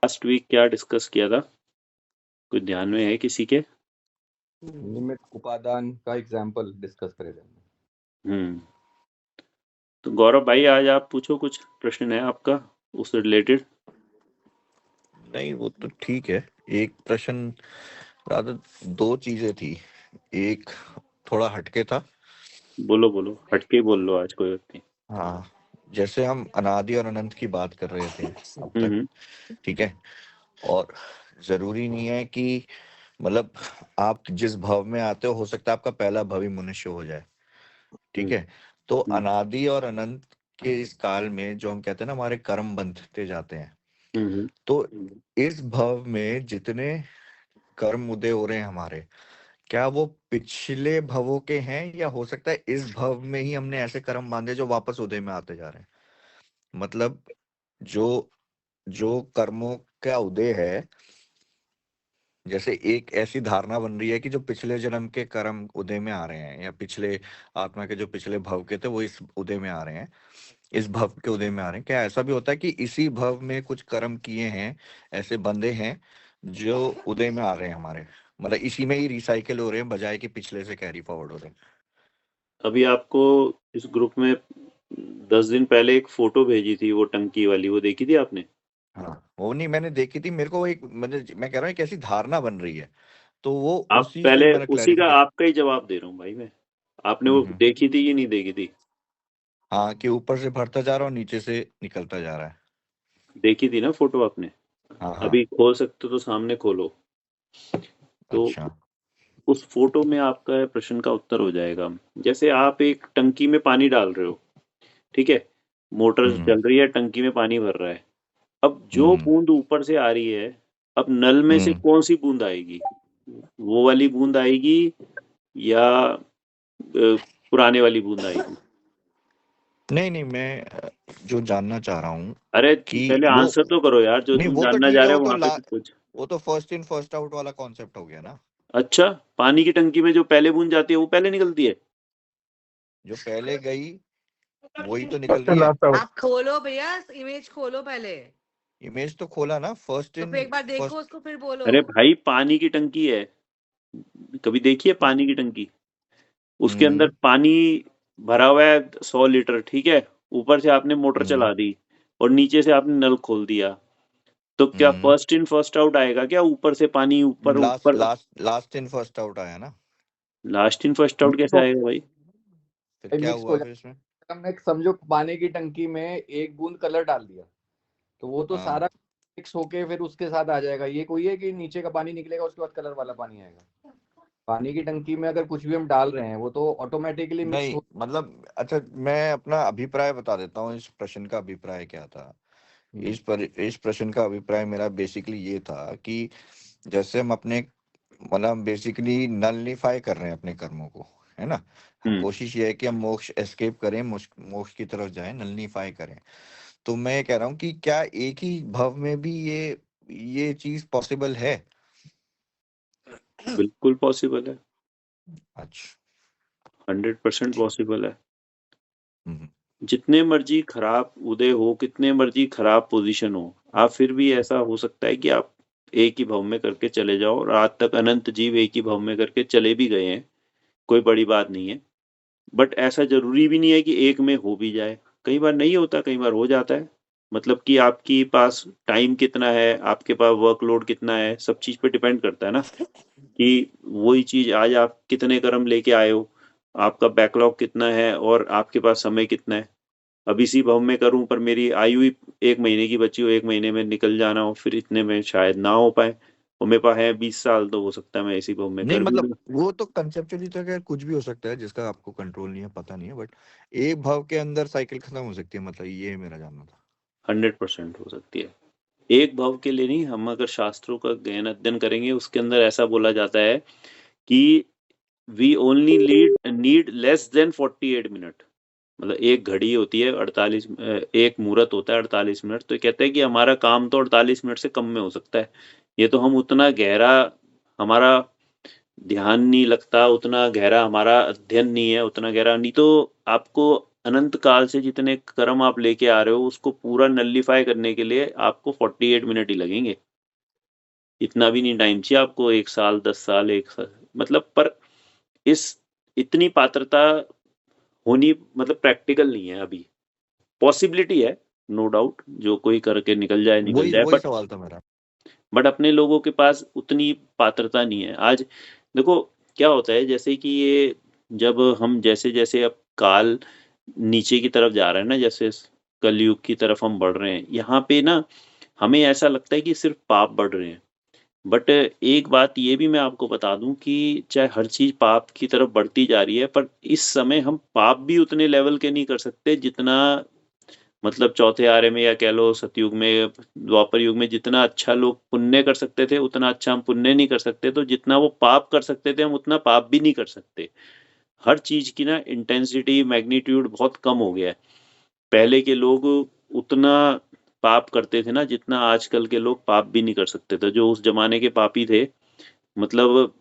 Last week क्या discuss किया था, कुछ ध्यान में है किसी के? निमित्त उपादान का एग्जाम्पल डिस्कस करे थे। तो गौरव भाई आज आप पूछो, कुछ प्रश्न है आपका उससे रिलेटेड? नहीं वो तो ठीक है। एक प्रश्न रादर दो चीजें थी। एक थोड़ा हटके था। बोलो बोलो, हटके ही बोल लो, आज कोई बात नहीं। हाँ, जैसे हम अनादि और अनंत की बात कर रहे थे अब तक, हम्म ठीक है। और जरूरी नहीं है कि मतलब आप जिस भव में आते हो सकता है आपका पहला भव ही मनुष्य हो जाए, ठीक है। तो हम्म अनादि और अनंत के इस काल में जो हम कहते हैं ना हमारे कर्म बनते जाते हैं, हम्म तो इस भव में जितने कर्म उदय हो रहे हैं हमारे, क्या वो पिछले भवों के हैं या हो सकता है इस भव में ही हमने ऐसे कर्म बांधे जो वापस उदय में आते जा रहे हैं। मतलब जो जो कर्मों का उदय है, जैसे एक ऐसी धारणा बन रही है कि जो पिछले जन्म के कर्म उदय में आ रहे हैं या पिछले आत्मा के जो पिछले भव के थे वो इस उदय में आ रहे हैं, इस भव के उदय में आ रहे हैं। क्या ऐसा भी होता है कि इसी भव में कुछ कर्म किए हैं, ऐसे बंदे हैं जो उदय में आ रहे हैं हमारे, मतलब इसी में ही रिसाइकिल हो रहे हैं बजाय कि पिछले से कैरी फॉरवर्ड हो रहे हैं। अभी आपको इस ग्रुप में 10 दिन पहले एक फोटो भेजी थी, वो टंकी वाली, वो देखी थी आपने? हाँ, वो नहीं मैंने देखी थी, मेरे को वो एक मैं कह रहा हूँ एक ऐसी धारणा बन रही है, तो वो आप उसी से पहले मेरा उसी का, क्लैरिफिकेशन। आपका ही जवाब दे रहा हूँ भाई मैं। आपने वो हम्म। देखी थी कि नहीं देखी थी? हाँ, कि ऊपर से भरता जा रहा है और नीचे से निकलता जा रहा है। देखी थी ना फोटो आपने? हाँ हाँ। अभी खोल सकते हो तो सामने खोलो। तो अच्छा। उस फोटो में आपका प्रश्न का उत्तर हो जाएगा। जैसे आप एक टंकी में पानी डाल रहे हो, ठीक है, मोटर हम्म चल रही है, टंकी में पानी भर रहा है। अब जो हम्म बूंद ऊपर से आ रही है, अब नल में से हम्म कौन सी बूंद आएगी? वो वाली बूंद आएगी या पुराने वाली बूंद आएगी? नहीं नहीं, मैं जो जानना चाह रहा हूँ अरे कि पहले वो, आंसर तो करो यार, जो नहीं तुम वो तो जानना ठीक जा है, रहे हो वहां पे तो कुछ। वो तो फर्स्ट इन फर्स्ट आउट वाला कॉन्सेप्ट हो गया ना। अच्छा, पानी की टंकी में जो पहले बूंद जाती है वो पहले निकलती है? जो पहले गई वही तो निकल रही है। Last out. आप खोलो भैया, इमेज खोलो पहले, इमेज तो खोला ना, फर्स्ट तो इन फिर एक बार देखो फर्स्ट। उसको फिर बोलो। अरे भाई, पानी की टंकी है, कभी देखिए पानी की टंकी? उसके अंदर हम्म पानी भरा हुआ है 100 लीटर, ठीक है। ऊपर से आपने मोटर हम्म चला दी और नीचे से आपने नल खोल दिया, तो क्या हम्म फर्स्ट इन फर्स्ट आउट आएगा क्या? ऊपर से पानी ऊपर लास्ट ऊपर। Last last in first out आया ना। लास्ट इन फर्स्ट आउट कैसे आएगा भाई? फिर क्या मिक्स हो हुआ फिर जाता इसमें? है। हमने समझो पानी की टंकी में एक बूंद कलर डाल दिया, तो वो तो हाँ। सारा मिक्स होके फिर उसके साथ आ जाएगा। ये कोई है कि नीचे का पानी निकलेगा उसके बाद कलर वाला पानी आएगा? पानी की टंकी में अगर कुछ भी हम डाल रहे हैं वो तो ऑटोमेटिकली मिक्स नहीं हो। मतलब अच्छा, मैं अपना अभिप्राय बता देता हूँ इस प्रश्न का अभिप्राय क्या था। इस प्रश्न का अभिप्राय मेरा बेसिकली ये था कि जैसे हम अपने मतलब बेसिकली नलिफाई कर रहे हैं अपने कर्मों को, है ना। हम्म कोशिश ये है कि हम मोक्ष एस्केप करें, मोक्ष की तरफ जाएं, नलिफाई करें। तो मैं ये कह रहा हूँ कि क्या एक ही भव में भी ये चीज पॉसिबल है? बिल्कुल पॉसिबल है, अच्छा। 100% पॉसिबल है। हम्म जितने मर्जी खराब उदय हो, कितने मर्जी खराब पोजीशन हो, आप फिर भी ऐसा हो सकता है कि आप एक ही भव में करके चले जाओ, और आज तक अनंत जीव एक ही भव में करके चले भी गए हैं, कोई बड़ी बात नहीं है। बट ऐसा जरूरी भी नहीं है कि एक में हो भी जाए, कई बार नहीं होता, कई बार हो जाता है। मतलब कि आपके पास टाइम कितना है, आपके पास वर्कलोड कितना है, सब चीज पे डिपेंड करता है ना, कि वही चीज आज आप कितने कर्म लेके आए हो, आपका बैकलॉग कितना है और आपके पास समय कितना है। अब इसी भव में करूं पर मेरी आयु ही 1 महीने की बची हो, 1 महीने में निकल जाना हो, फिर इतने में शायद ना हो पाए, और मेरे पास है 20 साल, तो हो सकता है मैं इसी भव में नहीं कर भी मतलब दूं। वो तो कंसेप्चुअली तो खैर कुछ भी हो सकता है जिसका आपको कंट्रोल नहीं है, पता नहीं है, बट एक भाव के अंदर साइकिल खत्म हो सकती है, मतलब ये मेरा जानना था। 100% हो सकती है। एक भव के लिए नहीं, हम अगर शास्त्रों का गहन अध्ययन करेंगे, उसके अंदर ऐसा बोला जाता है कि we only need less than 48 minute. मतलब एक घड़ी होती है 48, एक मुहूर्त होता है 48 मिनट, तो ये कहते हैं कि हमारा काम तो 48 मिनट से कम में हो सकता है। ये तो हम उतना गहरा, हमारा ध्यान नहीं लगता, उतना गहरा हमारा अध्ययन नहीं है, उतना गहरा नहीं, तो आपको अनंत काल से जितने कर्म आप लेके आ रहे हो उसको पूरा नल्लीफाई करने के लिए आपको 48 मिनट ही लगेंगे। इतना भी नहीं टाइम चाहिए आपको, 1 साल, 10 साल, 1 साल, मतलब पर इस इतनी पात्रता होनी मतलब प्रैक्टिकल नहीं है अभी। पॉसिबिलिटी है, नो डाउट, जो कोई करके निकल जाए वही बट वही सवाल था मेरा। अपने लोगों के पास उतनी पात्रता नहीं है। आज देखो क्या होता है, जैसे कि ये जब हम जैसे जैसे अब काल नीचे की तरफ जा रहा है ना, जैसे कलयुग की तरफ हम बढ़ रहे हैं, यहाँ पे ना हमें ऐसा लगता है कि सिर्फ पाप बढ़ रहे हैं। बट एक बात ये भी मैं आपको बता दूं कि चाहे हर चीज पाप की तरफ बढ़ती जा रही है, पर इस समय हम पाप भी उतने लेवल के नहीं कर सकते जितना मतलब चौथे आर्य में, या कह लो सतयुग में, द्वापर युग में जितना अच्छा लोग पुण्य कर सकते थे उतना अच्छा हम पुण्य नहीं कर सकते, तो जितना वो पाप कर सकते थे हम उतना पाप भी नहीं कर सकते। हर चीज की ना इंटेंसिटी, मैग्नीट्यूड बहुत कम हो गया है। पहले के लोग उतना पाप करते थे ना जितना आजकल के लोग पाप भी नहीं कर सकते थे। जो उस जमाने के पापी थे, मतलब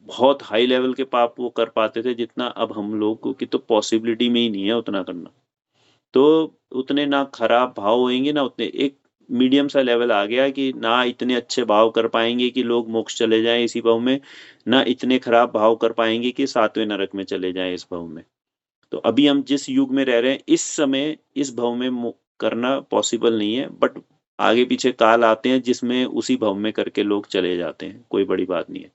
बहुत हाई लेवल के पाप वो कर पाते थे, जितना अब हम लोग की तो पॉसिबिलिटी में ही नहीं है उतना करना। तो उतने ना खराब भाव होंगे ना उतने, एक मीडियम सा लेवल आ गया कि ना इतने अच्छे भाव कर पाएंगे कि लोग मोक्ष चले जाएं इसी भाव में, ना इतने खराब भाव कर पाएंगे कि सातवें नरक में चले जाएं इस भाव में। तो अभी हम जिस युग में रह रहे हैं इस समय इस भाव में करना पॉसिबल नहीं है, बट आगे पीछे काल आते हैं जिसमें उसी भाव में करके लोग चले जाते हैं, कोई बड़ी बात नहीं है।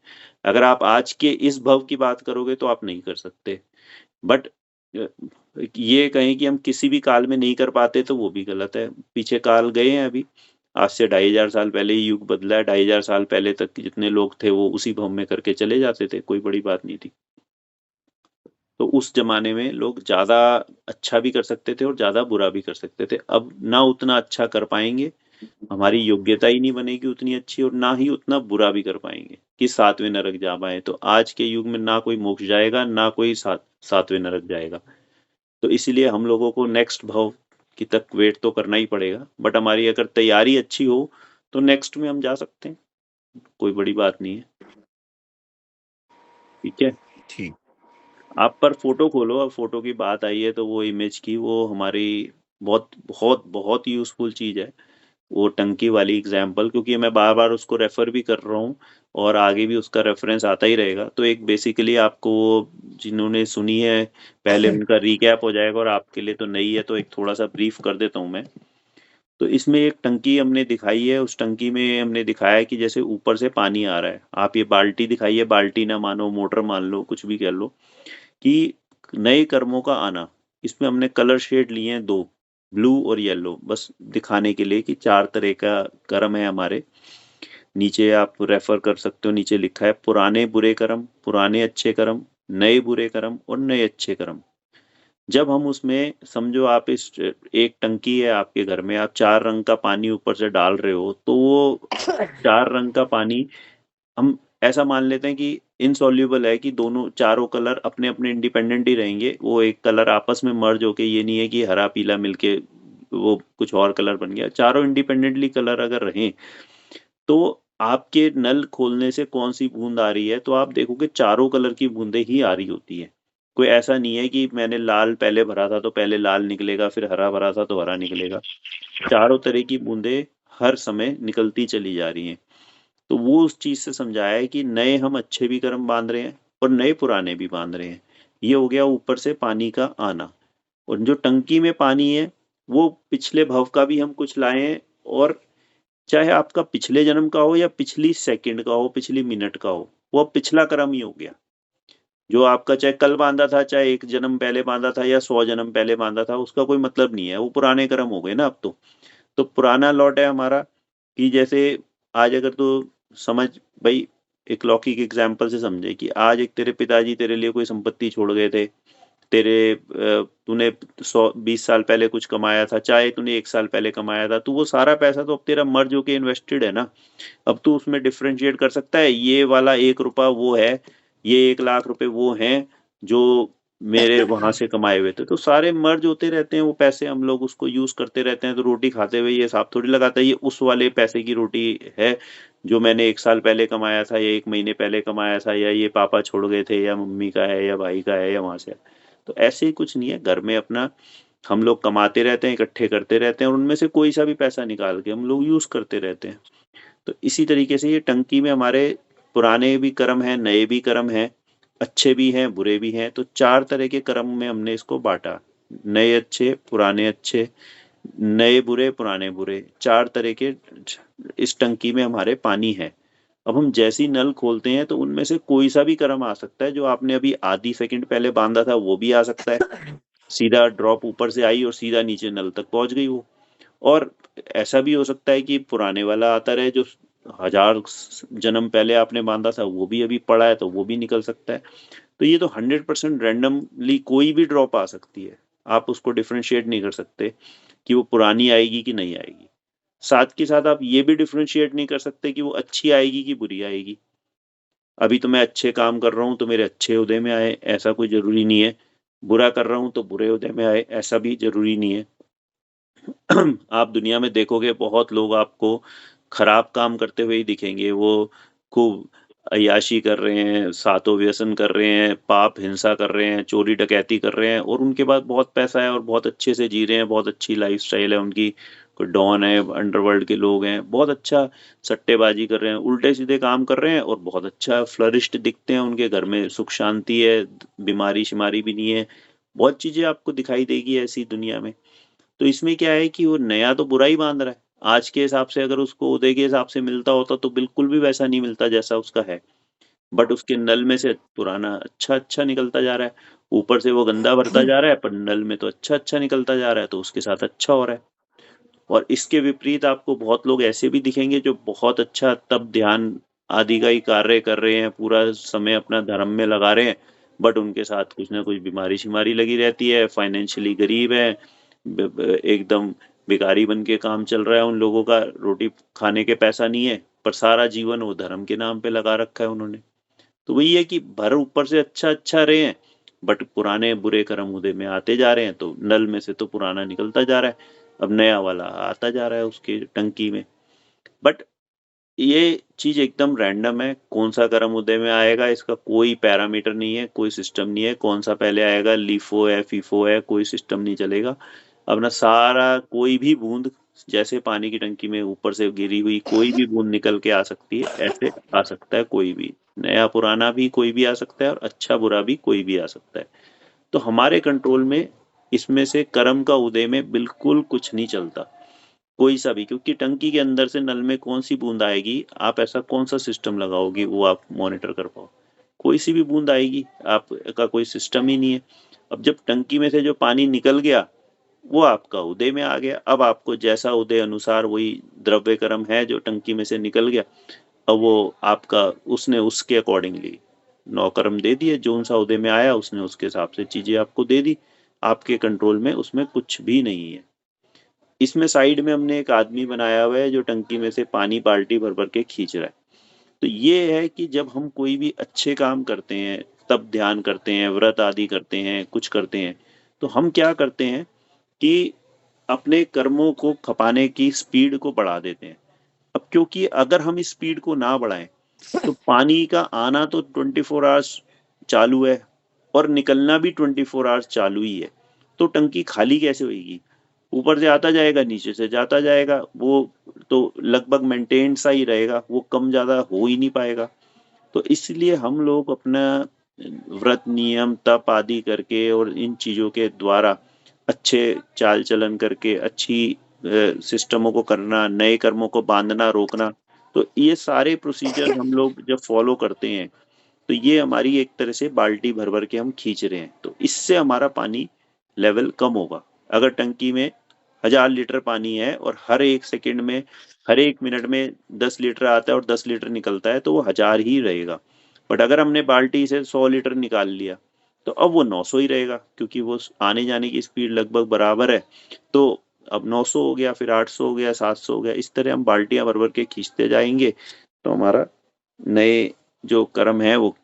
अगर आप आज के इस भाव की बात करोगे तो आप नहीं कर सकते, बट ये कहें कि हम किसी भी काल में नहीं कर पाते तो वो भी गलत है। पीछे काल गए हैं अभी, आज से 2500 साल पहले ही युग बदला है। 2500 साल पहले तक जितने लोग थे वो उसी भाव में करके चले जाते थे, कोई बड़ी बात नहीं थी। तो उस जमाने में लोग ज्यादा अच्छा भी कर सकते थे और ज्यादा बुरा भी कर सकते थे। अब ना उतना अच्छा कर पाएंगे, हमारी योग्यता ही नहीं बनेगी उतनी अच्छी, और ना ही उतना बुरा भी कर पाएंगे कि सातवें नरक जा पाए। तो आज के युग में ना कोई मोक्ष जाएगा, ना कोई सातवें नरक जाएगा। तो इसीलिए हम लोगों को नेक्स्ट भाव की तक वेट तो करना ही पड़ेगा, बट हमारी अगर तैयारी अच्छी हो तो नेक्स्ट में हम जा सकते हैं, कोई बड़ी बात नहीं है। ठीक है, ठीक। आप पर फोटो खोलो। अब फोटो की बात आई है तो वो इमेज की, वो हमारी बहुत बहुत बहुत यूजफुल चीज है, वो टंकी वाली एग्जाम्पल, क्योंकि मैं बार बार उसको रेफर भी कर रहा हूँ और आगे भी उसका रेफरेंस आता ही रहेगा। तो एक बेसिकली आपको जिन्होंने सुनी है पहले उनका रिकैप हो जाएगा, और आपके लिए तो नई है तो एक थोड़ा सा ब्रीफ कर देता हूँ मैं। तो इसमें एक टंकी हमने दिखाई है, उस टंकी में हमने दिखाया है कि जैसे ऊपर से पानी आ रहा है। आप ये बाल्टी दिखाई है, बाल्टी ना मानो, मोटर मान लो, कुछ भी कह लो, कि नए कर्मों का आना। इसमें हमने कलर शेड लिए हैं 2, ब्लू और येलो, बस दिखाने के लिए कि 4 तरह का कर्म है हमारे। नीचे आप रेफर कर सकते हो, नीचे लिखा है पुराने बुरे कर्म, पुराने अच्छे कर्म, नए बुरे कर्म और नए अच्छे कर्म। जब हम उसमें समझो आप इस एक टंकी है आपके घर में, आप 4 रंग का पानी ऊपर से डाल रहे हो, तो वो 4 रंग का पानी हम ऐसा मान लेते हैं कि इनसॉल्यूबल है, कि दोनों चारों कलर अपने अपने इंडिपेंडेंट ही रहेंगे। वो एक कलर आपस में मर्ज होके, ये नहीं है कि हरा पीला मिलके वो कुछ और कलर बन गया। चारों इंडिपेंडेंटली कलर अगर रहें तो आपके नल खोलने से कौन सी बूंद आ रही है तो आप देखोगे चारों कलर की बूंदें ही आ रही होती है। कोई ऐसा नहीं है कि मैंने लाल पहले भरा था तो पहले लाल निकलेगा, फिर हरा भरा था तो हरा निकलेगा। चारों तरह की बूंदें हर समय निकलती चली जा रही हैं। तो वो उस चीज से समझाया है कि नए हम अच्छे भी कर्म बांध रहे हैं और नए पुराने भी बांध रहे हैं। ये हो गया ऊपर से पानी का आना। और जो टंकी में पानी है वो पिछले भव का भी हम कुछ लाए हैं, और चाहे आपका पिछले जन्म का हो या पिछली सेकंड का हो, पिछली मिनट का हो, वो अब पिछला कर्म ही हो गया। जो आपका चाहे कल बांधा था, चाहे 1 जन्म पहले बांधा था या 100 जन्म पहले बांधा था, उसका कोई मतलब नहीं है, वो पुराने कर्म हो गए ना अब तो पुराना लौट है हमारा। कि जैसे आज अगर तो समझ भाई, एक लौकिक एग्जाम्पल से समझे कि आज एक तेरे पिताजी तेरे लिए कोई संपत्ति छोड़ गए थे, तेरे तूने 120 साल पहले कुछ कमाया था, चाहे तूने 1 साल पहले कमाया था, तो वो सारा पैसा तो अब तेरा मर्ज होके इन्वेस्टेड है ना। अब तू उसमें डिफ्रेंशिएट कर सकता है, ये वाला 1 रुपया वो है, ये 1 लाख रुपए वो हैं जो मेरे वहां से कमाए हुए थे। तो सारे मर्ज होते रहते हैं वो पैसे, हम लोग उसको यूज करते रहते हैं। तो रोटी खाते हुए ये हिसाब थोड़ी लगाता है ये उस वाले पैसे की रोटी है जो मैंने 1 साल पहले कमाया था या 1 महीने पहले कमाया था, या ये पापा छोड़ गए थे, या मम्मी का है, या भाई का है, या वहां से है। तो ऐसे ही कुछ नहीं है, घर में अपना हम लोग कमाते रहते हैं, इकट्ठे करते रहते हैं और उनमें से कोई सा भी पैसा निकाल के हम लोग यूज करते रहते हैं। तो इसी तरीके से ये टंकी में हमारे पुराने भी कर्म हैं, नए भी कर्म हैं, अच्छे भी हैं, बुरे भी हैं। तो 4 तरह के कर्म में हमने इसको बांटा, नए अच्छे, पुराने अच्छे, नए बुरे, पुराने बुरे, 4 तरह के इस टंकी में हमारे पानी है। अब हम जैसे ही नल खोलते हैं तो उनमें से कोई सा भी कर्म आ सकता है, जो आपने अभी आधी सेकंड पहले बांधा था वो भी आ सकता है, सीधा ड्रॉप ऊपर से आई और सीधा नीचे नल तक पहुंच गई वो। और ऐसा भी हो सकता है कि पुराने वाला आता रहे, जो 1000 जन्म पहले आपने बांधा था वो भी अभी पड़ा है, तो वो भी निकल सकता है। तो ये तो 100% रैंडमली कोई भी ड्रॉप आ सकती है, आप उसको डिफ्रेंशिएट नहीं कर सकते कि वो पुरानी आएगी कि नहीं आएगी। साथ के साथ आप ये भी डिफ्रेंशिएट नहीं कर सकते कि वो अच्छी आएगी कि बुरी आएगी। अभी तो मैं अच्छे काम कर रहा हूँ तो मेरे अच्छे उदय में आए, ऐसा कोई जरूरी नहीं है। बुरा कर रहा हूँ तो बुरे उदय में आए, ऐसा भी जरूरी नहीं है। आप दुनिया में देखोगे बहुत लोग आपको खराब काम करते हुए ही दिखेंगे, वो खूब अय्याशी कर रहे हैं, सातों व्यसन कर रहे हैं, पाप हिंसा कर रहे हैं, चोरी डकैती कर रहे हैं और उनके पास बहुत पैसा है और बहुत अच्छे से जी रहे हैं, बहुत अच्छी लाइफस्टाइल है उनकी। कोई डॉन है, अंडरवर्ल्ड के लोग हैं, बहुत अच्छा सट्टेबाजी कर रहे हैं, उल्टे सीधे काम कर रहे हैं और बहुत अच्छा फ्लरिश्ड दिखते हैं, उनके घर में सुख शांति है, बीमारी शिमारी भी नहीं है। बहुत चीजें आपको दिखाई देगी ऐसी दुनिया में। तो इसमें क्या है कि वो नया तो बुरा ही बांध रहा है, आज के हिसाब से अगर उसको उदय के हिसाब से मिलता होता तो बिल्कुल भी वैसा नहीं मिलता जैसा उसका है। बट उसके नल में से पुराना अच्छा अच्छा निकलता जा रहा है, ऊपर से वो गंदा भरता जा रहा है पर नल में तो अच्छा अच्छा निकलता जा रहा है, तो उसके साथ अच्छा हो रहा है। और इसके विपरीत आपको बहुत लोग ऐसे भी दिखेंगे जो बहुत अच्छा तप ध्यान आदि का ही कार्य कर रहे हैं, पूरा समय अपना धर्म में लगा रहे हैं, बट उनके साथ कुछ ना कुछ बीमारी शिमारी लगी रहती है, फाइनेंशियली गरीब है, एकदम भिखारी बन के काम चल रहा है उन लोगों का, रोटी खाने के पैसा नहीं है, पर सारा जीवन वो धर्म के नाम पे लगा रखा है उन्होंने। तो वही है कि भर ऊपर से अच्छा अच्छा रहे हैं, बट पुराने बुरे कर्म उदय में आते जा रहे हैं, तो नल में से तो पुराना निकलता जा रहा है, अब नया वाला आता जा रहा है उसकी टंकी में। बट ये चीज एकदम रैंडम है, कौन सा कर्म उदय में आएगा इसका कोई पैरामीटर नहीं है, कोई सिस्टम नहीं है, कौन सा पहले आएगा, लीफो है फीफो है, कोई सिस्टम नहीं चलेगा। अपना सारा कोई भी बूंद, जैसे पानी की टंकी में ऊपर से गिरी हुई कोई भी बूंद निकल के आ सकती है, ऐसे आ सकता है कोई भी, नया पुराना भी कोई भी आ सकता है और अच्छा बुरा भी कोई भी आ सकता है। तो हमारे कंट्रोल में इसमें से कर्म का उदय में बिल्कुल कुछ नहीं चलता, कोई सा भी, क्योंकि टंकी के अंदर से नल में कौन सी बूंद आएगी, आप ऐसा कौन सा सिस्टम लगाओगे वो आप मॉनिटर कर पाओ, कोई सी भी बूंद आएगी, आपका कोई सिस्टम ही नहीं है। अब जब टंकी में से जो पानी निकल गया वो आपका उदय में आ गया, अब आपको जैसा उदय अनुसार वही द्रव्य कर्म है जो टंकी में से निकल गया, अब वो आपका उसने उसके अकॉर्डिंगली 9 कर्म दे दिए, जो सा उदय में आया उसने उसके हिसाब से चीजें आपको दे दी, आपके कंट्रोल में उसमें कुछ भी नहीं है। इसमें साइड में हमने एक आदमी बनाया हुआ है जो टंकी में से पानी बाल्टी भर भर के खींच रहा है। तो ये है कि जब हम कोई भी अच्छे काम करते हैं, तब ध्यान करते हैं, व्रत आदि करते हैं, कुछ करते हैं, तो हम क्या करते हैं कि अपने कर्मों को खपाने की स्पीड को बढ़ा देते हैं। अब क्योंकि अगर हम इस स्पीड को ना बढ़ाएं तो पानी का आना तो 24 आवर्स चालू है और निकलना भी 24 आवर्स चालू ही है, तो टंकी खाली कैसे होगी, ऊपर से आता जाएगा नीचे से जाता जाएगा, वो तो लगभग मेंटेन सा ही रहेगा, वो कम ज्यादा हो ही नहीं पाएगा। तो इसलिए हम लोग अपना व्रत नियम तप आदि करके और इन चीजों के द्वारा अच्छे चाल चलन करके अच्छी सिस्टमों को करना, नए कर्मों को बांधना रोकना, तो ये सारे प्रोसीजर हम लोग जब फॉलो करते हैं तो ये हमारी एक तरह से बाल्टी भर भर के हम खींच रहे हैं, तो इससे हमारा पानी लेवल कम होगा। अगर टंकी में 1000 लीटर पानी है और हर एक सेकंड में हर एक मिनट में 10 लीटर आता है और 10 लीटर निकलता है तो वो 1000 ही रहेगा। बट अगर हमने बाल्टी से 100 लीटर निकाल लिया तो अब वो 900 ही रहेगा, क्योंकि वो आने जाने की स्पीड लगभग बराबर है। तो अब 900 हो गया, फिर 800 हो गया, 700 हो गया, इस तरह हम बाल्टियां भर भर के खींचते जाएंगे, तो हमारा नए जो कर्म है वो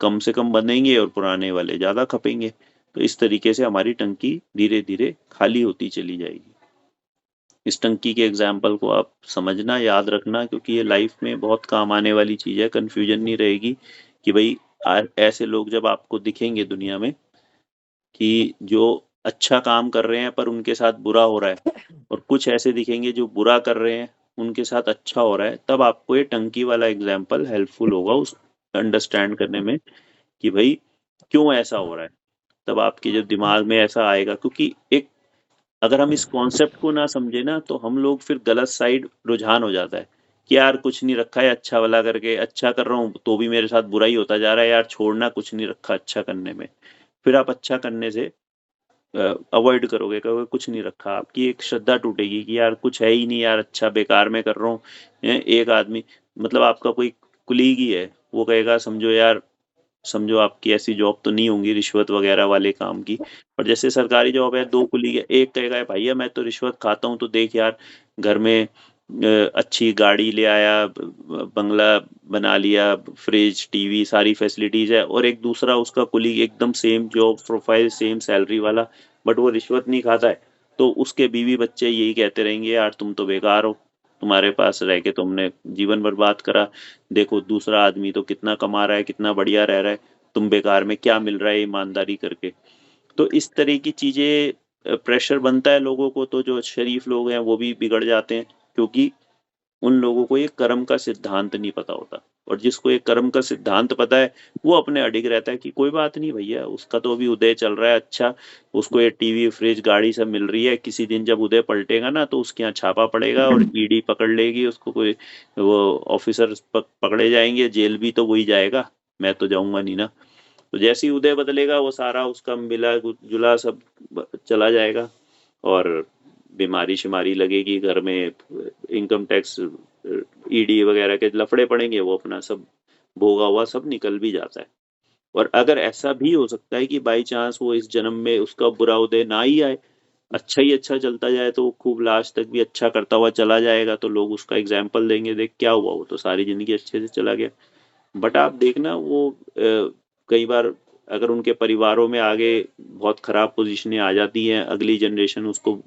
कम से कम बनेंगे और पुराने वाले ज्यादा खपेंगे। तो इस तरीके से हमारी टंकी धीरे धीरे खाली होती चली जाएगी। इस टंकी के एग्जाम्पल को आप समझना, याद रखना, क्योंकि ये लाइफ में बहुत काम आने वाली चीज है, कंफ्यूजन नहीं रहेगी कि भाई ऐसे लोग जब आपको दिखेंगे दुनिया में कि जो अच्छा काम कर रहे हैं पर उनके साथ बुरा हो रहा है, और कुछ ऐसे दिखेंगे जो बुरा कर रहे हैं उनके साथ अच्छा हो रहा है, तब आपको ये टंकी वाला एग्जाम्पल हेल्पफुल होगा उस अंडरस्टैंड करने में कि भाई क्यों ऐसा हो रहा है। तब आपके जब दिमाग में ऐसा आएगा, क्योंकि एक अगर हम इस कॉन्सेप्ट को ना समझे ना तो हम लोग फिर गलत साइड रुझान हो जाता है कि यार कुछ नहीं रखा है अच्छा वाला करके, अच्छा कर रहा हूँ तो भी मेरे साथ बुरा ही होता जा रहा है, यार छोड़ना, कुछ नहीं रखा अच्छा करने में। फिर आप अच्छा करने से अवॉइड करोगे, कहोगे कुछ नहीं रखा, आपकी एक श्रद्धा टूटेगी कि यार कुछ है ही नहीं यार, अच्छा बेकार में कर रहा हूँ। एक आदमी, मतलब आपका कोई कुलीग ही है, वो कहेगा समझो यार, समझो आपकी ऐसी जॉब तो नहीं होंगी रिश्वत वगैरह वाले काम की, और जैसे सरकारी जॉब है, दो कुलीग है, एक कहेगा भैया मैं तो रिश्वत खाता हूँ तो देख यार घर में अच्छी गाड़ी ले आया, बंगला बना लिया, फ्रिज टीवी सारी फैसिलिटीज है, और एक दूसरा उसका कुलीग एकदम same job profile same salary वाला, बट वो रिश्वत नहीं खाता है, तो उसके बीवी बच्चे यही कहते रहेंगे यार तुम तो बेकार हो, तुम्हारे पास रह के तुमने जीवन बर्बाद करा, देखो दूसरा आदमी तो कितना कमा रहा है, कितना बढ़िया रह रहा है, तुम बेकार में क्या मिल रहा है ईमानदारी करके। तो इस तरह की चीजें प्रेशर बनता है लोगों को, तो जो शरीफ लोग हैं वो भी बिगड़ जाते हैं, क्योंकि उन लोगों को ये कर्म का सिद्धांत नहीं पता होता। और जिसको ये कर्म का सिद्धांत पता है वो अपने अडिग रहता है कि कोई बात नहीं भैया, उसका तो अभी उदय चल रहा है अच्छा, उसको ये टीवी फ्रिज गाड़ी सब मिल रही है, किसी दिन जब उदय पलटेगा ना तो उसके यहाँ छापा पड़ेगा और ईडी पकड़ लेगी उसको, कोई वो ऑफिसर पकड़े जाएंगे, जेल भी तो वही जाएगा, मैं तो जाऊंगा नहीं ना। तो जैसे ही उदय बदलेगा वो सारा उसका मिला जुला सब चला जाएगा, और बीमारी शिमारी लगेगी घर में, इनकम टैक्स ईडी वगैरह के लफड़े पड़ेंगे, वो अपना सब भोगा हुआ सब निकल भी जाता है। और अगर ऐसा भी हो सकता है कि बाई चांस वो इस जन्म में उसका बुरा उदय ना ही आए, अच्छा ही अच्छा चलता जाए, तो वो खूब लास्ट तक भी अच्छा करता हुआ चला जाएगा, तो लोग उसका एग्जाम्पल देंगे, देख क्या हुआ, वो तो सारी जिंदगी अच्छे से चला गया। बट आप देखना वो कई बार अगर उनके परिवारों में आगे बहुत खराब पोजीशनें आ जाती हैं, अगली जनरेशन उसको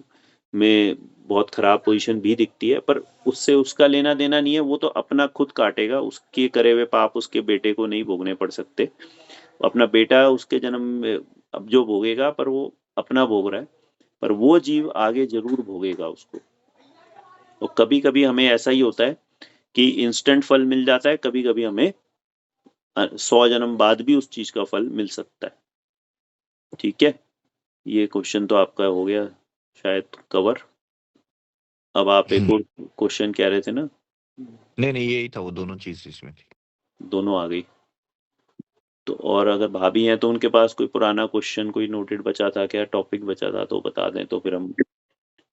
में बहुत खराब पोजीशन भी दिखती है, पर उससे उसका लेना देना नहीं है, वो तो अपना खुद काटेगा, उसके करे हुए पाप उसके बेटे को नहीं भोगने पड़ सकते। अपना बेटा उसके जन्म में अब जो भोगेगा, पर वो अपना भोग रहा है, पर वो जीव आगे जरूर भोगेगा उसको। और कभी कभी हमें ऐसा ही होता है कि इंस्टेंट फल मिल जाता है, कभी कभी हमें 100 जन्म बाद भी उस चीज का फल मिल सकता है। ठीक है, ये क्वेश्चन तो आपका हो गया शायद कवर। अब आप एक और क्वेश्चन कह रहे थे ना? नहीं नहीं, यही था, वो दोनों चीज इसमें थी। दोनों आ गई। तो और अगर भाभी हैं तो उनके पास कोई पुराना क्वेश्चन कोई नोटेड बचा था क्या, टॉपिक बचा था तो बता दें, तो फिर हम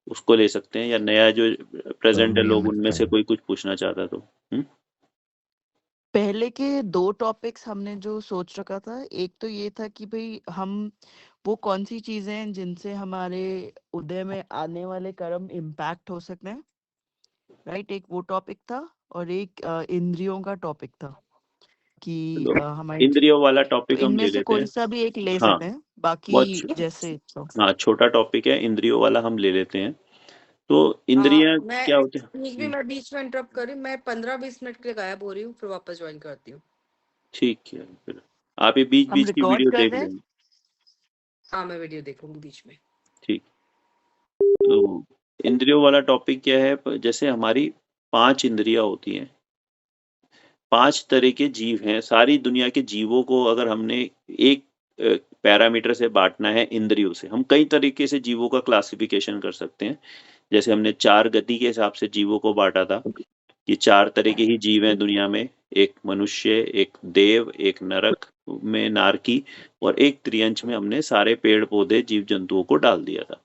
उसको ले सकते हैं, या नया जो प्रेजेंट है नहीं, लोग हमें उनमें से कोई कुछ पूछना चाहता तो। पहले के 2 टॉपिक्स हमने जो सोच रखा था, एक तो ये था कि भई हम वो कौन-सी चीज़ें हैं जिनसे हमारे उदय में आने वाले कर्म इम्पैक्ट हो सकते हैं, राइट? एक वो टॉपिक था और एक इंद्रियों का टॉपिक था कि चलो हमारी इंद्रियों वाला तो टॉपिक हम इनमें ले से लेते हैं। कोई-सा भी एक ले हाँ, सकते हैं, बाकी बहुत जैसे तो। हाँ, छोटा टॉपिक है, इंद्रियों वाला हम ले लेते हैं। तो इंद्रियां मैं क्या होते हैं? एक्सक्यूज मी, मैं बीच में इंटरप्ट कर रही हूँ, मैं 15-20 मिनट के लिए गायब हो रही हूँ, फिर वापस ज्वाइन करती हूँ। ठीक है, फिर आप ये बीच हम बीच की रिकॉर्ड वीडियो कर देख रहे हैं? लेंगे। हाँ, मैं वीडियो देखूंगी बीच में। ठीक। तो इंद्रियों वाला टॉपिक क्या है, जैसे हमारी 5 इंद्रियां होती हैं, 5 तरह के जीव हैं, सारी दुनिया के जीवों को अगर हमने एक पैरामीटर से बांटना है इंद्रियों से, हम कई तरीके से जीवों का क्लासिफिकेशन कर सकते हैं। जैसे हमने 4 गति के हिसाब से जीवों को बांटा था कि 4 तरह के ही जीव हैं दुनिया में, एक मनुष्य, एक देव, एक नरक में नारकी, और एक त्रियंच में हमने सारे पेड़ पौधे जीव जंतुओं को डाल दिया था।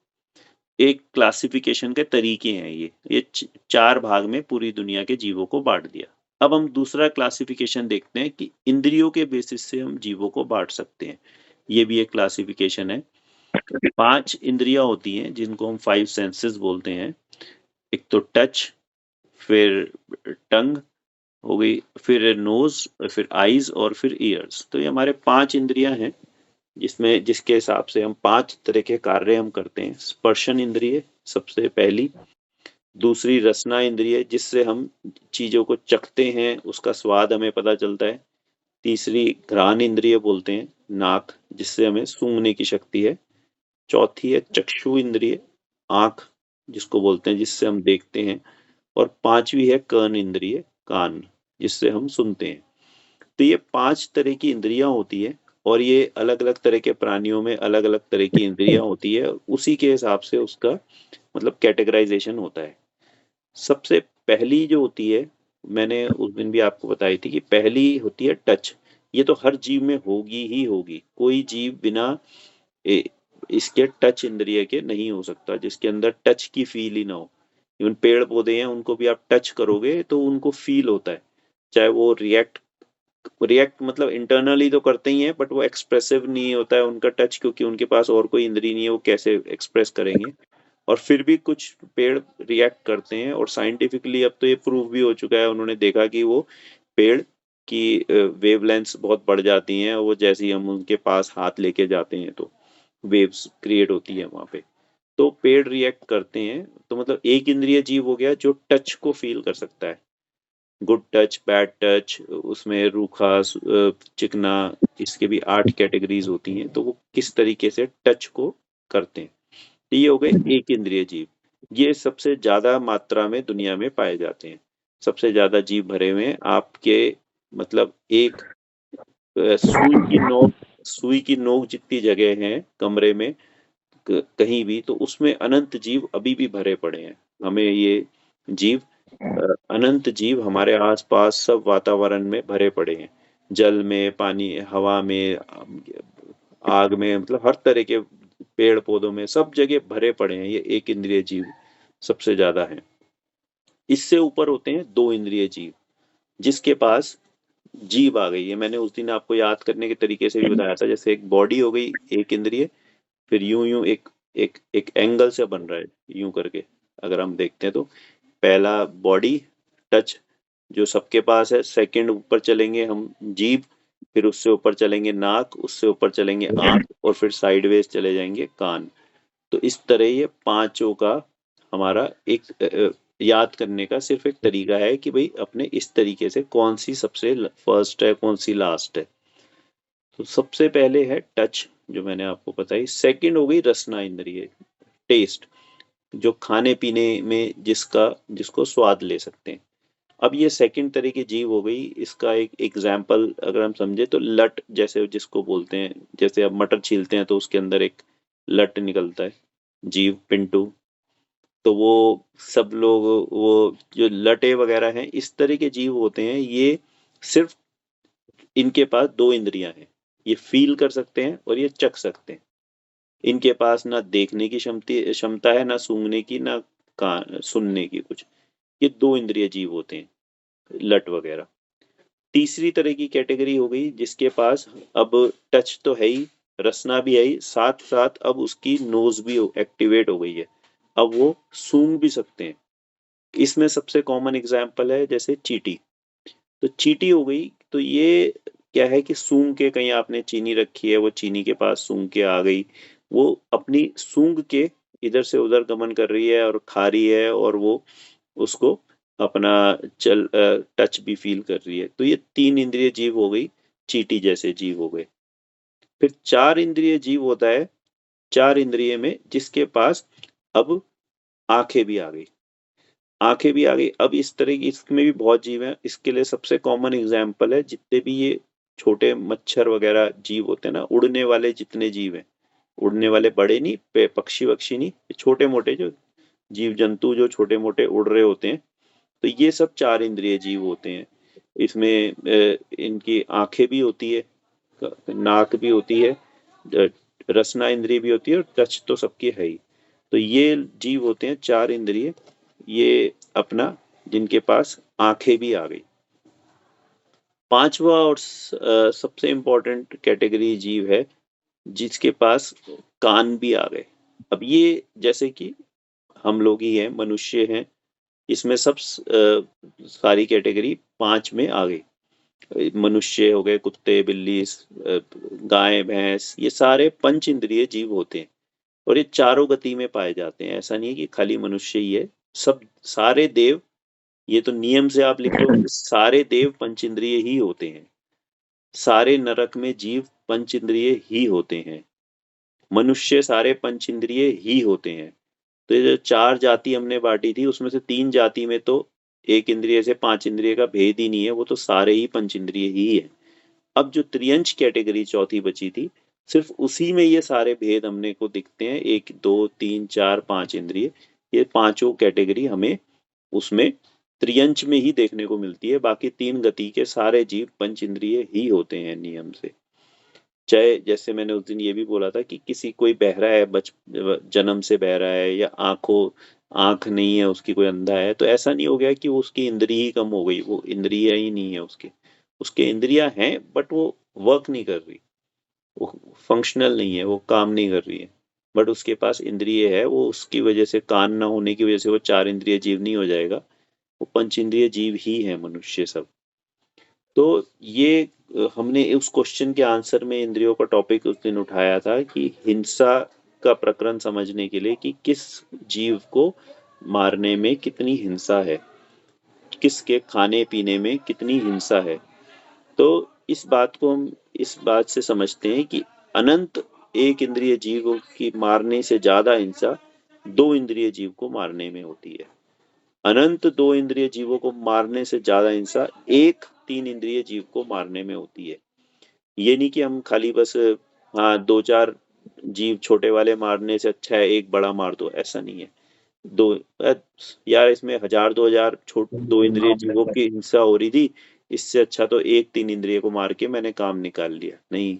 एक क्लासिफिकेशन के तरीके हैं ये 4 भाग में पूरी दुनिया के जीवों को बांट दिया। अब हम दूसरा क्लासिफिकेशन देखते हैं कि इंद्रियों के बेसिस से हम जीवों को बांट सकते हैं, ये भी एक क्लासिफिकेशन है। 5 इंद्रियां होती हैं जिनको हम 5 सेंसेस बोलते हैं। एक तो टच, फिर टंग हो गई, फिर नोज, फिर आईज, और फिर ईयर्स। तो ये हमारे 5 इंद्रियां हैं जिसमें जिसके हिसाब से हम 5 तरह के कार्य हम करते हैं। स्पर्शन इंद्रिय सबसे पहली, दूसरी रसना इंद्रिय जिससे हम चीजों को चखते हैं, उसका स्वाद हमें पता चलता है। तीसरी घ्राण इंद्रिय बोलते हैं, नाक, जिससे हमें सूंघने की शक्ति है। चौथी है चक्षु इंद्रिय, आंख जिसको बोलते हैं, जिससे हम देखते हैं। और पांचवी है कर्ण इंद्रिय, कान, जिससे हम सुनते हैं। तो ये 5 तरह की इंद्रियां होती है और ये अलग-अलग तरह के प्राणियों में अलग-अलग तरह की इंद्रियां होती है। उसी के हिसाब से उसका मतलब कैटेगराइजेशन होता है। सबसे पहली जो होती है, मैंने उस दिन भी आपको बताई थी कि पहली होती है टच। ये तो हर जीव में होगी ही होगी। कोई जीव बिना ए, इसके टच इंद्रिय के नहीं हो सकता, जिसके अंदर टच की फील ही ना हो। इवन पेड़ पौधे हैं, उनको भी आप टच करोगे तो उनको फील होता है, चाहे वो रिएक्ट रिएक्ट मतलब इंटरनली तो करते ही हैं, बट वो एक्सप्रेसिव नहीं होता है उनका टच, क्योंकि उनके पास और कोई इंद्री नहीं है, वो कैसे एक्सप्रेस करेंगे। और फिर भी कुछ पेड़ रिएक्ट करते हैं, और साइंटिफिकली अब तो ये प्रूव भी हो चुका है। उन्होंने देखा कि वो पेड़ की वेवलेंथ्स बहुत बढ़ जाती हैं, वो जैसे ही हम उनके पास हाथ लेके जाते हैं तो वेव्स क्रिएट होती है वहां पे। तो पेड़ रिएक्ट करते हैं। तो मतलब एक इंद्रिय जीव हो गया जो टच को फील कर सकता है, गुड टच, बैड टच, उसमें रूखा, चिकना, इसके भी 8 कैटेगरीज होती हैं। तो वो किस तरीके से टच को करते हैं। तो ये हो गए एक इंद्रिय जीव। ये सबसे ज्यादा मात्रा में दुनिया में पाए जाते हैं। सबसे ज्यादा जीव भरे हुए हैं आपके, मतलब एक सुई की नोक जितनी जगह है कमरे में, कहीं भी, तो उसमें अनंत जीव अभी भी भरे पड़े हैं। हमें ये जीव अनंत जीव हमारे आसपास सब वातावरण में भरे पड़े हैं। जल में, पानी, हवा में, आग में, मतलब हर तरह के पेड़ पौधों में, सब जगह भरे पड़े हैं। ये एक इंद्रिय जीव सबसे ज्यादा है। इससे ऊपर होते हैं 2 इंद्रिय जीव, जिसके पास जीभ आ गई है। मैंने उस दिन आपको याद करने के तरीके से भी बताया था, जैसे एक बॉडी हो गई एक इंद्रिय, फिर यूं यूं एक एक एक एंगल से बन रहा है यूं करके। अगर हम देखते हैं तो पहला बॉडी, टच, जो सबके पास है। सेकंड ऊपर चलेंगे हम, जीभ, फिर उससे ऊपर चलेंगे नाक, उससे ऊपर चलेंगे आंख, और फिर साइडवेज चले जाएंगे कान। तो इस तरह ये पांचों का हमारा एक याद करने का सिर्फ एक तरीका है कि भाई अपने इस तरीके से कौन सी सबसे फर्स्ट है, कौन सी लास्ट है। तो सबसे पहले है टच, जो मैंने आपको बताई। सेकंड हो गई रसना इंद्रिय, टेस्ट, जो खाने पीने में जिसको स्वाद ले सकते हैं। अब ये सेकंड तरह की जीव हो गई। इसका एक एग्जाम्पल अगर हम समझे तो लट, जैसे जिसको बोलते हैं, जैसे अब मटर छीलते हैं तो उसके अंदर एक लट निकलता है, जीव, पिंटू। तो वो सब लोग, वो जो लटे वगैरह हैं, इस तरह के जीव होते हैं। ये सिर्फ इनके पास 2 इंद्रियां हैं, ये फील कर सकते हैं और ये चख सकते हैं। इनके पास ना देखने की क्षमता है, ना सूंघने की, ना सुनने की कुछ। ये 2 इंद्रिय जीव होते हैं लट वगैरह। तीसरी तरह की कैटेगरी हो गई जिसके पास अब टच तो है ही, रसना भी है ही, साथ साथ अब उसकी नोज भी एक्टिवेट हो गई है। अब वो सूंघ भी सकते हैं। इसमें सबसे कॉमन एग्जाम्पल है जैसे चींटी। तो चींटी हो गई, तो ये क्या है कि सूंघ के, कहीं आपने चीनी रखी है, वो चीनी के पास सूंघ के आ गई, वो अपनी सूंघ के इधर से उधर गमन कर रही है और खा रही है, और वो उसको अपना टच भी फील कर रही है। तो ये 3 इंद्रिय जीव हो गई, चींटी जैसे जीव हो गए। फिर 4 इंद्रिय जीव होता है, 4 इंद्रिय में जिसके पास अब आंखें भी आ गई। आंखें भी आ गई। अब इस तरह की, इसमें भी बहुत जीव हैं। इसके लिए सबसे कॉमन एग्जाम्पल है, जितने भी ये छोटे मच्छर वगैरह जीव होते हैं ना, उड़ने वाले जितने जीव हैं, उड़ने वाले, बड़े नहीं, पक्षी वक्षी नहीं, छोटे मोटे जो जीव जंतु जो छोटे मोटे उड़ रहे होते हैं, तो ये सब 4 इंद्रिय जीव होते हैं। इसमें इनकी आंखें भी होती है, नाक भी होती है, रसना इंद्रिय भी होती है, और टच तो सबकी है ही। तो ये जीव होते हैं 4 इंद्रिय, ये अपना, जिनके पास आंखें भी आ गई। पांचवा और सबसे इंपॉर्टेंट कैटेगरी जीव है जिसके पास कान भी आ गए। अब ये जैसे कि हम लोग ही हैं, मनुष्य हैं, इसमें सब सारी कैटेगरी 5 में आ गई। मनुष्य हो गए, कुत्ते, बिल्ली, गाय, भैंस, ये सारे पंच इंद्रिय जीव होते हैं, और ये चारों गति में पाए जाते हैं। ऐसा नहीं है कि खाली मनुष्य ही है, सब सारे देव, ये तो नियम से आप लिख लो कि सारे देव पंच इंद्रिय ही होते हैं। सारे नरक में जीव पंच इंद्रिय ही होते हैं, मनुष्य सारे पंच इंद्रिय ही होते हैं। तो ये जो 4 जाति हमने बांटी थी उसमें से 3 जाति में तो 1 इंद्रिय से 5 इंद्रिय का भेद ही नहीं है, वो तो सारे ही पंच इंद्रिय ही है। अब जो त्रियंच कैटेगरी चौथी बची थी, सिर्फ उसी में ये सारे भेद हमने को दिखते हैं, 1 2 3 4 5 इंद्रिय, ये पांचों कैटेगरी हमें उसमें त्रियंच में ही देखने को मिलती है। बाकी 3 गति के सारे जीव पंच इंद्रिय ही होते हैं नियम से। चाहे जैसे मैंने उस दिन ये भी बोला था कि किसी कोई बहरा है, जन्म से बहरा है, या आंख नहीं है उसकी, कोई अंधा है, तो ऐसा नहीं हो गया कि वो उसकी इंद्रिय ही कम हो गई, वो इंद्रिया ही नहीं है उसके इंद्रिया हैं बट वो वर्क नहीं कर रही, वो फंक्शनल नहीं है, वो काम नहीं कर रही है, बट उसके पास इंद्रिय है। वो उसकी वजह से, कान ना होने की वजह से वो 4 इंद्रिय जीव नहीं हो जाएगा, वो पंच इंद्रिय जीव ही है मनुष्य सब। तो ये हमने उस क्वेश्चन के आंसर में इंद्रियों का टॉपिक उस दिन उठाया था कि हिंसा का प्रकरण समझने के लिए कि किस जीव को मारने में कितनी हिंसा है, किसके खाने पीने में कितनी हिंसा है। तो इस बात को हम इस बात से समझते हैं कि अनंत एक इंद्रिय जीव की मारने से ज्यादा हिंसा 2 इंद्रिय जीव को मारने में होती है। अनंत 2 इंद्रिय जीवों को मारने से ज्यादा हिंसा एक 3 इंद्रिय जीव को मारने में होती है। ये नहीं कि हम खाली बस हाँ 2-4 जीव छोटे वाले मारने से अच्छा है एक बड़ा मार दो, ऐसा नहीं है। दो यार इसमें 1000-2000 2 इंद्रिय जीवों की हिंसा हो रही थी, इससे अच्छा तो एक 3 इंद्रिय को मार के मैंने काम निकाल लिया। नहीं,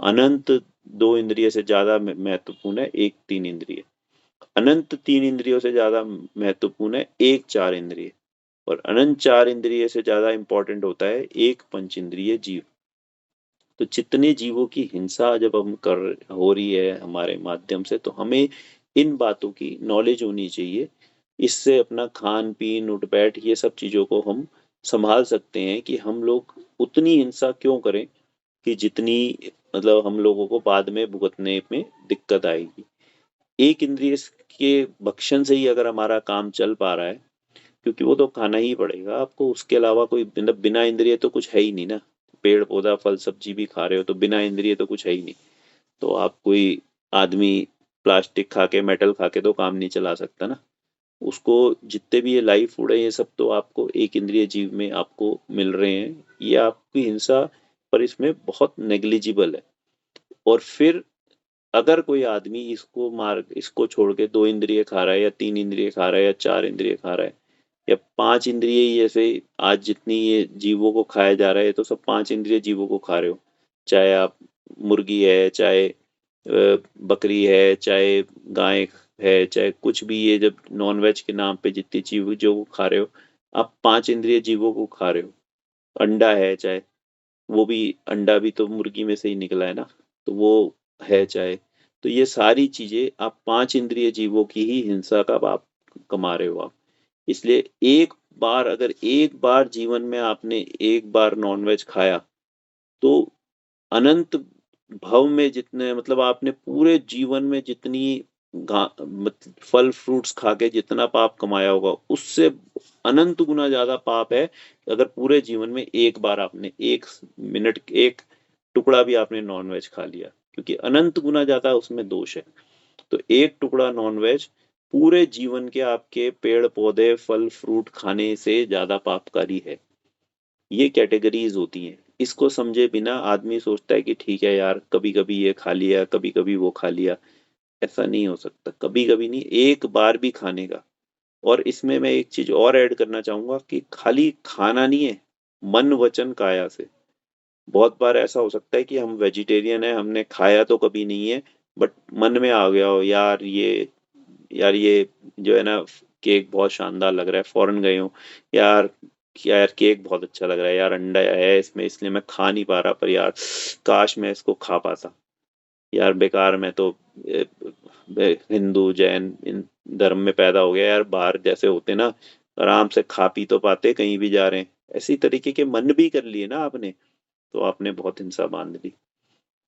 अनंत 2 इंद्रिय से ज्यादा महत्वपूर्ण है एक 3 इंद्रिय, अनंत 3 इंद्रियों से ज्यादा महत्वपूर्ण है एक 4 इंद्रिय, और अनंत 4 इंद्रिय से ज्यादा इंपॉर्टेंट होता है एक पंच इंद्रिय जीव। तो जितने जीवों की हिंसा जब हम हो रही है हमारे माध्यम से, तो हमें इन बातों की नॉलेज होनी चाहिए। इससे अपना खान पीन उठ बैठ ये सब चीजों को हम संभाल सकते हैं कि हम लोग उतनी हिंसा क्यों करें कि जितनी मतलब हम लोगों को बाद में भुगतने में दिक्कत आएगी। एक इंद्रिय के भक्षण से ही अगर हमारा काम चल पा रहा है, क्योंकि वो तो खाना ही पड़ेगा आपको, उसके अलावा कोई बिना इंद्रिय तो कुछ है ही नहीं ना। पेड़ पौधा फल सब्जी भी खा रहे हो तो बिना इंद्रिय तो कुछ है ही नहीं। तो आप कोई आदमी प्लास्टिक खा के, मेटल खा के तो काम नहीं चला सकता ना। उसको जितने भी ये लाइफ फूड है ये सब तो आपको एक इंद्रिय जीव में आपको मिल रहे हैं, ये आपकी हिंसा पर इसमें बहुत नेग्लिजिबल है। और फिर अगर कोई आदमी इसको छोड़ के 2 इंद्रिय खा रहा है या 3 इंद्रिय खा रहा है या 4 इंद्रिय खा रहा है या 5 इंद्रिय ही, जैसे आज जितनी ये जीवों को खाया जा रहा है तो सब 5 इंद्रिय जीवों को खा रहे हो। चाहे आप मुर्गी है, चाहे बकरी है, चाहे गाय है, चाहे कुछ भी, ये जब नॉनवेज के नाम पे जितनी चीज जो खा रहे हो, आप 5 इंद्रिय जीवों को खा रहे हो। अंडा है, चाहे वो भी, अंडा भी तो मुर्गी में से ही निकला है ना, तो वो है चाहे, तो ये सारी चीजें आप 5 इंद्रिय जीवों की ही हिंसा का आप कमा रहे हो आप। इसलिए अगर एक बार जीवन में आपने एक बार नॉनवेज खाया, तो अनंत भव में जितने मतलब आपने पूरे जीवन में जितनी फल फ्रूट्स खा के जितना पाप कमाया होगा, उससे अनंत गुना ज्यादा पाप है अगर पूरे जीवन में एक बार आपने 1 मिनट एक टुकड़ा भी आपने नॉनवेज खा लिया, क्योंकि अनंत गुना ज्यादा उसमें दोष है। तो एक टुकड़ा नॉनवेज पूरे जीवन के आपके पेड़ पौधे फल फ्रूट खाने से ज्यादा पापकारी है। ये कैटेगरीज होती हैं। इसको समझे बिना आदमी सोचता है कि ठीक है यार, कभी कभी ये खा लिया, कभी कभी वो खा लिया। ऐसा नहीं हो सकता, कभी कभी नहीं, एक बार भी खाने का। और इसमें मैं एक चीज और ऐड करना चाहूंगा कि खाली खाना नहीं है, मन वचन काया से। बहुत बार ऐसा हो सकता है कि हम वेजिटेरियन है, हमने खाया तो कभी नहीं है, बट मन में आ गया हो यार ये जो है ना, केक बहुत शानदार लग रहा है, फॉरेन गए हो यार, यार केक बहुत अच्छा लग रहा है यार, अंडा है इसमें इसलिए मैं खा नहीं पा रहा, पर यार काश मैं इसको खा पाता। यार बेकार, मैं तो हिंदू जैन इन धर्म में पैदा हो गया यार, बाहर जैसे होते ना आराम से खा पी तो पाते, कहीं भी जा रहे हैं, ऐसी तरीके के मन भी कर लिए ना आपने, तो आपने बहुत हिंसा बांध ली।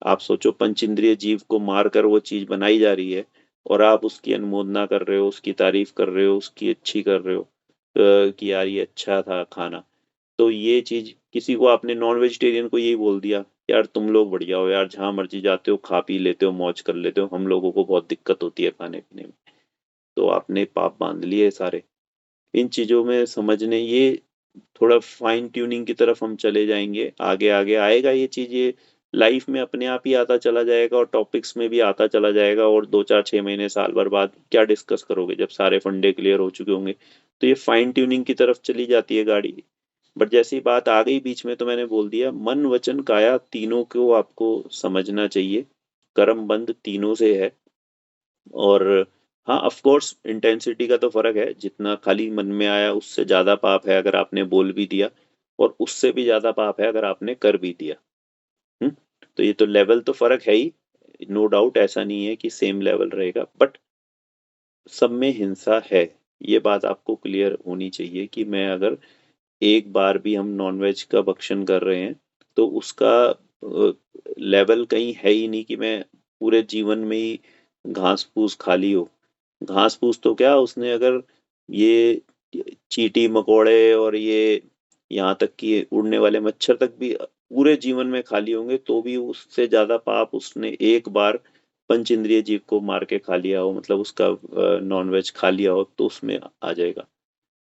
आप सोचो, पंच इंद्रिय जीव को मार कर वो चीज बनाई जा रही है, और आप उसकी अनुमोदना कर रहे हो, उसकी तारीफ कर रहे हो, उसकी अच्छी कर रहे हो कि यार ये अच्छा था खाना। तो ये चीज किसी को आपने नॉन वेजिटेरियन को यही बोल दिया, यार तुम लोग बढ़िया हो यार, जहां मर्जी जाते हो, खा पी लेते हो, मौज कर लेते हो, हम लोगों को बहुत दिक्कत होती है खाने पीने में, तो आपने पाप बांध लिए सारे। इन चीजों में समझने, ये थोड़ा फाइन ट्यूनिंग की तरफ हम चले जाएंगे, आगे आगे आएगा ये चीज, ये लाइफ में अपने आप ही आता चला जाएगा और टॉपिक्स में भी आता चला जाएगा। और 2 4 6 महीने साल भर बाद क्या डिस्कस करोगे जब सारे फंडे क्लियर हो चुके होंगे? तो ये फाइन ट्यूनिंग की तरफ चली जाती है गाड़ी। बट जैसी बात आ गई बीच में तो मैंने बोल दिया, मन वचन काया तीनों को आपको समझना चाहिए, कर्म बंध तीनों से है। और हाँ, ऑफ कोर्स इंटेंसिटी का तो फर्क है, जितना खाली मन में आया उससे ज्यादा पाप है अगर आपने बोल भी दिया, और उससे भी ज्यादा पाप है अगर आपने कर भी दिया। हम्म तो ये तो लेवल तो फर्क है ही, नो डाउट, ऐसा नहीं है कि सेम लेवल रहेगा, बट सब में हिंसा है। ये बात आपको क्लियर होनी चाहिए कि मैं अगर एक बार भी हम नॉनवेज का भक्षण कर रहे हैं तो उसका लेवल कहीं है ही नहीं कि मैं पूरे जीवन में ही घास फूस खा ली हो। घास फूस तो क्या, उसने अगर ये चींटी मकोड़े और ये यहाँ तक कि उड़ने वाले मच्छर तक भी पूरे जीवन में खा लिए होंगे तो भी उससे ज्यादा पाप उसने एक बार पंच इंद्रिय जीव को मार के खा लिया हो, मतलब उसका नॉनवेज खा लिया हो, तो उसमें आ जाएगा।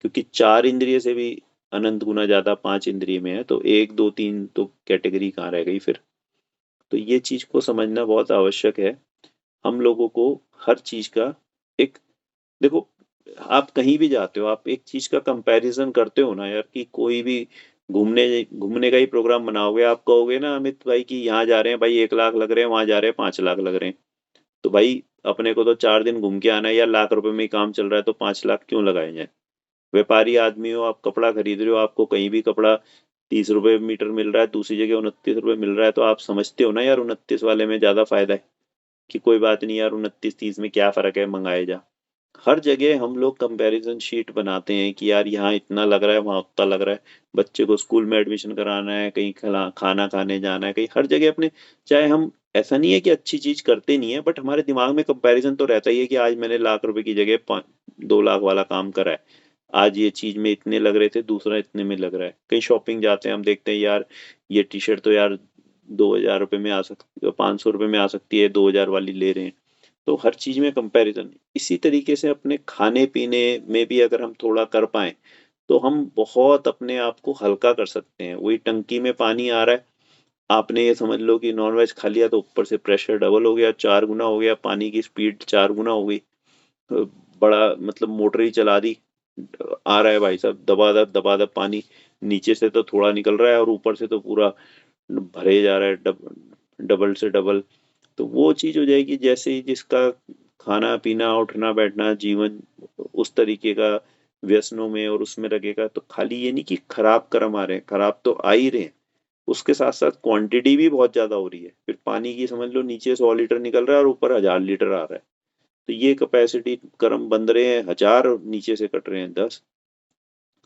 क्योंकि 4 इंद्रिय से भी अनंत गुना ज्यादा 5 इंद्रिय में है, तो 1 2 3 तो कैटेगरी कहाँ रह गई फिर। तो ये चीज को समझना बहुत आवश्यक है। हम लोगों को हर चीज का एक, देखो, आप कहीं भी जाते हो, आप एक चीज का कंपैरिजन करते हो ना यार, कि कोई भी घूमने घूमने का ही प्रोग्राम बनाओगे, आप कहोगे ना अमित भाई कि यहाँ जा रहे हैं भाई 1 लाख लग रहे हैं, वहां जा रहे हैं 5 लाख लग रहे हैं, तो भाई अपने को तो 4 दिन घूम के आना है, या लाख रुपए में ही काम चल रहा है, तो 5 लाख क्यों लगाए जाए? व्यापारी आदमी हो, आप कपड़ा खरीद रहे हो, आपको कहीं भी कपड़ा 30 रुपए मीटर मिल रहा है, दूसरी जगह 29 रुपए मिल रहा है, तो आप समझते हो ना यार 29 वाले में ज्यादा फायदा है, कि कोई बात नहीं यार 29 30 में क्या फर्क है, मंगाए जा। हर जगह हम लोग कंपैरिजन शीट बनाते हैं कि यार यहाँ इतना लग रहा है, वहां उतना लग रहा है, बच्चे को स्कूल में एडमिशन कराना है, कहीं खाना खाने जाना है, कहीं हर जगह अपने, चाहे हम, ऐसा नहीं है कि अच्छी चीज करते नहीं है, बट हमारे दिमाग में कंपैरिजन तो रहता ही है कि आज मैंने लाख रुपए की जगह 2 लाख वाला काम करा है, आज ये चीज में इतने लग रहे थे, दूसरा इतने में लग रहा है। कहीं शॉपिंग जाते हैं, हम देखते हैं यार ये टी शर्ट तो यार 2,000 रुपये में आ सकती है, 500 रुपये में आ सकती है, 2,000 वाली ले रहे हैं। तो हर चीज में कंपैरिजन। इसी तरीके से अपने खाने पीने में भी अगर हम थोड़ा कर पाए तो हम बहुत अपने आप को हल्का कर सकते हैं। वही टंकी में पानी आ रहा है, आपने ये समझ लो कि नॉनवेज खा लिया तो ऊपर से प्रेशर डबल हो गया, 4 गुना हो गया, पानी की स्पीड 4 गुना हो गई, तो बड़ा मतलब मोटर ही चला दी, आ रहा है भाई साहब दबा दब पानी, नीचे से तो थोड़ा निकल रहा है और ऊपर से तो पूरा भरे जा रहा है, डबल से डबल। तो वो चीज हो जाएगी, जैसे ही जिसका खाना पीना उठना बैठना जीवन उस तरीके का व्यसनों में और उसमें लगेगा, तो खाली ये नहीं कि खराब कर्म आ रहे हैं, खराब तो आ ही रहे हैं, उसके साथ साथ क्वांटिटी भी बहुत ज्यादा हो रही है। फिर पानी की समझ लो नीचे 100 लीटर निकल रहा है और ऊपर 1000 लीटर आ रहा है, तो ये कैपेसिटी कर्म बंध रहे हैं 1000 और नीचे से कट रहे हैं 10।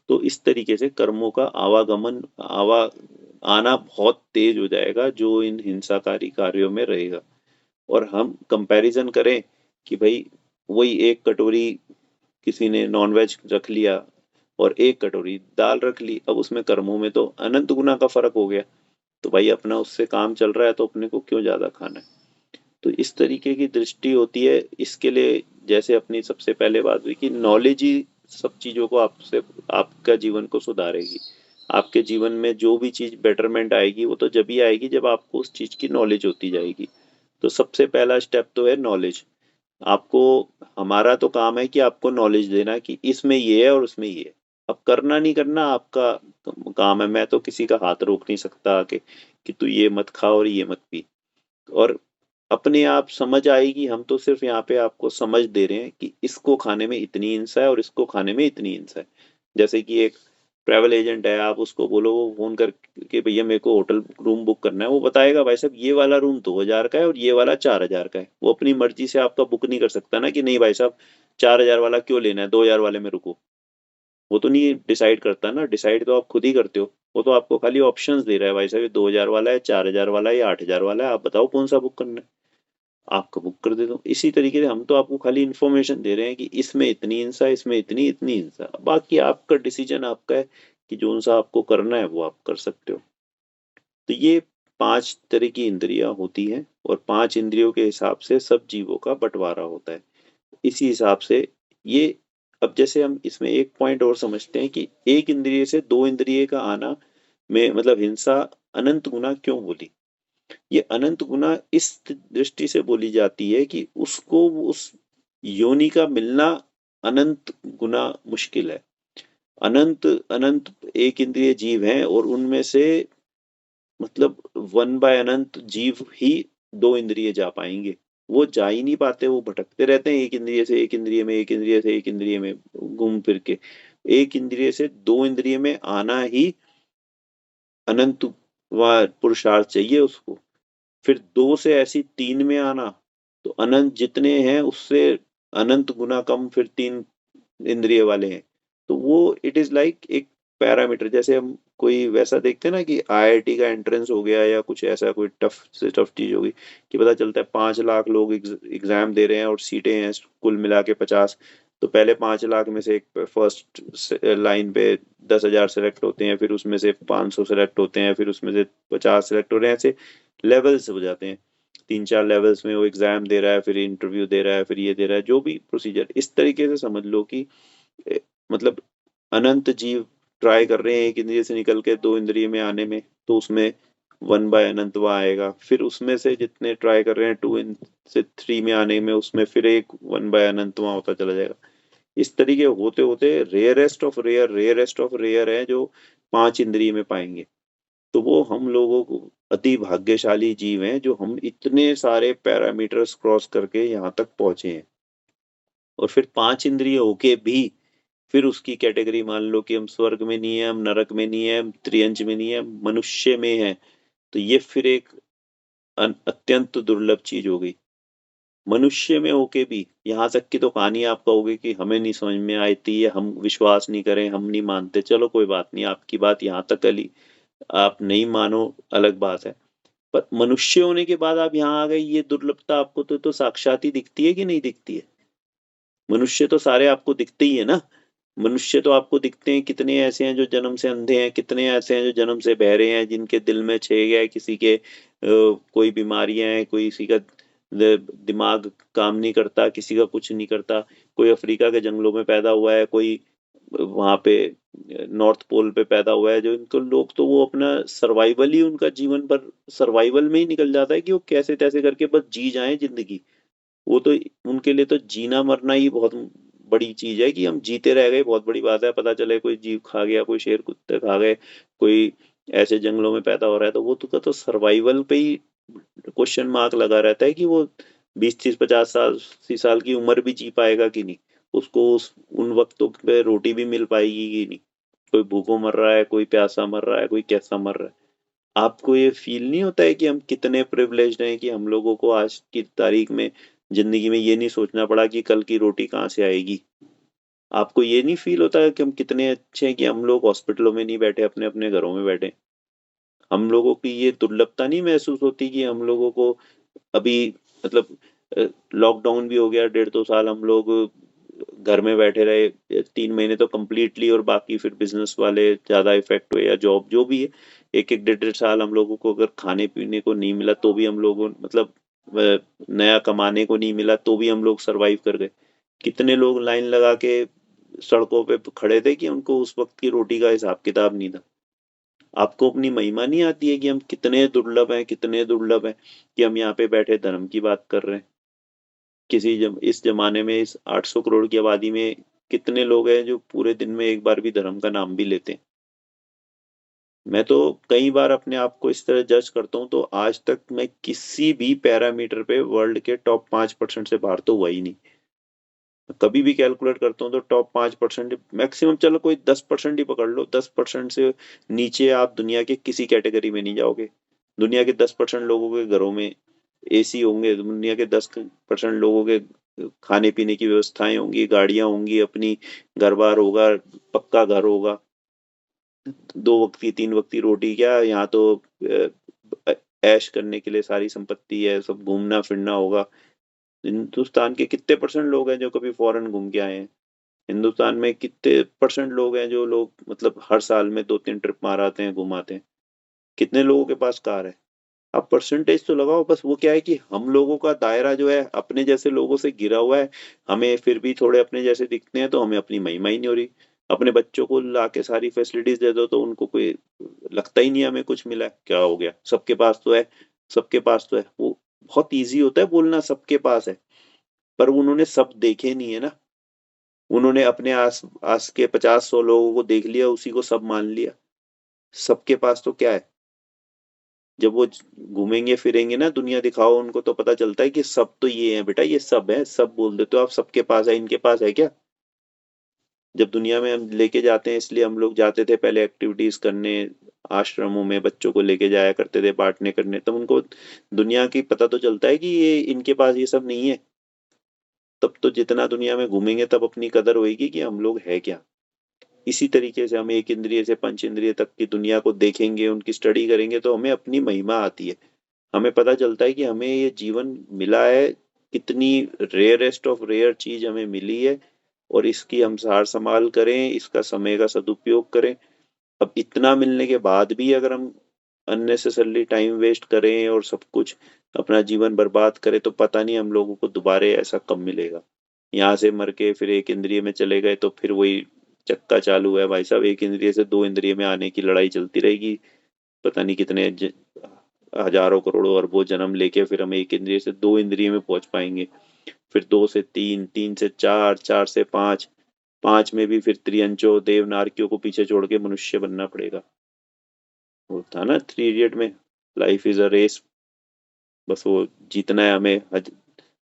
तो इस तरीके से कर्मों का आवागमन आना बहुत तेज हो जाएगा जो इन हिंसाकारी कार्यों में रहेगा। और हम कंपैरिजन करें कि भाई वही एक कटोरी किसी ने नॉनवेज रख लिया और एक कटोरी दाल रख ली, अब उसमें कर्मों में तो अनंत गुना का फर्क हो गया, तो भाई अपना उससे काम चल रहा है तो अपने को क्यों ज्यादा खाना है? तो इस तरीके की दृष्टि होती है। इसके लिए जैसे अपनी सबसे पहले बात हुई कि नॉलेज ही सब चीजों को आपसे, आपका जीवन को सुधारेगी। आपके जीवन में जो भी चीज बेटरमेंट आएगी वो तो जब ही आएगी जब आपको उस चीज की नॉलेज होती जाएगी। तो सबसे पहला स्टेप तो है नॉलेज। आपको, हमारा तो काम है कि आपको नॉलेज देना कि इसमें ये है और उसमें ये है। अब करना नहीं करना आपका काम है, मैं तो किसी का हाथ रोक नहीं सकता आके कि तू ये मत खा और ये मत पी। और अपने आप समझ आएगी, हम तो सिर्फ यहाँ पे आपको समझ दे रहे हैं कि इसको खाने में इतनी हिंसा है और इसको खाने में इतनी हिंसा है। जैसे कि एक ट्रैवल एजेंट है, आप उसको बोलो, वो फोन करके भैया मेरे को होटल रूम बुक करना है, वो बताएगा भाई साहब ये वाला रूम 2,000 का है और ये वाला 4,000 का है। वो अपनी मर्जी से आपका बुक नहीं कर सकता ना कि नहीं भाई साहब 4,000 वाला क्यों लेना है, 2,000 वाले में रुको। वो तो नहीं डिसाइड करता ना, डिसाइड तो आप खुद ही करते हो। वो तो आपको खाली ऑप्शंस दे रहा है, भाई साहब ये 2,000 वाला है, 4,000 वाला है या 8,000 वाला है, आप बताओ कौन सा बुक करना है, आपका बुक कर दे दो। इसी तरीके से हम तो आपको खाली इन्फॉर्मेशन दे रहे हैं कि इसमें इतनी हिंसा, इसमें इतनी इतनी हिंसा, बाकी आपका डिसीजन आपका है कि जो सा आपको करना है वो आप कर सकते हो। तो ये 5 तरह की इंद्रियां होती हैं और 5 इंद्रियों के हिसाब से सब जीवों का बंटवारा होता है। इसी हिसाब से ये, अब जैसे हम इसमें एक पॉइंट और समझते हैं कि एक इंद्रिय से 2 इंद्रिय का आना में मतलब हिंसा अनंत गुना क्यों बोली। ये अनंत गुना इस दृष्टि से बोली जाती है कि उसको उस योनि का मिलना अनंत गुना मुश्किल है। अनंत अनंत एक इंद्रिय जीव हैं और उनमें से मतलब 1/अनंत जीव ही 2 इंद्रिय जा पाएंगे। वो जा ही नहीं पाते, वो भटकते रहते हैं एक इंद्रिय से एक इंद्रिय में, एक इंद्रिय से एक इंद्रिय में घूम फिर के। एक इंद्रिय से 2 इंद्रिय में आना ही अनंत पुरुषार्थ चाहिए उसको। फिर 2 से ऐसी 3 में आना, तो अनंत जितने हैं उससे अनंत गुना कम फिर 3 इंद्रिय वाले हैं। तो वो इट इज लाइक एक पैरामीटर, जैसे हम कोई वैसा देखते हैं ना कि आईआईटी का एंट्रेंस हो गया या कुछ ऐसा कोई टफ से टफ चीज होगी कि पता चलता है 5 लाख लोग एग्जाम दे रहे हैं और सीटें हैं कुल मिला के 50। तो पहले 5 लाख में से एक फर्स्ट लाइन पे 10,000 सेलेक्ट होते हैं, फिर उसमें से 500 सेलेक्ट होते हैं, फिर उसमें से 50 सेलेक्ट हो रहे हैं, ऐसे लेवल्स हो जाते हैं। 3-4 लेवल्स में वो एग्जाम दे रहा है, फिर इंटरव्यू दे रहा है, फिर ये दे रहा है, जो भी प्रोसीजर। इस तरीके से समझ लो कि मतलब अनंत जीव ट्राई कर रहे हैं एक इंद्रिय से निकल के 2 इंद्रिय में आने में, तो उसमें 1/अनंतवा आएगा। फिर उसमें से जितने ट्राई कर रहे हैं 2 से 3 में आने में, उसमें फिर एक 1/अनंतवा होता चला जाएगा। इस तरीके होते होते रेयरेस्ट ऑफ रेयर है जो 5 इंद्रिय में पाएंगे। तो वो हम लोगों को अति भाग्यशाली जीव हैं जो हम इतने सारे पैरामीटर्स क्रॉस करके यहाँ तक पहुंचे हैं। और फिर 5 इंद्रिय होके भी फिर उसकी कैटेगरी मान लो कि हम स्वर्ग में नहीं है, हम नरक में नहीं है, हम त्रियंच में नहीं है, मनुष्य में है। तो ये फिर एक अत्यंत दुर्लभ चीज हो गई। मनुष्य में होके भी यहाँ तक की तो कहानी आप कहोगे कि हमें नहीं समझ में आती है, हम विश्वास नहीं करें, हम नहीं मानते। चलो कोई बात नहीं, आपकी बात यहाँ तक अली, आप नहीं मानो अलग बात है। पर मनुष्य होने के बाद आप यहाँ आ गए, ये दुर्लभता आपको तो साक्षात ही दिखती है कि नहीं दिखती है। मनुष्य तो सारे आपको दिखते ही है ना। मनुष्य तो आपको दिखते हैं, कितने ऐसे हैं जो जन्म से अंधे हैं, कितने ऐसे हैं जो जन्म से बहरे हैं, जिनके दिल में छेद है, किसी के कोई बीमारियां हैं, कोई किसी का दिमाग काम नहीं करता, किसी का कुछ नहीं करता। कोई अफ्रीका के जंगलों में पैदा हुआ है, कोई वहां पे नॉर्थ पोल पे पैदा हुआ है। जो इनको लोग तो वो अपना सर्वाइवल ही, उनका जीवन भर सर्वाइवल में ही निकल जाता है कि वो कैसे तैसे करके बस जी जाए जिंदगी। वो तो उनके लिए तो जीना मरना ही बहुत बड़ी चीज है कि हम जीते रह गए, बहुत बड़ी बात है। पता चले कोई जीव खा गया, कोई शेर कुत्ते खा गए, कोई ऐसे जंगलों में पैदा हो रहा है, तो वो तो सर्वाइवल पे ही क्वेश्चन मार्क लगा रहता है कि वो 20-30-50 साल 80 साल की उम्र भी जी पाएगा कि नहीं, उसको उन वक्तों पे रोटी भी मिल पाएगी कि नहीं। कोई भूखों मर रहा है, कोई प्यासा मर रहा है, कोई कैसा मर रहा है। आपको ये फील नहीं होता है कि हम कितने प्रिविलेज्ड हैं कि हम लोगों को आज की तारीख में जिंदगी में ये नहीं सोचना पड़ा कि कल की रोटी कहाँ से आएगी। आपको ये नहीं फील होता है कि हम कितने अच्छे हैं कि हम लोग हॉस्पिटलों में नहीं बैठे, अपने अपने घरों में बैठे। हम लोगों की ये दुर्लभता नहीं महसूस होती कि हम लोगों को अभी मतलब लॉकडाउन भी हो गया 1.5-2 साल, हम लोग घर में बैठे रहे 3 महीने तो कम्प्लीटली, और बाकी फिर बिजनेस वाले ज्यादा इफेक्ट हुए या जॉब जो भी है। 1-1 1.5 साल हम लोगों को अगर खाने पीने को नहीं मिला तो भी हम लोगों मतलब नया कमाने को नहीं मिला तो भी हम लोग सरवाइव कर गए। कितने लोग लाइन लगा के सड़कों पे खड़े थे कि उनको उस वक्त की रोटी का हिसाब किताब नहीं था। आपको अपनी महिमा नहीं आती है कि हम कितने दुर्लभ हैं, कितने दुर्लभ हैं कि हम यहाँ पे बैठे धर्म की बात कर रहे हैं। इस जमाने में, इस 800 करोड़ की आबादी में कितने लोग हैं जो पूरे दिन में एक बार भी धर्म का नाम भी लेते हैं। मैं तो कई बार अपने आप को इस तरह जज करता हूँ, तो आज तक मैं किसी भी पैरामीटर पे वर्ल्ड के टॉप 5% से बाहर तो हुआ ही नहीं। कभी भी कैलकुलेट करता हूँ तो टॉप 5% मैक्सिमम, चलो कोई 10% ही पकड़ लो, 10% से नीचे आप दुनिया के किसी कैटेगरी में नहीं जाओगे। दुनिया के 10% लोगों के घरों में एसी होंगे, दुनिया के 10% लोगों के खाने पीने की व्यवस्थाएं होंगी, गाड़ियां होंगी, अपनी घर बार होगा, पक्का घर होगा, 2 वक्त की 3 वक्त की रोटी, क्या यहाँ तो ऐश करने के लिए सारी संपत्ति है, सब घूमना फिरना होगा। हिंदुस्तान के कितने % लोग हैं जो कभी फॉरेन घूम के आए हैं? हिंदुस्तान में कितने % लोग हैं जो लोग मतलब हर साल में 2-3 ट्रिप मार आते हैं, घुमाते हैं? कितने लोगों के पास कार है? आप परसेंटेज तो लगाओ। बस वो क्या है कि हम लोगों का दायरा जो है अपने जैसे लोगों से घिरा हुआ है। हमें फिर भी थोड़े अपने जैसे दिखते हैं तो हमें अपनी महिमा ही नहीं हो रही। अपने बच्चों को लाके सारी फैसिलिटीज दे दो तो उनको कोई लगता ही नहीं हमें कुछ मिला है। क्या हो गया, सबके पास तो है, सबके पास तो है। वो बहुत ईजी होता है बोलना सबके पास है, पर उन्होंने सब देखे नहीं है ना। उन्होंने अपने आस आस के 50-100 लोगों को देख लिया, उसी को सब मान लिया। सबके पास तो क्या है? जब वो घूमेंगे फिरेंगे ना, दुनिया दिखाओ उनको, तो पता चलता है कि सब तो ये है बेटा, ये सब है। सब बोल देते हो आप, सबके पास है, इनके पास है क्या? जब दुनिया में हम लेके जाते हैं, इसलिए हम लोग जाते थे पहले एक्टिविटीज करने, आश्रमों में बच्चों को लेके जाया करते थे बांटने करने, तब उनको दुनिया की पता तो चलता है कि ये इनके पास ये सब नहीं है। तब तो जितना दुनिया में घूमेंगे तब अपनी कदर होगी कि हम लोग है क्या। इसी तरीके से हम एक इंद्रिय से 5 इंद्रिय तक की दुनिया को देखेंगे, उनकी स्टडी करेंगे, तो हमें अपनी महिमा आती है। हमें पता चलता है कि हमें ये जीवन मिला है, कितनी रेयरेस्ट ऑफ रेयर चीज हमें मिली है, और इसकी हम सार संभाल करें, इसका समय का सदुपयोग करें। अब इतना मिलने के बाद भी अगर हम अननेसेसरली टाइम वेस्ट करें और सब कुछ अपना जीवन बर्बाद करें, तो पता नहीं हम लोगों को दोबारा ऐसा कब मिलेगा। यहाँ से मर के फिर एक इंद्रिय में चले गए तो फिर वही चक्का चालू है भाई साहब। एक इंद्रिय से 2 इंद्रिय में आने की लड़ाई चलती रहेगी। पता नहीं कितने हजारों करोड़ों अरबों जन्म लेके फिर हम एक इंद्रिय से 2 इंद्रिय में पहुंच पाएंगे। फिर 2 से 3, 3 से 4, 4 से 5, 5 में भी फिर त्रियंचो देव नारकियों को पीछे छोड़ के मनुष्य बनना पड़ेगा। वो था ना 3 इडियट में, लाइफ इज अ रेस। बस वो जीतना है हमें,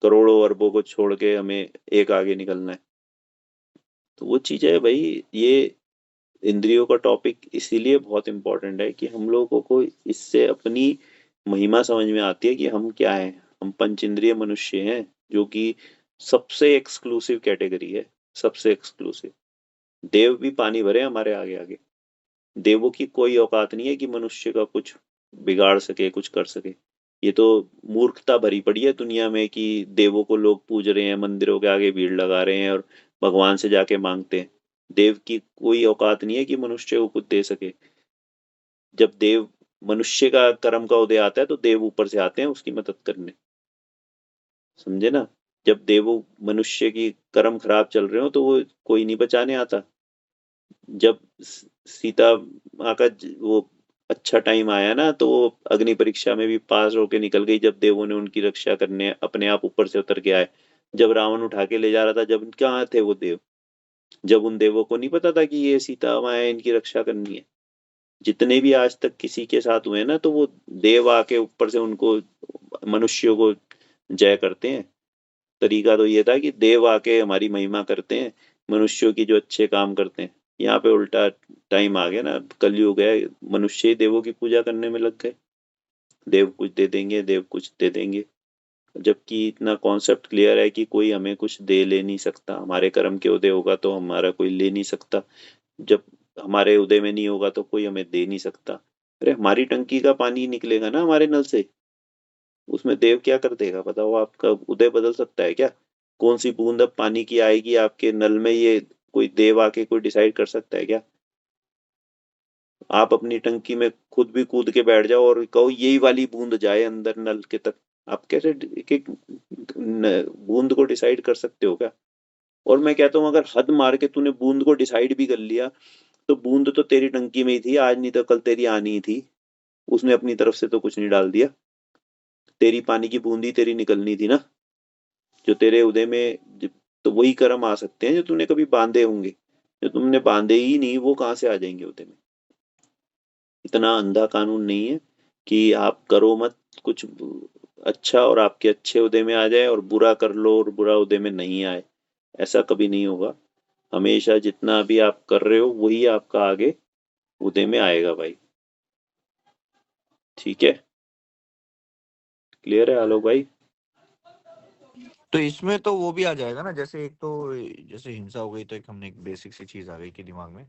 करोड़ों अरबों को छोड़ के हमें एक आगे निकलना है। तो वो चीज है भाई। ये इंद्रियों का टॉपिक इसीलिए बहुत इंपॉर्टेंट है कि हम लोगों को इससे अपनी महिमा समझ में आती है कि हम क्या हैं। हम पंच इंद्रिय मनुष्य हैं, जो कि सबसे एक्सक्लूसिव कैटेगरी है, सबसे एक्सक्लूसिव। देव भी पानी भरे हमारे आगे आगे। देवों की कोई औकात नहीं है कि मनुष्य का कुछ बिगाड़ सके, कुछ कर सके। ये तो मूर्खता भरी पड़ी है दुनिया में कि देवों को लोग पूज रहे हैं, मंदिरों के आगे भीड़ लगा रहे हैं और भगवान से जाके मांगते हैं। देव की कोई औकात नहीं है कि मनुष्य को कुछ दे सके। जब देव मनुष्य का कर्म का उदय आता है तो देव ऊपर से आते हैं उसकी मदद करने। समझे ना? जब देव मनुष्य की कर्म खराब चल रहे हो तो वो कोई नहीं बचाने आता। जब सीता माँ का वो अच्छा टाइम आया ना, तो वो अग्नि परीक्षा में भी पास होके निकल गई, जब देवों ने उनकी रक्षा करने अपने आप ऊपर से उतर के आए। जब रावण उठा के ले जा रहा था, जब कहाँ थे वो देव? जब उन देवों को नहीं पता था कि ये सीता माँ है, इनकी रक्षा करनी है। जितने भी आज तक किसी के साथ हुए ना, तो वो देव आके ऊपर से उनको, मनुष्यों को जय करते हैं। तरीका तो ये था कि देव आके हमारी महिमा करते हैं, मनुष्यों की जो अच्छे काम करते हैं। यहाँ पे उल्टा टाइम आ गया ना, कलयुग है, मनुष्य ही देवों की पूजा करने में लग गए। देव कुछ दे देंगे, देव कुछ दे देंगे, जबकि इतना कॉन्सेप्ट क्लियर है कि कोई हमें कुछ दे ले नहीं सकता। हमारे कर्म के उदय होगा तो हमारा कोई ले नहीं सकता, जब हमारे उदय में नहीं होगा तो कोई हमें दे नहीं सकता। अरे हमारी टंकी का पानी निकलेगा ना हमारे नल से, उसमें देव क्या कर देगा बताओ? आपका उदय बदल सकता है क्या? कौन सी बूंद अब पानी की आएगी आपके नल में, ये कोई देव आके कोई डिसाइड कर सकता है क्या? आप अपनी टंकी में खुद भी कूद के बैठ जाओ और कहो यही वाली बूंद जाए अंदर नल के तक, आप कैसे एक एक बूंद को डिसाइड कर सकते हो क्या? और मैं कहता हूँ अगर हद मार के तूने बूंद को डिसाइड भी कर लिया, तो बूंद तो तेरी टंकी में ही थी आज, नहीं तो कल तेरी आनी ही थी। उसने अपनी तरफ से तो कुछ नहीं डाल दिया। तेरी पानी की बूंदी तेरी निकलनी थी ना, जो तेरे उदय में तो वही कर्म आ सकते हैं जो तूने कभी बांधे होंगे। जो तुमने बांधे ही नहीं, वो कहाँ से आ जाएंगे उदय में? इतना अंधा कानून नहीं है कि आप करो मत कुछ अच्छा और आपके अच्छे उदय में आ जाए, और बुरा कर लो और बुरा उदय में नहीं आए। ऐसा कभी नहीं होगा। हमेशा जितना भी आप कर रहे हो वही आपका आगे उदय में आएगा भाई। ठीक है? क्लियर है आलोक भाई? तो इसमें तो वो भी आ जाएगा ना, जैसे एक तो जैसे हिंसा हो गई, तो एक हमने एक बेसिक सी चीज आ गई कि दिमाग में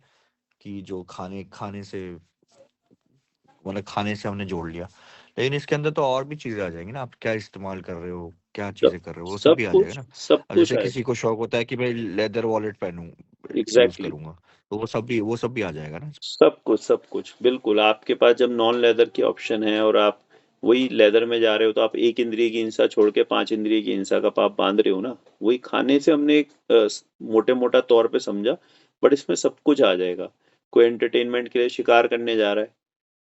कि जो खाने खाने से, मतलब खाने से हमने जोड़ लिया। लेकिन इसके अंदर तो और भी चीजें आ जाएंगी ना, आप क्या इस्तेमाल कर रहे हो, क्या सब चीजें कर रहे हो, वो सब सब भी आ जाएगा कुछ ना। सब अब कुछ जैसे आए किसी को शौक होता है कि भाई लेदर वॉलेट पहनूं, यूज एग्जैक्टली करूंगा, तो वो सब भी आ जाएगा ना। सब कुछ बिल्कुल आपके पास जब नॉन लेदर की ऑप्शन है और आप वही लेदर में जा रहे हो तो आप एक इंद्रिय की हिंसा छोड़ के 5 इंद्रिय की हिंसा का पाप बांध रहे हो ना। वही खाने से हमने एक मोटे मोटा तौर पे समझा, बट इसमें सब कुछ आ जाएगा। कोई एंटरटेनमेंट के लिए शिकार करने जा रहा है,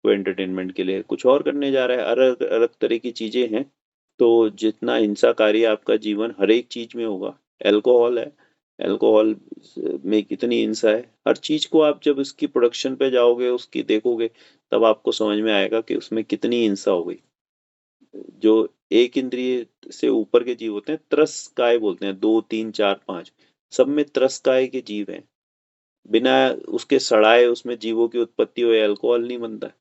कोई एंटरटेनमेंट के लिए कुछ और करने जा रहा है, अलग अलग तरह की चीजें हैं। तो जितना हिंसाकारी आपका जीवन हर एक चीज में होगा। एल्कोहल है, एल्कोहल में कितनी हिंसा है। हर चीज को आप जब इसकी प्रोडक्शन पे जाओगे, उसकी देखोगे, तब आपको समझ में आएगा कि उसमें कितनी हिंसा हो गई। जो एक इंद्रिय से ऊपर के जीव होते हैं, त्रस्काय बोलते हैं, 2 3 4 5, सब में त्रस्काय के जीव हैं। बिना उसके सड़ाए उसमें जीवों की उत्पत्ति हो, अल्कोहल नहीं बनता।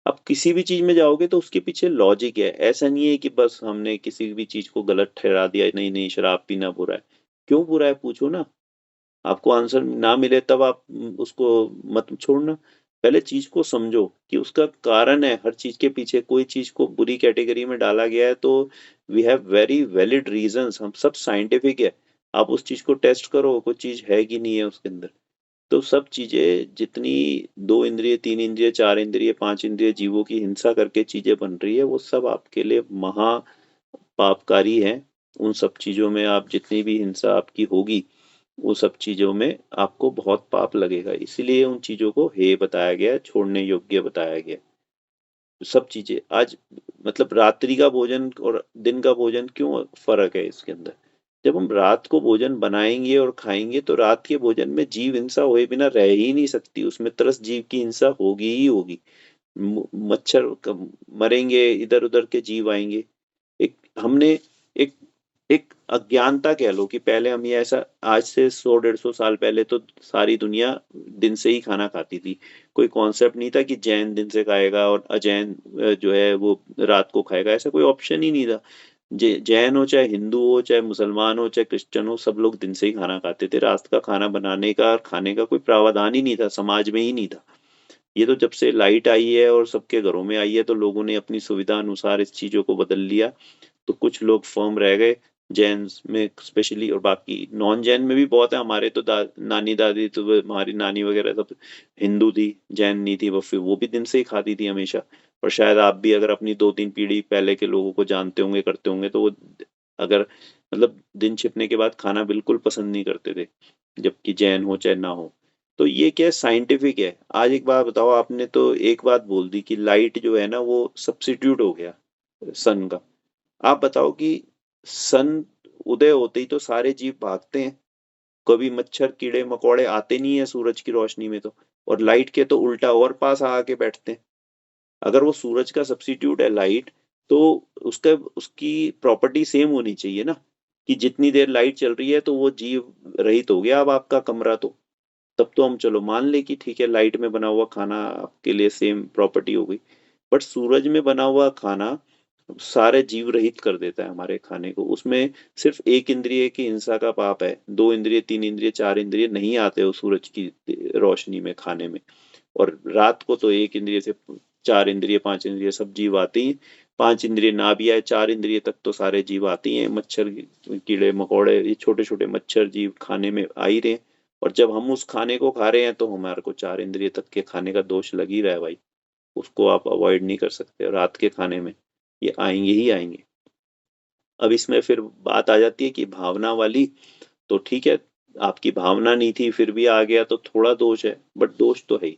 अब किसी भी चीज में जाओगे तो उसके पीछे लॉजिक है। ऐसा नहीं है कि बस हमने किसी भी चीज को गलत ठहरा दिया, नहीं नहीं शराब पीना बुरा है। क्यों बुरा है पूछो ना। आपको आंसर ना मिले तब आप उसको मत छोड़ना। पहले चीज को समझो कि उसका कारण है। हर चीज के पीछे कोई चीज को बुरी कैटेगरी में डाला गया है तो we have very valid reasons. हम सब साइंटिफिक है। आप उस चीज को टेस्ट करो, कोई चीज है कि नहीं है उसके अंदर। तो सब चीजें जितनी 2 इंद्रिय 3 इंद्रिय 4 इंद्रिय 5 इंद्रिय जीवों की हिंसा करके चीजें बन रही है, वो सब आपके लिए महा पापकारी है। उन सब चीजों में आप जितनी भी हिंसा आपकी होगी, वो सब चीजों में आपको बहुत पाप लगेगा। इसीलिए उन चीजों को हे बताया गया, छोड़ने योग्य बताया गया। सब चीजें आज मतलब रात्रि का भोजन और दिन का भोजन क्यों फर्क है इसके अंदर। जब हम रात को भोजन बनाएंगे और खाएंगे तो रात के भोजन में जीव हिंसा हुए बिना रह ही नहीं सकती। उसमें त्रस्त जीव की हिंसा होगी ही होगी। मच्छर मरेंगे, इधर उधर के जीव आएंगे। एक हमने एक एक अज्ञानता कह लो कि पहले हम ये ऐसा, आज से 100 150 साल पहले तो सारी दुनिया दिन से ही खाना खाती थी। कोई कॉन्सेप्ट नहीं था कि जैन दिन से खाएगा और अजैन जो है वो रात को खाएगा। ऐसा कोई ऑप्शन ही नहीं था। जैन हो चाहे हिंदू हो चाहे मुसलमान हो चाहे क्रिश्चियन हो, सब लोग दिन से ही खाना खाते थे। रात का खाना बनाने का और खाने का कोई प्रावधान ही नहीं था, समाज में ही नहीं था। ये तो जब से लाइट आई है और सबके घरों में आई है तो लोगों ने अपनी सुविधा अनुसार इस चीजों को बदल लिया। तो कुछ लोग फर्म रह गए जैन में स्पेशली, और बाकी नॉन जैन में भी बहुत है। हमारे तो नानी दादी तो हमारी नानी वगैरह सब हिंदू थी, जैन नहीं थी। वो फिर वो भी दिन से ही खाती थी हमेशा। और शायद आप भी अगर अपनी 2 3 पीढ़ी पहले के लोगों को जानते होंगे, करते होंगे, तो वो अगर मतलब दिन छिपने के बाद खाना बिल्कुल पसंद नहीं करते थे, जबकि जैन हो चाहे ना हो। तो ये क्या साइंटिफिक है। आज एक बात बताओ, आपने तो एक बात बोल दी कि लाइट जो है ना वो सब्सिट्यूट हो गया सन का। आप बताओ कि सन उदय होते ही तो सारे जीव भागते हैं। कभी मच्छर कीड़े मकोड़े आते नहीं है सूरज की रोशनी में तो। और लाइट के तो उल्टा और पास आके बैठते हैं। अगर वो सूरज का सब्सिट्यूट है लाइट, तो उसका उसकी प्रॉपर्टी सेम होनी चाहिए ना, कि जितनी देर लाइट चल रही है तो वो जीव रहित हो गया अब आपका कमरा। तो तब तो हम चलो मान ले कि ठीक है, लाइट में बना हुआ खाना आपके लिए सेम प्रॉपर्टी हो गई। बट सूरज में बना हुआ खाना सारे जीव रहित कर देता है हमारे खाने को। उसमें सिर्फ एक इंद्रिय की हिंसा का पाप है। 2 इंद्रिय 3 इंद्रिय 4 इंद्रिय नहीं आते हो सूरज की रोशनी में खाने में। और रात को तो 1 इंद्रिय से 4 इंद्रिय 5 इंद्रिय सब जीव आते ही। 5 इंद्रिय ना भी आए, 4 इंद्रिय तक तो सारे जीव आते ही हैं। मच्छर कीड़े मकोड़े ये छोटे छोटे मच्छर जीव खाने में आ ही रहे हैं। और जब हम उस खाने को खा रहे हैं तो हमारे को 4 इंद्रिय तक के खाने का दोष लग ही रहा है भाई। उसको आप अवॉइड नहीं कर सकते। रात के खाने में ये आएंगे ही आएंगे। अब इसमें फिर बात आ जाती है कि भावना वाली। तो ठीक है, आपकी भावना नहीं थी फिर भी आ गया तो थोड़ा दोष है, बट दोष तो है ही।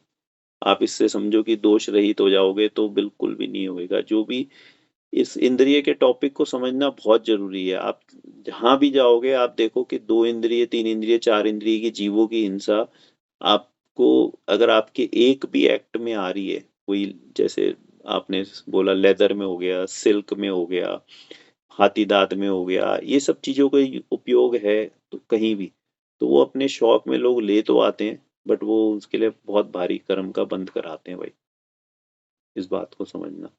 आप इससे समझो कि दोष रहित हो जाओगे तो बिल्कुल भी नहीं होएगा। जो भी इस इंद्रिय के टॉपिक को समझना बहुत जरूरी है। आप जहां भी जाओगे आप देखो कि 2 इंद्रिय 3 इंद्रिय 4 इंद्रिय की जीवों की हिंसा आपको अगर आपके एक भी एक्ट में आ रही है, कोई जैसे आपने बोला लेदर में हो गया, सिल्क में हो गया, हाथी दांत में हो गया, ये सब चीजों का उपयोग है तो कहीं भी, तो वो अपने शौक में लोग ले तो आते हैं, बट वो उसके लिए बहुत भारी कर्म का बंध कराते हैं भाई। इस बात को समझना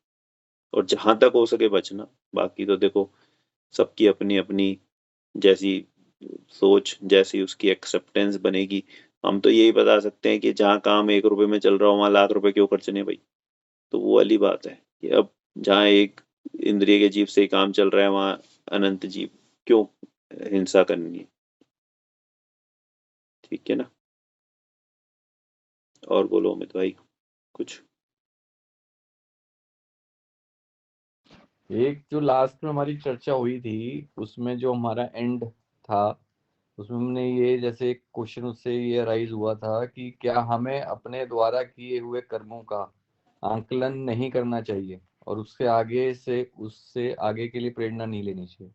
और जहां तक हो सके बचना। बाकी तो देखो, सबकी अपनी अपनी जैसी सोच, जैसी उसकी एक्सेप्टेंस बनेगी। हम तो यही बता सकते हैं कि जहाँ काम 1 रुपए में चल रहा हो वहां लाख रुपए क्यों खर्चने भाई। तो वो वाली बात है कि अब जहाँ एक इंद्रिय के जीव से ही काम चल रहा है वहां अनंत जीव क्यों हिंसा करनी है? ठीक है ना? और बोलो अमित भाई कुछ। एक जो लास्ट में हमारी चर्चा हुई थी उसमें जो हमारा एंड था उसमें हमने ये जैसे क्वेश्चन उससे ये राइज हुआ था कि क्या हमें अपने द्वारा किए हुए कर्मों का आंकलन नहीं करना चाहिए और उससे आगे के लिए प्रेरणा नहीं लेनी चाहिए।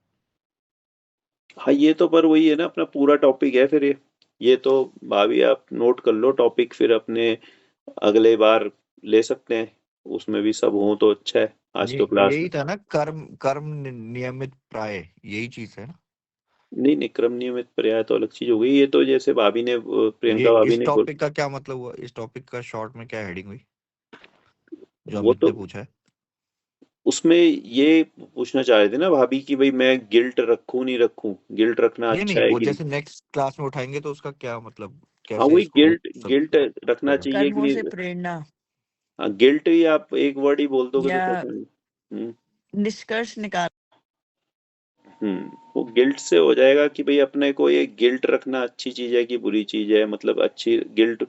हाँ ये तो पर वही है ना, अपना पूरा टॉपिक है फिर ये तो भाभी आप नोट कर लो टॉपिक, फिर अपने अगले बार ले सकते हैं, उसमें भी सब हो तो अच्छा है। आज ये तो क्लास यही में था ना, कर्म कर्म नियमित प्राय, यही चीज है ना। नहीं नहीं, क्रम नियमित पर्याय तो अलग चीज हो गई। ये तो जैसे भाभी ने ये प्रियंका भाभी इस ने टॉपिक का क्या मतलब हुआ, इस टॉपिक का शॉर्ट में क्या हेडिंग हुई जो वो अमित तो ने पूछा है? उसमें ये पूछना चाह रहे थे ना भाभी कि भाई मैं गिल्ट रखूं नहीं रखूं, गिल्ट रखना नहीं अच्छा नहीं, है वो कि नहीं। जैसे नेक्स्ट क्लास में उठाएंगे तो उसका क्या मतलब, हाँ कैसे वही इसको गिल्ट, सब गिल्ट रखना करें? चाहिए कि कर्मों से नहीं। प्रेरणा हाँ गिल्ट ही आप एक वर्ड ही बोल दोगे तो या कैसे। निष्कर्ष निकाल। वो गिल्ट से हो जाएगा कि भाई अपने को ये गिल्ट रखना अच्छी चीज है कि बुरी चीज है, मतलब अच्छी गिल्ट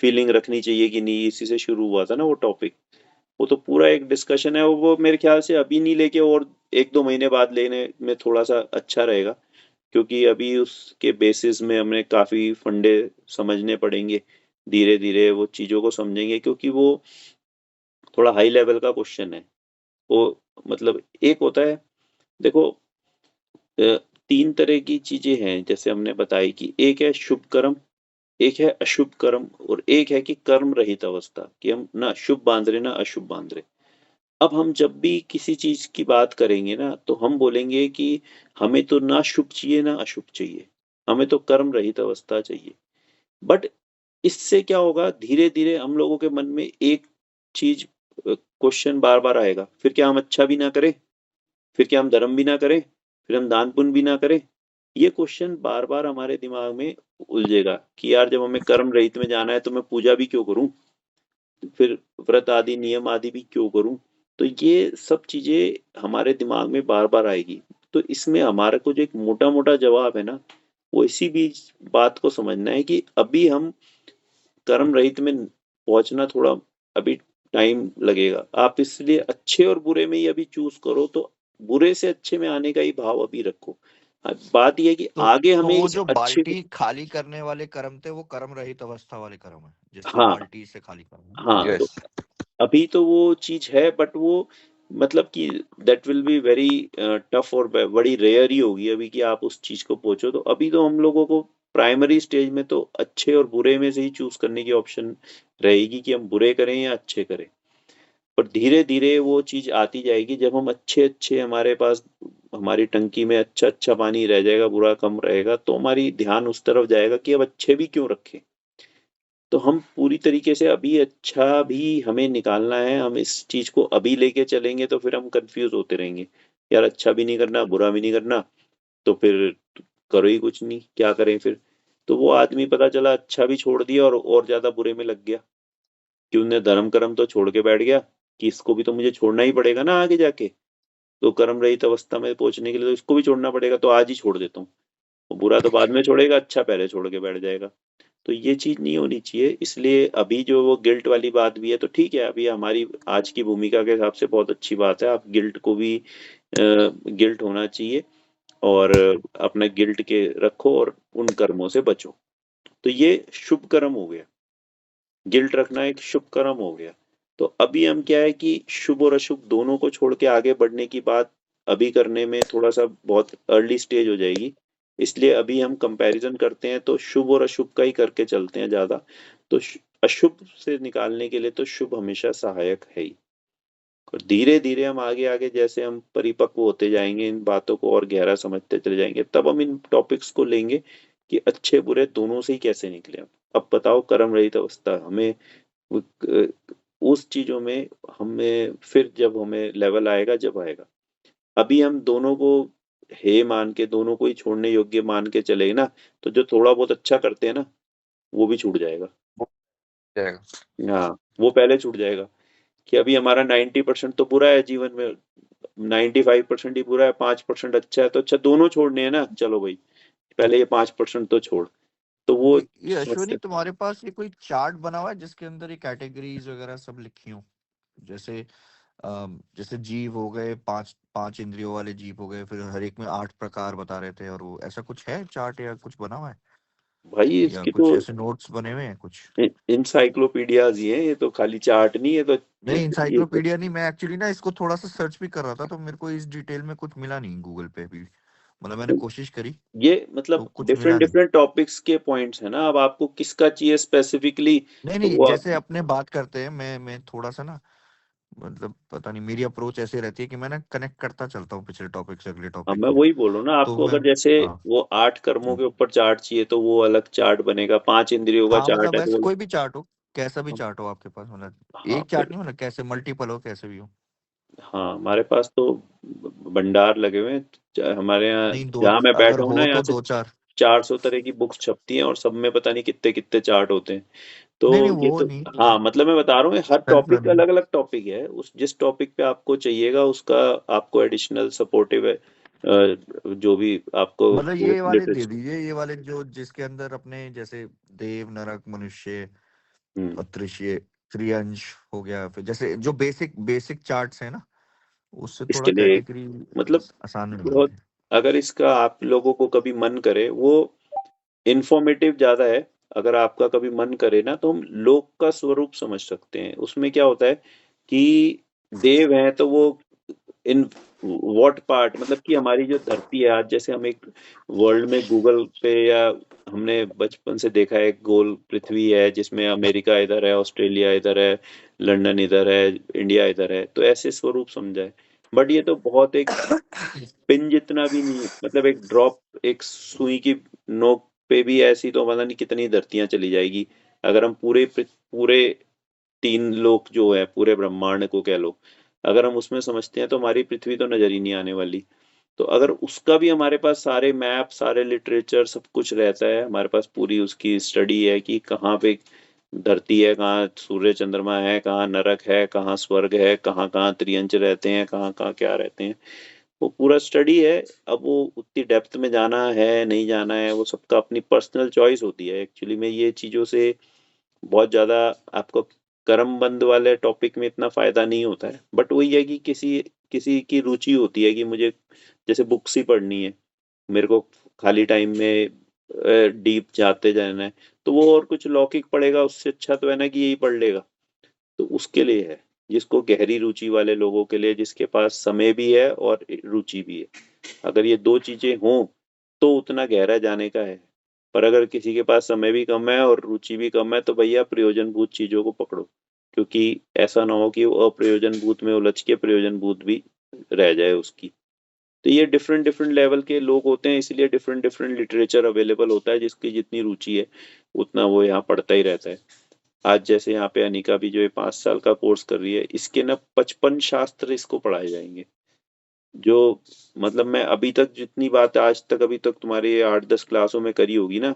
फीलिंग रखनी चाहिए कि नहीं, इसी से शुरू हुआ था ना वो टॉपिक। वो तो पूरा एक डिस्कशन है, वो मेरे ख्याल से अभी नहीं लेके और एक दो महीने बाद लेने में थोड़ा सा अच्छा रहेगा, क्योंकि अभी उसके बेसिस में हमें काफी फंडे समझने पड़ेंगे। धीरे धीरे वो चीजों को समझेंगे क्योंकि वो थोड़ा हाई लेवल का क्वेश्चन है। वो मतलब एक होता है, देखो अ, तीन तरह की चीजें हैं जैसे हमने बताई कि एक है शुभ कर्म, एक है अशुभ कर्म, और एक है कि कर्म रहित अवस्था, कि हम ना शुभ बांध रहे ना अशुभ बांध रहे। अब हम जब भी किसी चीज की बात करेंगे ना तो हम बोलेंगे कि हमें तो ना शुभ चाहिए ना अशुभ चाहिए, हमें तो कर्म रहित अवस्था चाहिए। बट इससे क्या होगा, धीरे धीरे हम लोगों के मन में एक चीज क्वेश्चन बार बार आएगा, फिर क्या हम अच्छा भी ना करें, फिर क्या हम धर्म भी ना करें, फिर हम दान पुण्य भी ना करें। ये क्वेश्चन बार बार हमारे दिमाग में उलझेगा कि यार जब हमें कर्म रहित में जाना है तो मैं पूजा भी क्यों करूं, फिर व्रत आदि नियम आदि भी क्यों करूं। तो ये सब चीजें हमारे दिमाग में बार बार आएगी। तो इसमें हमारे को जो एक मोटा मोटा जवाब है ना, वो इसी बीच बात को समझना है कि अभी हम कर्म रहित में पहुंचना थोड़ा अभी टाइम लगेगा। आप इसलिए अच्छे और बुरे में ही अभी चूज करो, तो बुरे से अच्छे में आने का ही भाव अभी रखो। अब बात यह है कि तो आगे तो हमें वो इस जो अच्छे को। बाल्टी खाली करने वाले कर्म थे वो कर्म रहित अवस्था वाले कर्म है, जिसको हाँ बाल्टी से खाली करना है। हाँ, तो यस। अभी तो वो चीज है बट वो मतलब कि that will be very tough और बड़ी रेयर ही होगी अभी कि आप उस चीज को पहुंचो। तो अभी तो हम लोगों को प्राइमरी स्टेज में तो अच्छे और बुरे में से ही चूज करने की ऑप्शन रहेगी कि हम बुरे करें या अच्छे करें। पर धीरे धीरे वो चीज आती जाएगी जब हम अच्छे अच्छे, हमारे पास हमारी टंकी में अच्छा अच्छा पानी रह जाएगा, बुरा कम रहेगा, तो हमारी ध्यान उस तरफ जाएगा कि अब अच्छे भी क्यों रखें। तो हम पूरी तरीके से अभी अच्छा भी हमें निकालना है, हम इस चीज को अभी लेके चलेंगे तो फिर हम कंफ्यूज होते रहेंगे, यार अच्छा भी नहीं करना बुरा भी नहीं करना, तो फिर करो ही कुछ नहीं, क्या करें फिर। तो वो आदमी पता चला अच्छा भी छोड़ दिया और ज्यादा बुरे में लग गया कि उन्हें धर्म कर्म तो छोड़ के बैठ गया कि इसको भी तो मुझे छोड़ना ही पड़ेगा ना आगे जाके, तो कर्म रहित अवस्था में पहुंचने के लिए तो इसको भी छोड़ना पड़ेगा, तो आज ही छोड़ देता हूँ। वो बुरा तो बाद में छोड़ेगा, अच्छा पहले छोड़ के बैठ जाएगा। तो ये चीज नहीं होनी चाहिए। इसलिए अभी जो वो गिल्ट वाली बात भी है तो ठीक है, अभी हमारी आज की भूमिका के हिसाब से बहुत अच्छी बात है, आप गिल्ट को भी गिल्ट होना चाहिए और अपने गिल्ट के रखो और उन कर्मों से बचो। तो ये शुभ कर्म हो गया, गिल्ट रखना एक शुभ कर्म हो गया। तो अभी हम क्या है कि शुभ और अशुभ दोनों को छोड़ के आगे बढ़ने की बात अभी करने में थोड़ा सा बहुत अर्ली स्टेज हो जाएगी। इसलिए अभी हम कंपैरिजन करते हैं तो शुभ और अशुभ का ही करके चलते हैं ज्यादा। तो अशुभ से निकालने के लिए तो शुभ हमेशा सहायक है ही। और धीरे धीरे हम आगे आगे जैसे हम परिपक्व होते जाएंगे, इन बातों को और गहरा समझते चले जाएंगे, तब हम इन टॉपिक्स को लेंगे कि अच्छे बुरे दोनों से ही कैसे निकले। अब बताओ कर्म रहित अवस्था हमें उस चीजों में हमें फिर जब हमें लेवल आएगा जब आएगा। अभी हम दोनों को हे मान के दोनों को ही छोड़ने योग्य मान के चले ना, तो जो थोड़ा बहुत अच्छा करते हैं ना वो भी छूट जाएगा। जाएगा। हाँ वो पहले छूट जाएगा। कि अभी हमारा 90% तो बुरा है जीवन में, 95% ही बुरा है, 5% अच्छा है, तो अच्छा दोनों छोड़ने हैं ना, चलो भाई पहले ये 5% तो छोड़। तो वो ये अश्वनी, समस्या। तुम्हारे पास ये कोई चार्ट बना हुआ है जिसके अंदर ये कैटेगरीज वगैरह सब लिखी हो? जैसे जैसे जीव हो गए, पांच पांच इंद्रियों वाले जीव हो गए, फिर हर एक में 8 प्रकार बता रहे थे, और वो ऐसा कुछ है चार्ट या कुछ बना हुआ है, भाई या इसकी कुछ तो ऐसे नोट्स बने हुए हैं कुछ? इंसाइक्लोपीडियाज ही है, ये तो खाली चार्ट नहीं है तो। नहीं, ये तो इंसाइक्लोपीडिया नहीं, मैं एक्चुअली ना इसको थोड़ा सा सर्च भी कर रहा था, तो मेरे को इस डिटेल में कुछ मिला नहीं गूगल पे भी, मतलब मैंने कोशिश करी ये तो मतलब कुछ डिफरेंट मिला नहीं। डिफरेंट टॉपिक्स के पॉइंट्स है ना, अब आपको किसका चाहिए स्पेसिफिकली। नहीं तो नहीं, वो जैसे अपने बात करते हैं, मैं थोड़ा सा ना, मतलब पता नहीं, मेरी अप्रोच ऐसे रहती है कि मैं ना कनेक्ट करता चलता हूँ पिछले टॉपिक से अगले अब टॉपिक मैं को। वही बोल रहा हूँ ना तो आपको, मैं, अगर जैसे हाँ। वो 8 कर्मों हम्म। के ऊपर चार्ट चाहिए तो वो अलग चार्ट बनेगा, 5 इंद्रियों का हाँ, चार्ट मतलब है वैसे तो कोई भी चार्ट हो, कैसा भी चार्ट हो आपके पास, मतलब हाँ एक चार्ट फिर नहीं, मतलब कैसे मल्टीपल हो, कैसे भी हो। हाँ हमारे पास तो भंडार लगे हुए हैं, हमारे यहाँ नहीं, दो, जहाँ मैं अगर बैठा हूँ ना हो यहाँ तो से 2-4। 400 तरह की बुक्स छपती हैं और सब में पता नहीं कितने कितने चार्ट होते हैं। तो नहीं नहीं, ये वो तो नहीं, हाँ मतलब मैं बता रहा हूँ हर सेल्फ टॉपिक लर्निंग। अलग अलग टॉपिक है, उस जिस टॉपिक पे आपको चाहिएगा उसका आपको एडिशनल सपोर्टिव है, जो भी आपको मतलब ये वाले दे लिटरेचर। दीजिए, ये वाले जो जिसके अंदर अपने जैसे देव, नरक, मनुष्य, हम्म अदृश्य, त्रियंश हो गया, फिर जैसे जो बेसिक बेसिक चार्ट्स है ना, उससे थोड़ा इसके लिए कैटेगरी मतलब आसान में बन बहुत, जाए। अगर इसका आप लोगों को कभी मन करे, वो इंफॉर्मेटिव ज्यादा है। अगर आपका कभी मन करे ना तो हम लोक का स्वरूप समझ सकते हैं। उसमें क्या होता है कि देव हैं तो वो इन व्हाट पार्ट, मतलब कि हमारी जो धरती है आज, जैसे हम एक वर्ल्ड में गूगल पे या हमने बचपन से देखा है, एक गोल पृथ्वी है जिसमें अमेरिका इधर है, ऑस्ट्रेलिया इधर है, लंदन इधर है, इंडिया इधर है, तो ऐसे स्वरूप समझा है। बट ये तो बहुत एक पिन जितना भी नहीं है, मतलब एक ड्रॉप, एक सुई की नोक पे भी ऐसी तो पता नहीं कितनी धरतियां चली जाएगी। अगर हम पूरे 3 लोक जो है पूरे ब्रह्मांड को कह लो, अगर हम उसमें समझते हैं तो हमारी पृथ्वी तो नजर ही नहीं आने वाली। तो अगर उसका भी हमारे पास सारे मैप, सारे लिटरेचर, सब कुछ रहता है, हमारे पास पूरी उसकी स्टडी है कि कहाँ पे धरती है, कहाँ सूर्य चंद्रमा है, कहाँ नरक है, कहाँ स्वर्ग है, कहाँ कहाँ त्रियंच रहते हैं, कहाँ कहाँ क्या रहते हैं, वो पूरा स्टडी है। अब वो उतनी डेप्थ में जाना है नहीं जाना है, वो सबका अपनी पर्सनल चॉइस होती है। एक्चुअली में ये चीज़ों से बहुत ज़्यादा आपको कर्म बंद वाले टॉपिक में इतना फायदा नहीं होता है। बट वही है कि किसी किसी की रुचि होती है कि मुझे जैसे बुक्स ही पढ़नी है, मेरे को खाली टाइम में डीप जाते जाना है, तो वो और कुछ लौकिक पढ़ेगा, उससे अच्छा तो है ना कि यही पढ़ लेगा। तो उसके लिए है, जिसको गहरी रुचि वाले लोगों के लिए, जिसके पास समय भी है और रुचि भी है। अगर ये 2 चीजें हों तो उतना गहरा जाने का है। पर अगर किसी के पास समय भी कम है और रुचि भी कम है तो भैया प्रयोजनभूत चीजों को पकड़ो, क्योंकि ऐसा ना हो कि वो अप्रयोजनभूत में उलझ के प्रयोजनभूत भी रह जाए उसकी। तो ये डिफरेंट डिफरेंट लेवल के लोग होते हैं, इसलिए डिफरेंट डिफरेंट लिटरेचर अवेलेबल होता है, जिसकी जितनी रुचि है उतना वो यहाँ पढ़ता ही रहता है। आज जैसे यहाँ पे अनिका भी जो है 5 साल का कोर्स कर रही है, इसके ना 55 शास्त्र इसको पढ़ाए जाएंगे। जो मतलब मैं अभी तक जितनी बात आज तक अभी तक तुम्हारे 8-10 क्लासों में करी होगी ना,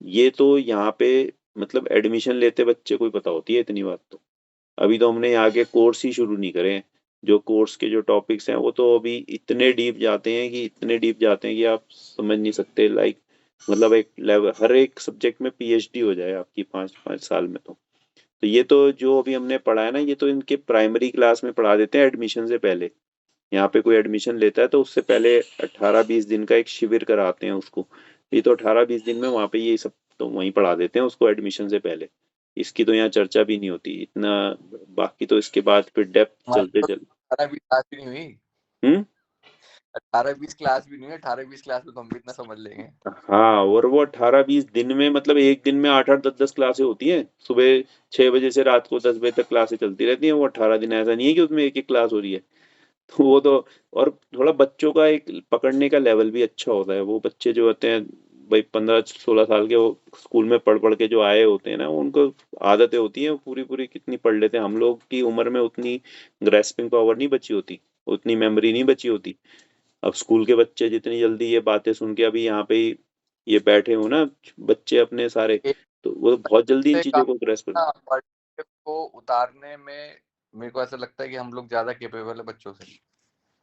ये तो यहाँ पे मतलब एडमिशन लेते बच्चे को ही पता होती है इतनी बात तो। अभी तो हमने यहाँ के कोर्स ही शुरू नहीं करे हैं। जो कोर्स के जो टॉपिक्स हैं वो तो अभी इतने डीप जाते हैं कि इतने डीप जाते हैं कि आप समझ नहीं सकते। लाइक मतलब एक लेवल, हर एक सब्जेक्ट में पीएचडी हो जाए आपकी 5-5 साल में। तो ये तो जो अभी हमने पढ़ा है ना, ये तो इनके प्राइमरी क्लास में पढ़ा देते हैं एडमिशन से पहले। यहाँ पे कोई एडमिशन लेता है तो उससे पहले 18-20 दिन का एक शिविर कराते हैं उसको। ये तो 18-20 दिन में वहाँ पे ये सब तो वहीं पढ़ा देते हैं उसको एडमिशन से पहले। इसकी तो यहाँ चर्चा भी नहीं होती इतना। बाकी तो इसके बाद फिर डेप्थ हमारी चलते तो चल। 18-20 क्लास भी नहीं हुई। हम्म। 18-20 क्लास भी नहीं हुई, 18-20 क्लास में तो हम भी इतना समझ लेंगे। हाँ, और वो 18-20 दिन में मतलब एक दिन में 8-8 10-10 क्लासें होती हैं। सुबह 6 बजे से रात को 10 बजे तक क्लासें चलती रहती हैं। वो 18 दिन ऐसा नहीं है कि उसमें एक एक क्लास हो रही है। तो वो तो, और थोड़ा बच्चों का एक पकड़ने का लेवल भी अच्छा होता है। वो बच्चे जो होते हैं भाई 15-16 साल के, वो स्कूल में पढ़ पढ़ के जो आए होते हैं ना, उनको आदतें होती हैं, पूरी पूरी कितनी पढ़ लेते हैं। हम लोग की उम्र में उतनी ग्रेस्पिंग पावर नहीं बची होती, उतनी मेमोरी नहीं बची होती। अब स्कूल के बच्चे जितनी जल्दी ये बातें सुन के अभी यहाँ पे ही ये बैठे हो ना बच्चे अपने सारे, एक तो वो बहुत जल्दी इन से चीजों काम को ग्रेस्प कर। ना, पर्सपेक्टिव को उतारने में मेरे को ऐसा लगता है कि हम लोग ज्यादा केपेबल है बच्चों से।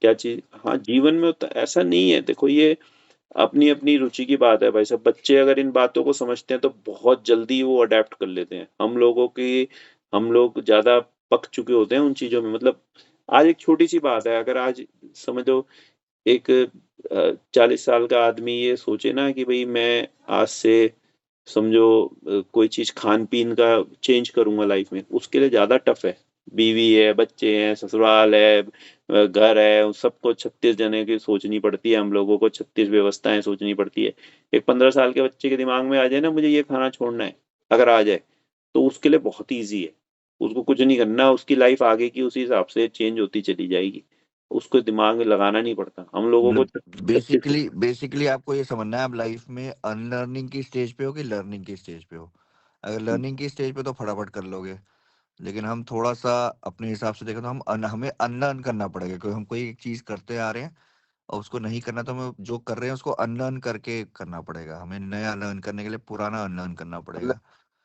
क्या चीज? हाँ, जीवन में ऐसा नहीं है। देखो, ये अपनी अपनी रुचि की बात है भाई साहब। बच्चे अगर इन बातों को समझते हैं तो बहुत जल्दी वो अडेप्ट कर लेते हैं। हम लोग ज्यादा पक चुके होते हैं उन चीजों में। मतलब आज एक छोटी सी बात है, अगर आज समझो एक 40 साल का आदमी ये सोचे ना कि भाई मैं आज से समझो कोई चीज खान पीन का चेंज करूंगा लाइफ में, उसके लिए ज्यादा टफ है। बीवी है, बच्चे हैं, ससुराल है, घर है, उन सबको 36 जने की सोचनी पड़ती है। हम लोगों को 36 व्यवस्थाएं सोचनी पड़ती है। एक 15 साल के बच्चे के दिमाग में आ जाए ना मुझे ये खाना छोड़ना है, अगर आ जाए तो उसके लिए बहुत ईजी है। उसको कुछ नहीं करना, उसकी लाइफ आगे की उसी हिसाब से चेंज होती चली जाएगी। उसको दिमाग में लगाना नहीं पड़ता। हम लोगों को मतलब 36। बेसिकली आपको ये समझना है आप लाइफ में अनलर्निंग की स्टेज पे हो कि लर्निंग की स्टेज पे हो। अगर लर्निंग की स्टेज पे तो फटाफट कर लोगे, लेकिन हम थोड़ा सा अपने हिसाब से देखें तो हमें अनलर्न करना पड़ेगा, क्योंकि हम कोई एक चीज करते आ रहे हैं और उसको नहीं करना, तो हमें जो कर रहे हैं उसको अनलर्न करके करना पड़ेगा। हमें नया लर्न करने के लिए पुराना अनलर्न करना मतलब पड़ेगा।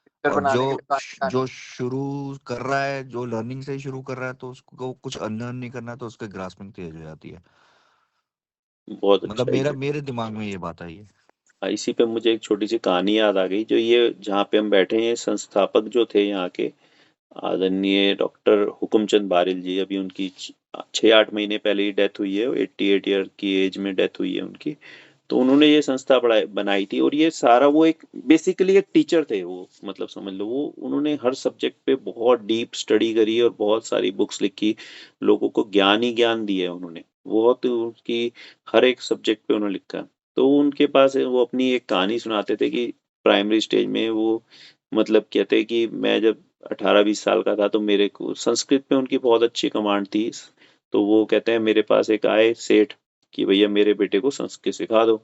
पिक्चर और बनाने के लिए कहानी जो शुरू कर रहा है, जो लर्निंग से ही शुरू कर रहा है, तो उसको कुछ अनलर्न नहीं करना, तो उसके ग्रास्पिंग तेज हो जाती है। बहुत मतलब अच्छा है। मेरे दिमाग में ये बात आई है। इसी पे मुझे एक छोटी सी कहानी याद आ गई। जो ये जहाँ पे हम बैठे हैं, संस्थापक जो थे यहाँ के, आदरणीय डॉक्टर हुकुमचंद बारिल जी, अभी उनकी 6-8 महीने पहले ही डेथ हुई है। 88 ईयर की एज में डेथ हुई है उनकी। तो उन्होंने ये संस्था बनाई थी, और ये सारा वो एक बेसिकली एक टीचर थे वो। मतलब समझ लो, वो उन्होंने हर सब्जेक्ट पे बहुत डीप स्टडी करी और बहुत सारी बुक्स लिखी। लोगों को ज्ञान ही ज्ञान दिया है उन्होंने। बहुत उनकी हर एक सब्जेक्ट पे उन्होंने लिखा। तो उनके पास वो अपनी एक कहानी सुनाते थे कि प्राइमरी स्टेज में वो मतलब कहते कि मैं जब 18-20 साल का था तो मेरे को संस्कृत में उनकी बहुत अच्छी कमांड थी। तो वो कहते हैं मेरे पास एक आए सेठ कि भैया मेरे बेटे को संस्कृत सिखा दो।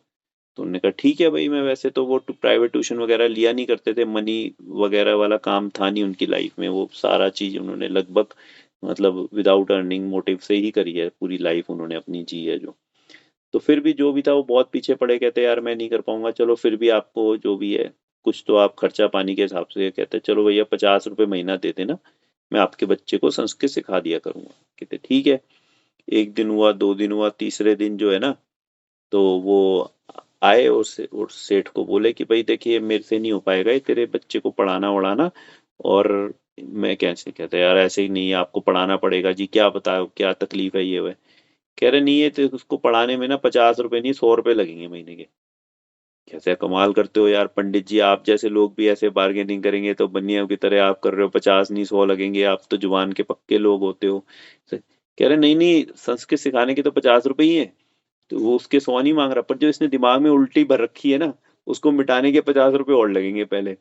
तो उन्होंने कहा ठीक है भाई। मैं वैसे तो वो प्राइवेट ट्यूशन वगैरह लिया नहीं करते थे, मनी वगैरह वाला काम था नहीं उनकी लाइफ में। वो सारा चीज उन्होंने लगभग मतलब विदाउट अर्निंग मोटिव से ही करी है, पूरी लाइफ उन्होंने अपनी जी है जो। तो फिर भी जो भी था वो बहुत पीछे पड़े। कहते यार मैं नहीं कर पाऊंगा, चलो फिर भी आपको जो भी है कुछ तो आप खर्चा पानी के हिसाब से। कहते चलो भैया 50 रुपये महीना दे देना, मैं आपके बच्चे को संस्कृत सिखा दिया करूंगा। कहते ठीक है। एक दिन हुआ, 2 दिन हुआ, तीसरे दिन जो है ना, तो वो आए और सेठ को बोले कि भाई देखिए मेरे से नहीं हो पाएगा ये तेरे बच्चे को पढ़ाना वढ़ाना। और मैं कैसे? कहते यार ऐसे ही नहीं है, आपको पढ़ाना पड़ेगा जी। क्या बताओ क्या तकलीफ है ये वह? कह रहे नहीं है तो उसको पढ़ाने में ना 50 रुपए नहीं 100 रुपए लगेंगे महीने के। कैसे कमाल करते हो यार पंडित जी, आप जैसे लोग भी ऐसे बार्गेनिंग करेंगे तो बनिया की तरह आप कर रहे हो। 50 नहीं 100 लगेंगे, आप तो जुबान के पक्के लोग होते हो। कह रहे नहीं नहीं, संस्कृत सिखाने के तो 50 रुपए ही है। तो वो उसके 100 नहीं मांग रहा, पर जो इसने दिमाग में उल्टी भर रखी है ना, उसको मिटाने के 50 रुपए और लगेंगे पहले।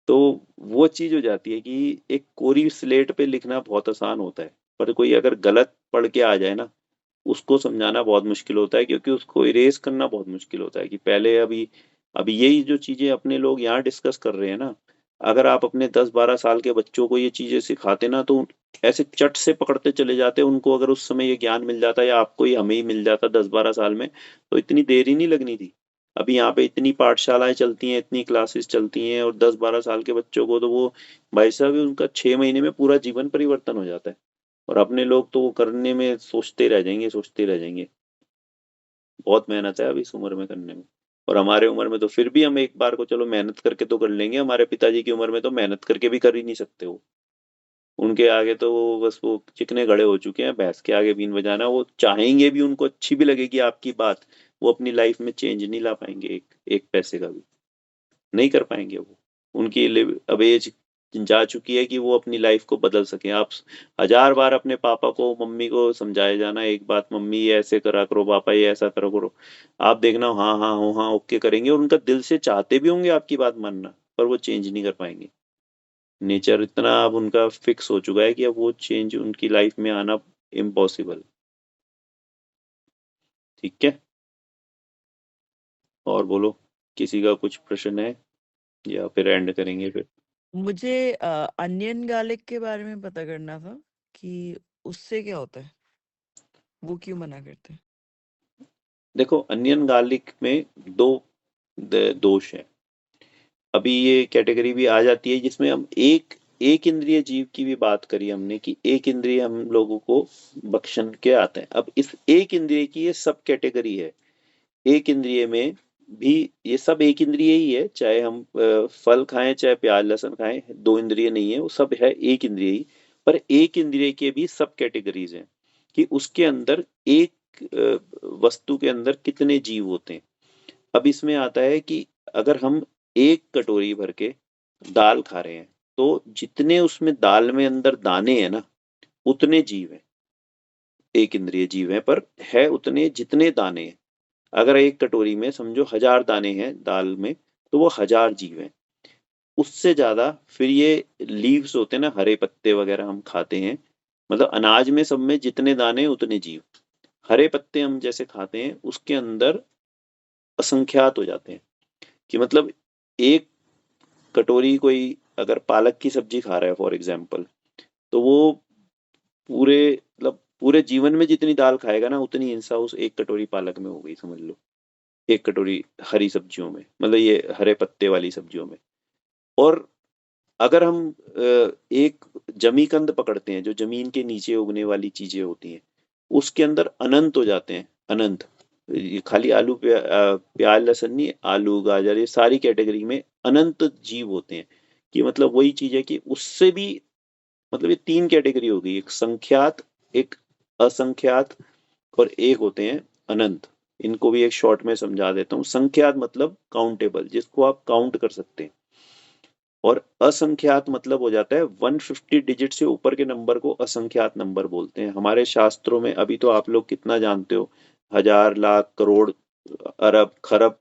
तो वो चीज हो जाती है कि एक कोरी स्लेट पे लिखना बहुत आसान होता है, पर कोई अगर गलत पढ़ के आ जाए ना, उसको समझाना बहुत मुश्किल होता है। क्योंकि उसको इरेज करना बहुत मुश्किल होता है कि पहले अभी अभी यही जो चीजें अपने लोग यहाँ डिस्कस कर रहे हैं ना, अगर आप अपने 10-12 साल के बच्चों को ये चीजें सिखाते ना, तो ऐसे चट से पकड़ते चले जाते उनको। अगर उस समय ये ज्ञान मिल जाता या आपको ही हमें ही मिल जाता 10-12 साल में, तो इतनी देर ही नहीं लगनी थी। अभी यहाँ पे इतनी पाठशालाएं चलती हैं, इतनी क्लासेस चलती हैं, और 10-12 साल के बच्चों को तो वो भाई साहब उनका 6 महीने में पूरा जीवन परिवर्तन हो जाता है। और अपने लोग तो वो करने में सोचते रह जाएंगे, सोचते रह जाएंगे। बहुत मेहनत है अभी इस उम्र में करने में। और हमारे उम्र में तो फिर भी हम एक बार को चलो मेहनत करके तो कर लेंगे। हमारे पिताजी की उम्र में तो मेहनत करके भी कर ही नहीं सकते वो। उनके आगे तो वो बस वो चिकने गड़े हो चुके हैं, भैंस के आगे बीन बजाना। वो चाहेंगे भी, उनको अच्छी भी लगेगी आपकी बात, वो अपनी लाइफ में चेंज नहीं ला पाएंगे एक एक पैसे का भी नहीं कर पाएंगे वो। उनकी अब एज जा चुकी है कि वो अपनी लाइफ को बदल सके। आप 1000 बार अपने पापा को मम्मी को समझाए जाना एक बात, मम्मी ये ऐसे करा करो, पापा ये ऐसा करो करो, आप देखना हाँ हाँ हो हाँ ओके करेंगे। और उनका दिल से चाहते भी होंगे आपकी बात मानना, पर वो चेंज नहीं कर पाएंगे। नेचर इतना अब उनका फिक्स हो चुका है कि अब वो चेंज उनकी लाइफ में आना इम्पॉसिबल। ठीक है, और बोलो, किसी का कुछ प्रश्न है या फिर एंड करेंगे फिर? मुझे अनियन गार्लिक के बारे में पता करना था कि उससे क्या होता है, वो क्यों मना करते हैं। देखो, अनियन गार्लिक में दो दोष हैं। अभी ये कैटेगरी भी आ जाती है जिसमें हम एक एक इंद्रिय जीव की भी बात करी हमने कि एक इंद्रिय हम लोगों को बख्शन के आते हैं। अब इस एक इंद्रिय की ये सब कैटेगरी है। एक इंद्रिय में भी ये सब एक इंद्रिय ही है, चाहे हम फल खाएं चाहे प्याज लहसुन खाएं, दो इंद्रिय नहीं है, वो सब है एक इंद्रिय ही। पर एक इंद्रिय के भी सब कैटेगरीज हैं कि उसके अंदर एक वस्तु के अंदर कितने जीव होते हैं। अब इसमें आता है कि अगर हम एक कटोरी भर के दाल खा रहे हैं तो जितने उसमें दाल में अंदर दाने हैं ना, उतने जीव हैं, एक इंद्रिय जीव हैं, पर है उतने जितने दाने हैं। अगर एक कटोरी में समझो 1000 दाने हैं दाल में, तो वो 1000 जीव हैं। उससे ज्यादा फिर ये लीव्स होते हैं ना, हरे पत्ते वगैरह हम खाते हैं, मतलब अनाज में सब में जितने दाने उतने जीव। हरे पत्ते हम जैसे खाते हैं उसके अंदर असंख्यात हो जाते हैं, कि मतलब एक कटोरी कोई अगर पालक की सब्जी खा रहा है फॉर एग्जाम्पल, तो वो पूरे मतलब पूरे जीवन में जितनी दाल खाएगा ना, उतनी हिंसा उस एक कटोरी पालक में हो गई समझ लो, एक कटोरी हरी सब्जियों में, मतलब ये हरे पत्ते वाली सब्जियों में। और अगर हम एक जमीकंद पकड़ते हैं, जो जमीन के नीचे उगने वाली चीजें होती हैं, उसके अंदर अनंत हो जाते हैं, अनंत। ये खाली आलू प्याज लहसुन नहीं, आलू गाजर ये सारी कैटेगरी में अनंत जीव होते हैं। कि मतलब वही चीज है कि उससे भी, मतलब ये तीन कैटेगरी हो गई, एक संख्यात, एक असंख्यात, और एक होते हैं अनंत। इनको भी एक शॉर्ट में समझा देता हूँ। संख्यात मतलब काउंटेबल, जिसको आप काउंट कर सकते हैं, और असंख्यात मतलब हो जाता है 150 डिजिट से ऊपर के नंबर को असंख्यात नंबर बोलते हैं हमारे शास्त्रों में। अभी तो आप लोग कितना जानते हो, हजार लाख करोड़ अरब खरब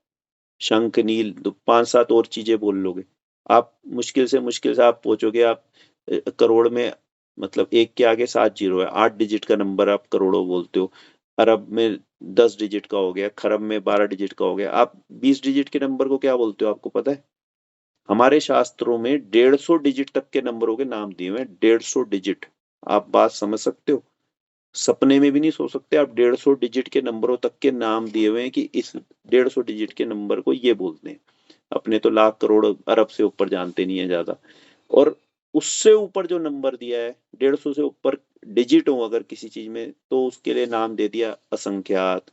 शंख नील, 5-7 और चीजें बोल लोगे आप, मुश्किल से आप पहुंचोगे, आप करोड़ में, मतलब एक के आगे 7 जीरो है, 8 डिजिट का नंबर आप करोड़ों बोलते हो। अरब में 10 डिजिट का हो गया, खरब में 12 डिजिट का हो गया, आप 20 डिजिट के नंबर को क्या बोलते हो आपको पता है? हमारे शास्त्रों में 150 डिजिट तक के नंबरों के नाम दिए हुए हैं, 150 डिजिट। आप बात समझ सकते हो? सपने में भी नहीं सो सकते आप, 150 डिजिट के नंबरों तक के नाम दिए हुए हैं कि इस 150 डिजिट के नंबर को ये बोलते हैं। अपने तो लाख करोड़ अरब से ऊपर जानते नहीं है ज्यादा। और उससे ऊपर जो नंबर दिया है, 150 से ऊपर डिजिट हो अगर किसी चीज में, तो उसके लिए नाम दे दिया असंख्यात।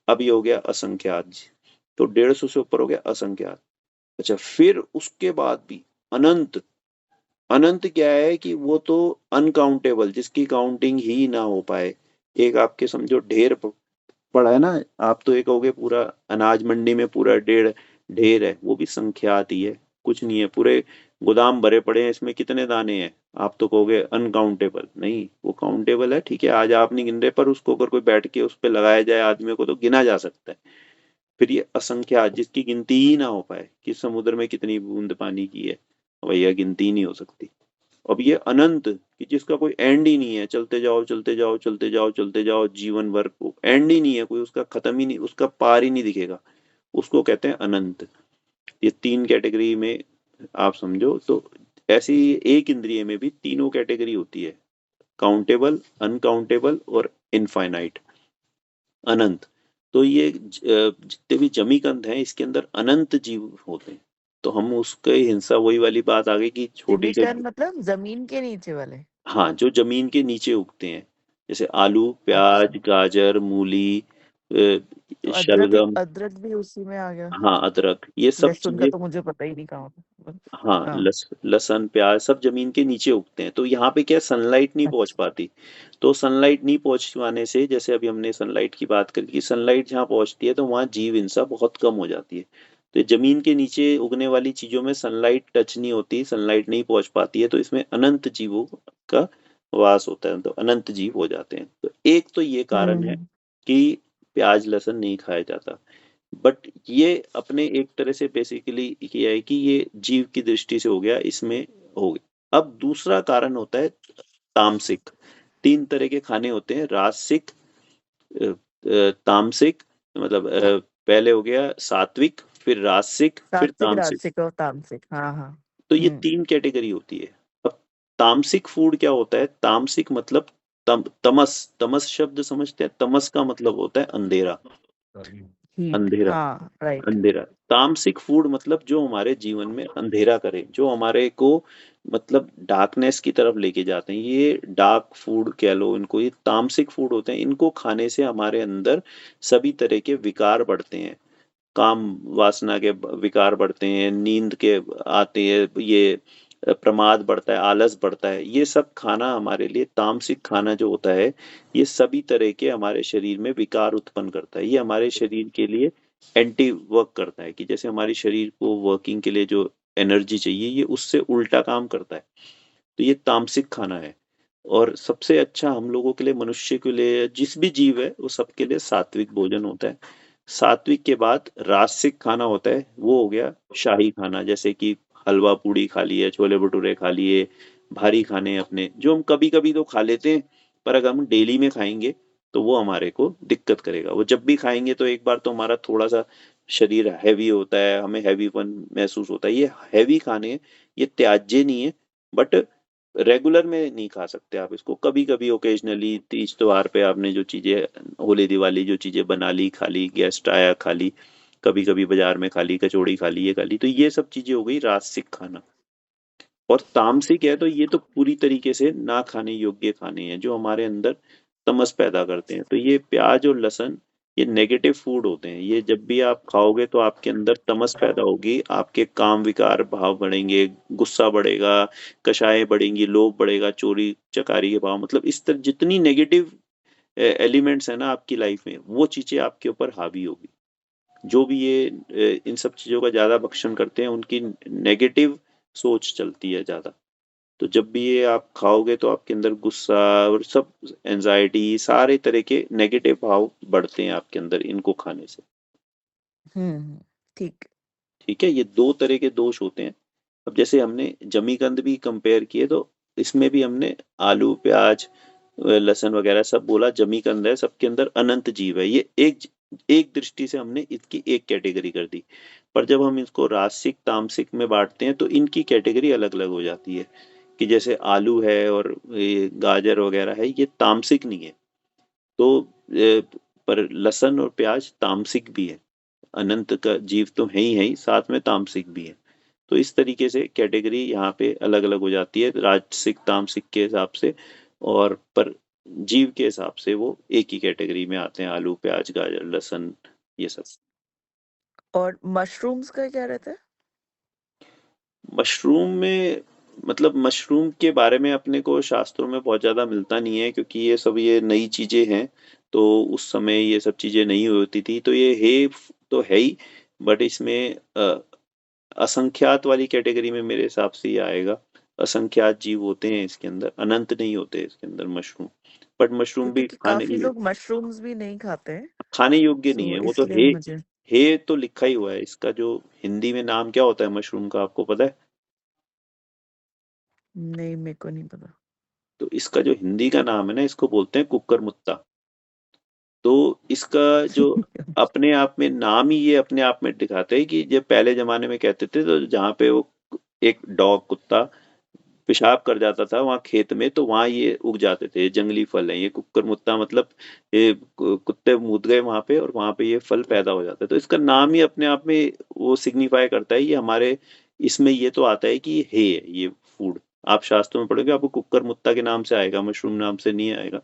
अभी हो गया असंख्यात, तो 150 से ऊपर हो गया असंख्यात। अच्छा, फिर उसके बाद भी अनंत। अनंत क्या है कि वो तो अनकाउंटेबल, जिसकी काउंटिंग ही ना हो पाए। एक आपके समझो ढेर पड़ा है ना, आप तो ये कहोगे पूरा अनाज मंडी में पूरा ढेर है, वो भी संख्यात ही है, कुछ नहीं है, पूरे गोदाम भरे पड़े हैं, इसमें कितने दाने हैं? आप तो कहोगे अनकाउंटेबल। नहीं, वो काउंटेबल है, ठीक है, आज आप नहीं गिन रहे, पर उसको अगर कोई बैठ के उस पर लगाया जाए आदमियों को तो गिना जा सकता है। फिर ये असंख्यात, जिसकी गिनती ही ना हो पाए कि समुद्र में कितनी बूंद पानी की है, भैया गिनती ही नहीं हो सकती। अब ये अनंत, कि जिसका कोई एंड ही नहीं है, चलते जाओ चलते जाओ चलते जाओ चलते जाओ, जीवन भर एंड ही नहीं है, कोई उसका खत्म ही नहीं, उसका पार ही नहीं दिखेगा, उसको कहते हैं अनंत। ये तीन कैटेगरी में आप समझो तो। ऐसी एक इंद्रिय में भी तीनों कैटेगरी होती है, काउंटेबल, अनकाउंटेबल और इनफाइनाइट, अनंत। तो ये जितने भी जमीकंद हैं इसके अंदर अनंत जीव होते हैं। तो हम उसके हिंसा, वही वाली बात आ गई कि छोटी से, जिमीकंद मतलब जमीन के नीचे वाले। हाँ, जो जमीन के नीचे उगते हैं, जैसे आलू प्याज अच्छा, गाजर मूली तो अदरक शलगम। अदरक भी उसी में आ गया। हाँ, अदरक, ये सब लहसुन का चीजें। तो मुझे पता ही नहीं कहाँ होता। हाँ, हाँ। लहसुन प्याज सब जमीन के नीचे उगते हैं, तो यहाँ पे क्या सनलाइट नहीं पहुंच अच्छा। पाती। तो सनलाइट नहीं पहुंच पाने से, जैसे अभी हमने सनलाइट की बात करी कि सनलाइट जहाँ पहुंचती है तो वहाँ जीव हिंसा बहुत कम हो जाती है। तो जमीन के नीचे उगने वाली चीजों में सनलाइट टच नहीं होती, सनलाइट नहीं पहुंच पाती है, तो इसमें अनंत जीवों का वास होता है, तो अनंत जीव हो जाते हैं। तो एक तो ये कारण है हम्म। कि प्याज लहसुन नहीं खाया जाता। बट ये अपने एक तरह से बेसिकली किया है कि ये जीव की दृष्टि से हो गया, इसमें हो गया। अब दूसरा कारण होता है तामसिक। तीन तरह के खाने होते हैं, राजसिक, तामसिक, मतलब पहले हो गया सात्विक, फिर राजसिक, फिर सात्विक तामसिक। राजसिक और तामसिक, हाँ हाँ। तो ये तीन कैटेगरी होती है। अब तामसिक फूड क्या होता है? तामसिक मतलब तमस, तमस शब्द समझते हैं? तमस का मतलब होता है अंधेरा। हीट, अंधेरा, हाँ राइट। अंधेरा। तामसिक फूड मतलब जो हमारे जीवन में अंधेरा करे, जो हमारे को मतलब डार्कनेस की तरफ लेके जाते हैं, ये डार्क फूड कह लो इनको, ये तामसिक फूड होते हैं। इनको खाने से हमारे अंदर सभी तरह के विकार बढ़ते हैं, काम वासना के विकार बढ़ते हैं, नींद के आते हैं, ये प्रमाद बढ़ता है, आलस बढ़ता है। ये सब खाना हमारे लिए, तामसिक खाना जो होता है, ये सभी तरह के हमारे शरीर में विकार उत्पन्न करता है। ये हमारे शरीर के लिए एंटी वर्क करता है, कि जैसे हमारे शरीर को वर्किंग के लिए जो एनर्जी चाहिए, ये उससे उल्टा काम करता है। तो ये तामसिक खाना है। और सबसे अच्छा हम लोगों के लिए, मनुष्य के लिए, जिस भी जीव है, वो सबके लिए सात्विक भोजन होता है। सात्विक के बाद राजसिक खाना होता है, वो हो गया शाही खाना, जैसे कि हलवा पूड़ी खा लिए, छोले भटूरे खा लिए, भारी खाने अपने जो हम कभी कभी तो खा लेते हैं, पर अगर हम डेली में खाएंगे तो वो हमारे को दिक्कत करेगा। वो जब भी खाएंगे तो एक बार तो हमारा थोड़ा सा शरीर हैवी होता है, हमें हैवीपन महसूस होता है। ये हैवी खाने, ये त्याज्य नहीं है, बट रेगुलर में नहीं खा सकते आप इसको। कभी कभी ओकेजनली तीज त्योहार पे आपने जो चीजें, होली दिवाली जो चीजें बना ली, खा ली, गेस्ट आया खा ली, कभी कभी बाजार में खा ली, कचौड़ी खा ली, ये खा ली, तो ये सब चीजें हो गई राजसिक खाना। और तामसिक है तो ये तो पूरी तरीके से ना खाने योग्य खाने हैं, जो हमारे अंदर तमस पैदा करते हैं। तो ये प्याज और लहसुन, ये नेगेटिव फूड होते हैं। ये जब भी आप खाओगे तो आपके अंदर तमस पैदा होगी, आपके काम विकार भाव बढ़ेंगे, गुस्सा बढ़ेगा, कषाय बढ़ेंगी, लोभ बढ़ेगा, चोरी चकारी के भाव, मतलब इस तरह जितनी नेगेटिव एलिमेंट्स है ना आपकी लाइफ में, वो चीजें आपके ऊपर हावी होगी। जो भी ये इन सब चीजों का ज्यादा भक्षण करते हैं, उनकी नेगेटिव सोच चलती है ज्यादा। तो जब भी ये आप खाओगे तो आपके अंदर गुस्सा और सब, एंजाइटी, सारे तरह के नेगेटिव भाव बढ़ते हैं आपके अंदर इनको खाने से। ठीक। ठीक है, ये दो तरह के दोष होते हैं। अब जैसे हमने जमीकंद भी कंपेयर किए, तो इसमें भी हमने आलू, प्याज, लहसुन वगैरह सब बोला, जमीकंद है, सबके अंदर अनंत जीव है। ये एक एक दृष्टि से हमने इसकी एक कैटेगरी कर दी। पर जब हम इसको रासिक तामसिक में बांटते हैं तो इनकी कैटेगरी अलग अलग हो जाती है। कि जैसे आलू है और ये गाजर वगैरह है, ये तामसिक नहीं है। तो पर लहसुन और प्याज तामसिक भी है। अनंत का जीव तो है ही, साथ में तामसिक भी है। तो इस तरीके से कैटेगरी यहाँ पे अलग अलग हो जाती है, राजसिक तामसिक के हिसाब से। और पर जीव के हिसाब से वो एक ही कैटेगरी में आते हैं, आलू, प्याज, गाजर, लहसुन, ये सब। और मशरूम्स का क्या रहता है? मशरूम में, मतलब मशरूम के बारे में अपने को शास्त्रों में बहुत ज्यादा मिलता नहीं है, क्योंकि ये सब ये नई चीजें हैं। तो उस समय ये सब चीजें नहीं होती थी, तो ये है तो है ही। बट इसमें असंख्यात वाली कैटेगरी में मेरे हिसाब से ये आएगा। असंख्यात जीव होते हैं इसके अंदर, अनंत नहीं होते इसके अंदर मशरूम। बट मशरूम भी क्योंकि खाने काफी लोग मशरूम्स भी नहीं खाते हैं, खाने योग्य नहीं सो है, वो तो इसलिए मुझे हे तो लिखा ही हुआ है। इसका जो हिंदी में नाम क्या होता है मशरूम का, आपको पता है? नहीं, मेरे को नहीं पता। तो इसका जो हिंदी का नाम है ना, इसको बोलते हैं कुक्कर मुत्ता। तो इसका जो अपने आप में नाम ही ये अपने आप में दिखाते हैं कि जब पहले जमाने में कहते थे, तो जहाँ पे वो एक डॉग, कुत्ता पेशाब कर जाता था वहां खेत में, तो वहां ये उग जाते थे। ये जंगली फल है, ये कुक्कर मुत्ता, मतलब ये कुत्ते मूत गए वहां पे और वहां पे ये फल पैदा हो जाता है। तो इसका नाम ही अपने आप में वो सिग्निफाई करता है, ये हमारे इसमें ये तो आता है कि है ये फूड। आप शास्त्रों में पढ़ोगे, आपको कुक्कर मुत्ता के नाम से आएगा, मशरूम नाम से नहीं आएगा,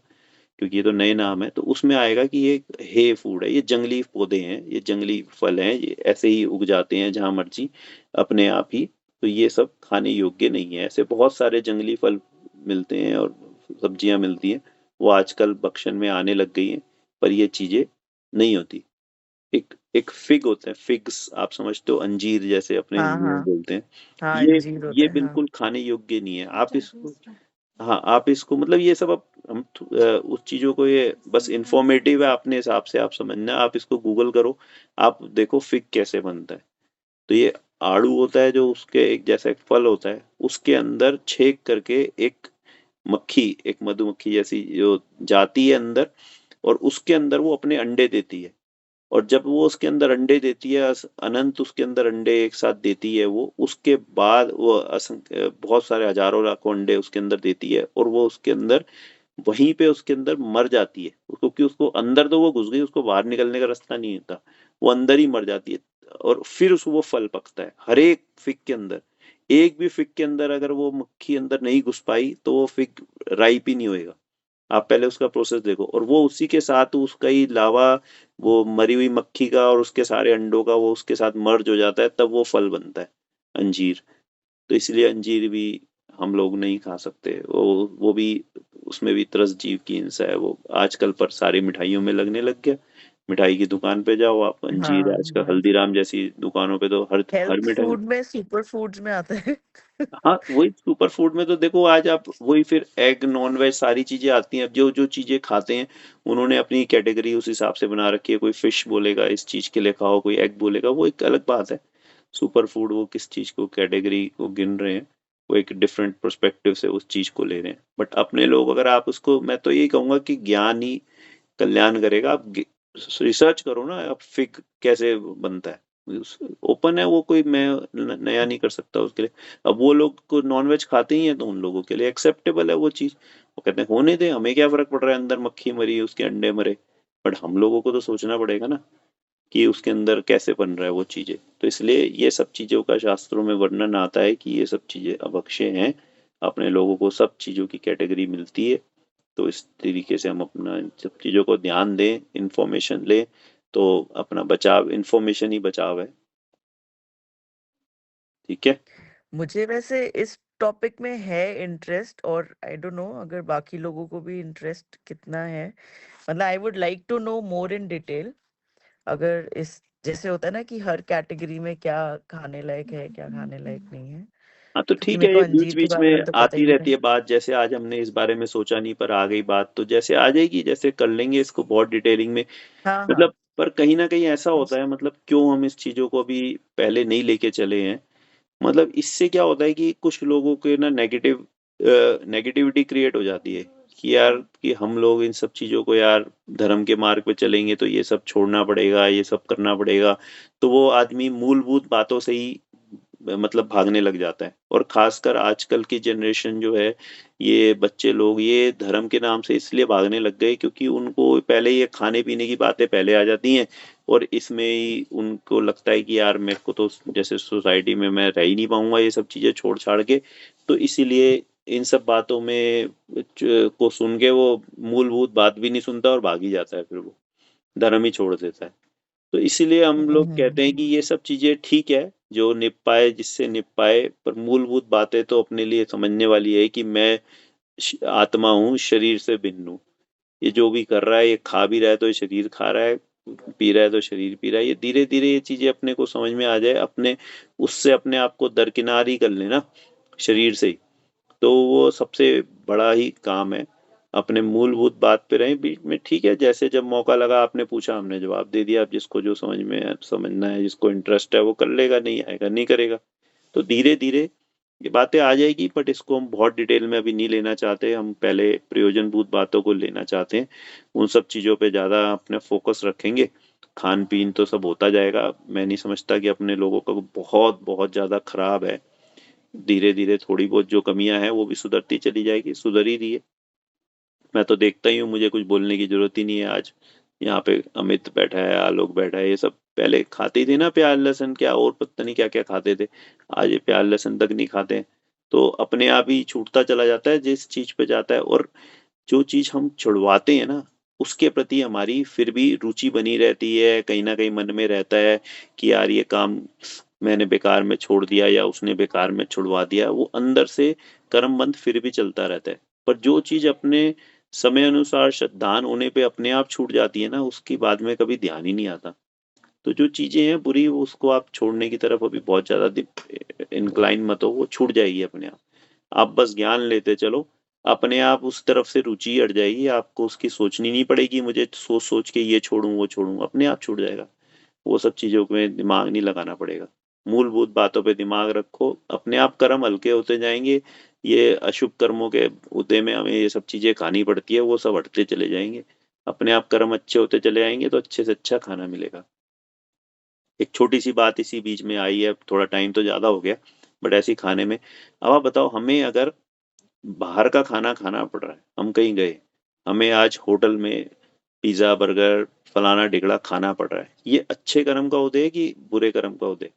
क्योंकि ये तो नए नाम है। तो उसमें आएगा कि ये है फूड है, ये जंगली पौधे हैं, ये जंगली फल हैं, ये ऐसे ही उग जाते हैं जहां मर्जी अपने आप ही। तो ये सब खाने योग्य नहीं है। ऐसे बहुत सारे जंगली फल मिलते हैं और सब्जियां मिलती हैं, वो आजकल भक्षण में आने लग गई हैं, पर ये चीजें नहीं होती। एक एक फिग होता है, फिग्स आप समझते हो, अंजीर जैसे अपने हाँ हिंदी में हाँ बोलते हैं। हाँ, ये अंजीर होता ये है, हाँ। बिल्कुल खाने योग्य नहीं है। आप इसको, हाँ आप इसको, मतलब ये सब अब हम उस चीजों को, ये बस इंफॉर्मेटिव है, अपने हिसाब से आप समझना। आप इसको गूगल करो, आप देखो फिग कैसे बनता है। तो ये आड़ू होता है, जो उसके एक जैसा एक फल होता है, उसके अंदर छेद करके एक मक्खी, एक मधुमक्खी जैसी जो जाती है अंदर, और उसके अंदर वो अपने अंडे देती है। और जब वो उसके अंदर अंडे देती है, अनंत उसके अंदर अंडे एक साथ देती है वो, उसके बाद वो असंख्य बहुत सारे हजारों लाखों अंडे उसके अंदर देती है, और वो उसके अंदर वहीं पे उसके अंदर मर जाती है, क्योंकि उसको अंदर तो वो घुस गई, उसको बाहर निकलने का रास्ता नहीं होता, वो अंदर ही मर जाती है। और फिर उस वो फल पकता है हर एक फिग के अंदर। एक भी फिग के अंदर अगर वो मक्खी अंदर नहीं घुस पाई तो वो फिग राइप ही नहीं होएगा। आप पहले उसका प्रोसेस देखो, और वो उसी के साथ उसका ही लावा, वो मरी हुई मक्खी का और उसके सारे अंडों का वो उसके साथ मर्ज हो जाता है, तब वो फल बनता है, अंजीर। तो इसलिए अंजीर भी हम लोग नहीं खा सकते, वो भी, उसमें भी त्रस जीव की हिंसा है। वो आजकल पर सारी मिठाइयों में लगने लग गया। मिठाई की दुकान पे जाओ आप, अंजीर हाँ आजकल हाँ, हल्दीराम जैसी दुकानों पे तो हर हेल्थ मिठाई। फूड में सुपर फूड्स में आता है। हाँ, वही सुपर फूड में तो देखो आज आप वही फिर एग नॉन वेज सारी चीजें आती हैं। अब जो जो चीजें खाते हैं उन्होंने अपनी कैटेगरी उस हिसाब से बना रखी है। कोई फिश बोलेगा इस चीज के लिए खाओ, कोई एग बोलेगा, वो एक अलग बात है। सुपर फूड वो किस चीज को कैटेगरी को गिन रहे हैं, वो एक डिफरेंट पर्सपेक्टिव से उस चीज को ले रहे हैं। बट अपने लोग, अगर आप उसको, मैं तो यही कहूंगा कि ज्ञान ही कल्याण करेगा। आप रिसर्च करो ना, आप फिग कैसे बनता है, ओपन है वो, कोई मैं नया नहीं कर सकता उसके लिए। अब वो लोग को नॉनवेज खाते ही हैं तो उन लोगों के लिए एक्सेप्टेबल है वो चीज। वो कहते हैं होने दे, हमें क्या फर्क पड़ रहा है, अंदर मक्खी मरी है, उसके अंडे मरे। बट हम लोगों को तो सोचना पड़ेगा ना कि उसके अंदर कैसे बन रहा है वो चीजें। तो इसलिए ये सब चीजों का शास्त्रों में वर्णन आता है कि ये सब चीजें अभक्ष्य हैं। अपने लोगों को सब चीजों की कैटेगरी मिलती है। तो इस तरीके से हम अपना इन सब चीजों को ध्यान दें, इंफॉर्मेशन लें, तो अपना बचाव, इंफॉर्मेशन ही बचाव है। ठीक है। मुझे वैसे इस टॉपिक में है इंटरेस्ट, और आई डोंट नो अगर बाकी लोगों को भी इंटरेस्ट कितना है। मतलब I would like to know more in detail. अगर इस जैसे होता है ना कि हर कैटेगरी में क्या खाने लायक है, क्या खाने लायक नहीं है, हाँ तो क्योंकि ठीक है, मेरे को ये बीच अंजीर के बीच बारे में में तो पता आती ही नहीं रहती था। है बात। जैसे आज हमने इस बारे में सोचा नहीं पर आ गई बात, तो जैसे आ जाएगी, जैसे कर लेंगे इसको बहुत डिटेलिंग में। हाँ हाँ। मतलब पर कहीं ना कहीं ऐसा होता है, मतलब क्यों हम इस चीजों को अभी पहले नहीं लेके चले हैं। मतलब इससे क्या होता है कि कुछ लोगों के ना नेगेटिविटी क्रिएट हो जाती है कि यार, कि हम लोग इन सब चीजों को, यार धर्म के मार्ग पे चलेंगे तो ये सब छोड़ना पड़ेगा, ये सब करना पड़ेगा। तो वो आदमी मूलभूत बातों से ही मतलब भागने लग जाता है। और खासकर आजकल की जनरेशन जो है, ये बच्चे लोग ये धर्म के नाम से इसलिए भागने लग गए क्योंकि उनको पहले ये खाने पीने की बातें पहले आ जाती हैं। और इसमें ही उनको लगता है कि यार मेरे को तो जैसे सोसाइटी में मैं रह ही नहीं पाऊंगा ये सब चीजें छोड़ छाड़ के। तो इसीलिए इन सब बातों में को सुन के वो मूलभूत बात भी नहीं सुनता और भाग ही जाता है, फिर वो धर्म ही छोड़ देता है। तो इसीलिए हम लोग कहते हैं कि ये सब चीजें ठीक है, जो निप पाए जिससे निप पाए, पर मूलभूत बातें तो अपने लिए समझने वाली है कि मैं आत्मा हूँ, शरीर से भिन्न हूँ। ये जो भी कर रहा है, ये खा भी रहा है तो ये शरीर खा रहा है, पी रहा है तो शरीर पी रहा है। ये धीरे धीरे ये चीजें अपने को समझ में आ जाए, अपने उससे अपने आप को दरकिनार ही कर लेना शरीर से ही, तो वो सबसे बड़ा ही काम है। अपने मूलभूत बात पे रहें बीच में, ठीक है। जैसे जब मौका लगा आपने पूछा, हमने जवाब दे दिया। अब जिसको जो समझ में समझना है, जिसको इंटरेस्ट है वो कर लेगा, नहीं आएगा नहीं करेगा। तो धीरे धीरे ये बातें आ जाएगी, बट इसको हम बहुत डिटेल में अभी नहीं लेना चाहते। हम पहले प्रयोजनभूत बातों को लेना चाहते हैं। उन सब चीजों पे ज्यादा अपने फोकस रखेंगे। खान पीन तो सब होता जाएगा, मैं नहीं समझता कि अपने लोगों का बहुत बहुत ज्यादा खराब है। धीरे धीरे थोड़ी बहुत जो कमियां हैं वो भी सुधरती चली जाएगी, सुधर ही रही है। मैं तो देखता ही हूँ, मुझे कुछ बोलने की जरूरत ही नहीं है। आज यहाँ पे अमित बैठा है, आलोक बैठा है, ये सब पहले खाते थे ना प्याज लहसुन, क्या और पता नहीं क्या क्या खाते थे। आज ये प्याज लहसुन तक नहीं खाते हैं। तो अपने आप ही छूटता चला जाता है जिस चीज पे जाता है। और जो चीज हम छुड़वाते हैं ना, उसके प्रति हमारी फिर भी रुचि बनी रहती है, कहीं ना कहीं मन में रहता है कि यार ये काम मैंने बेकार में छोड़ दिया या उसने बेकार में छुड़वा दिया। वो अंदर से कर्म बंध फिर भी चलता रहता है। पर जो चीज अपने समय अनुसार श्रद्धान होने पे अपने आप छूट जाती है ना, उसकी बाद में कभी ध्यान ही नहीं आता। तो जो चीजें हैं बुरी, उसको आप छोड़ने की तरफ अभी बहुत ज्यादा इंक्लाइन मत हो, वो छूट जाएगी अपने आप। आप बस ज्ञान लेते चलो, अपने आप उस तरफ से रुचि हट जाएगी। आपको उसकी सोचनी नहीं पड़ेगी, मुझे सोच सोच के ये छोड़ूं वो छोड़ूं, अपने आप छूट जाएगा। वो सब चीजों में दिमाग नहीं लगाना पड़ेगा। मूलभूत बातों पे दिमाग रखो, अपने आप कर्म हल्के होते जाएंगे। ये अशुभ कर्मों के उदय में हमें ये सब चीजें खानी पड़ती है, वो सब हटते चले जाएंगे। अपने आप कर्म अच्छे होते चले आएंगे तो अच्छे से अच्छा खाना मिलेगा। एक छोटी सी बात इसी बीच में आई है, थोड़ा टाइम तो ज्यादा हो गया, बट ऐसी खाने में। अब आप बताओ, हमें अगर बाहर का खाना खाना पड़ रहा है। हम कहीं गए, हमें आज होटल में पिज्जा बर्गर फलाना ढिकड़ा खाना पड़ रहा है, ये अच्छे कर्म का उदय है कि बुरे कर्म का उदय?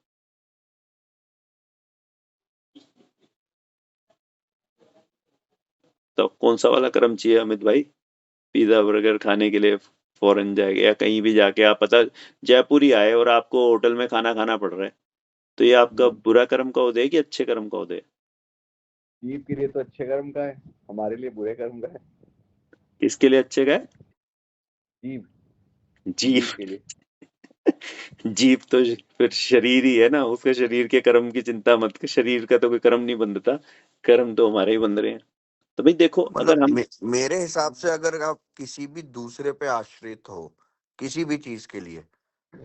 तो कौन सा वाला कर्म चाहिए अमित भाई? पिज्जा बर्गर खाने के लिए फॉरेन जाके या कहीं भी जाके आप पता जयपुर ही आए और आपको होटल में खाना खाना पड़ रहा है, तो ये आपका बुरा कर्म का उदय है कि अच्छे कर्म का उदय है? जीव के लिए तो अच्छे कर्म का है, हमारे लिए बुरे कर्म का है। किसके लिए अच्छे का है? जीव जीव जीव के लिए। जीव तो फिर शरीर ही है ना, उसका शरीर के कर्म की चिंता मत कर, शरीर का तो कोई कर्म नहीं बंधता, कर्म तो हमारे ही बंध रहे हैं। तो भाई देखो, मतलब अगर हम मेरे हिसाब से अगर आप किसी भी दूसरे पे आश्रित हो किसी भी चीज के लिए,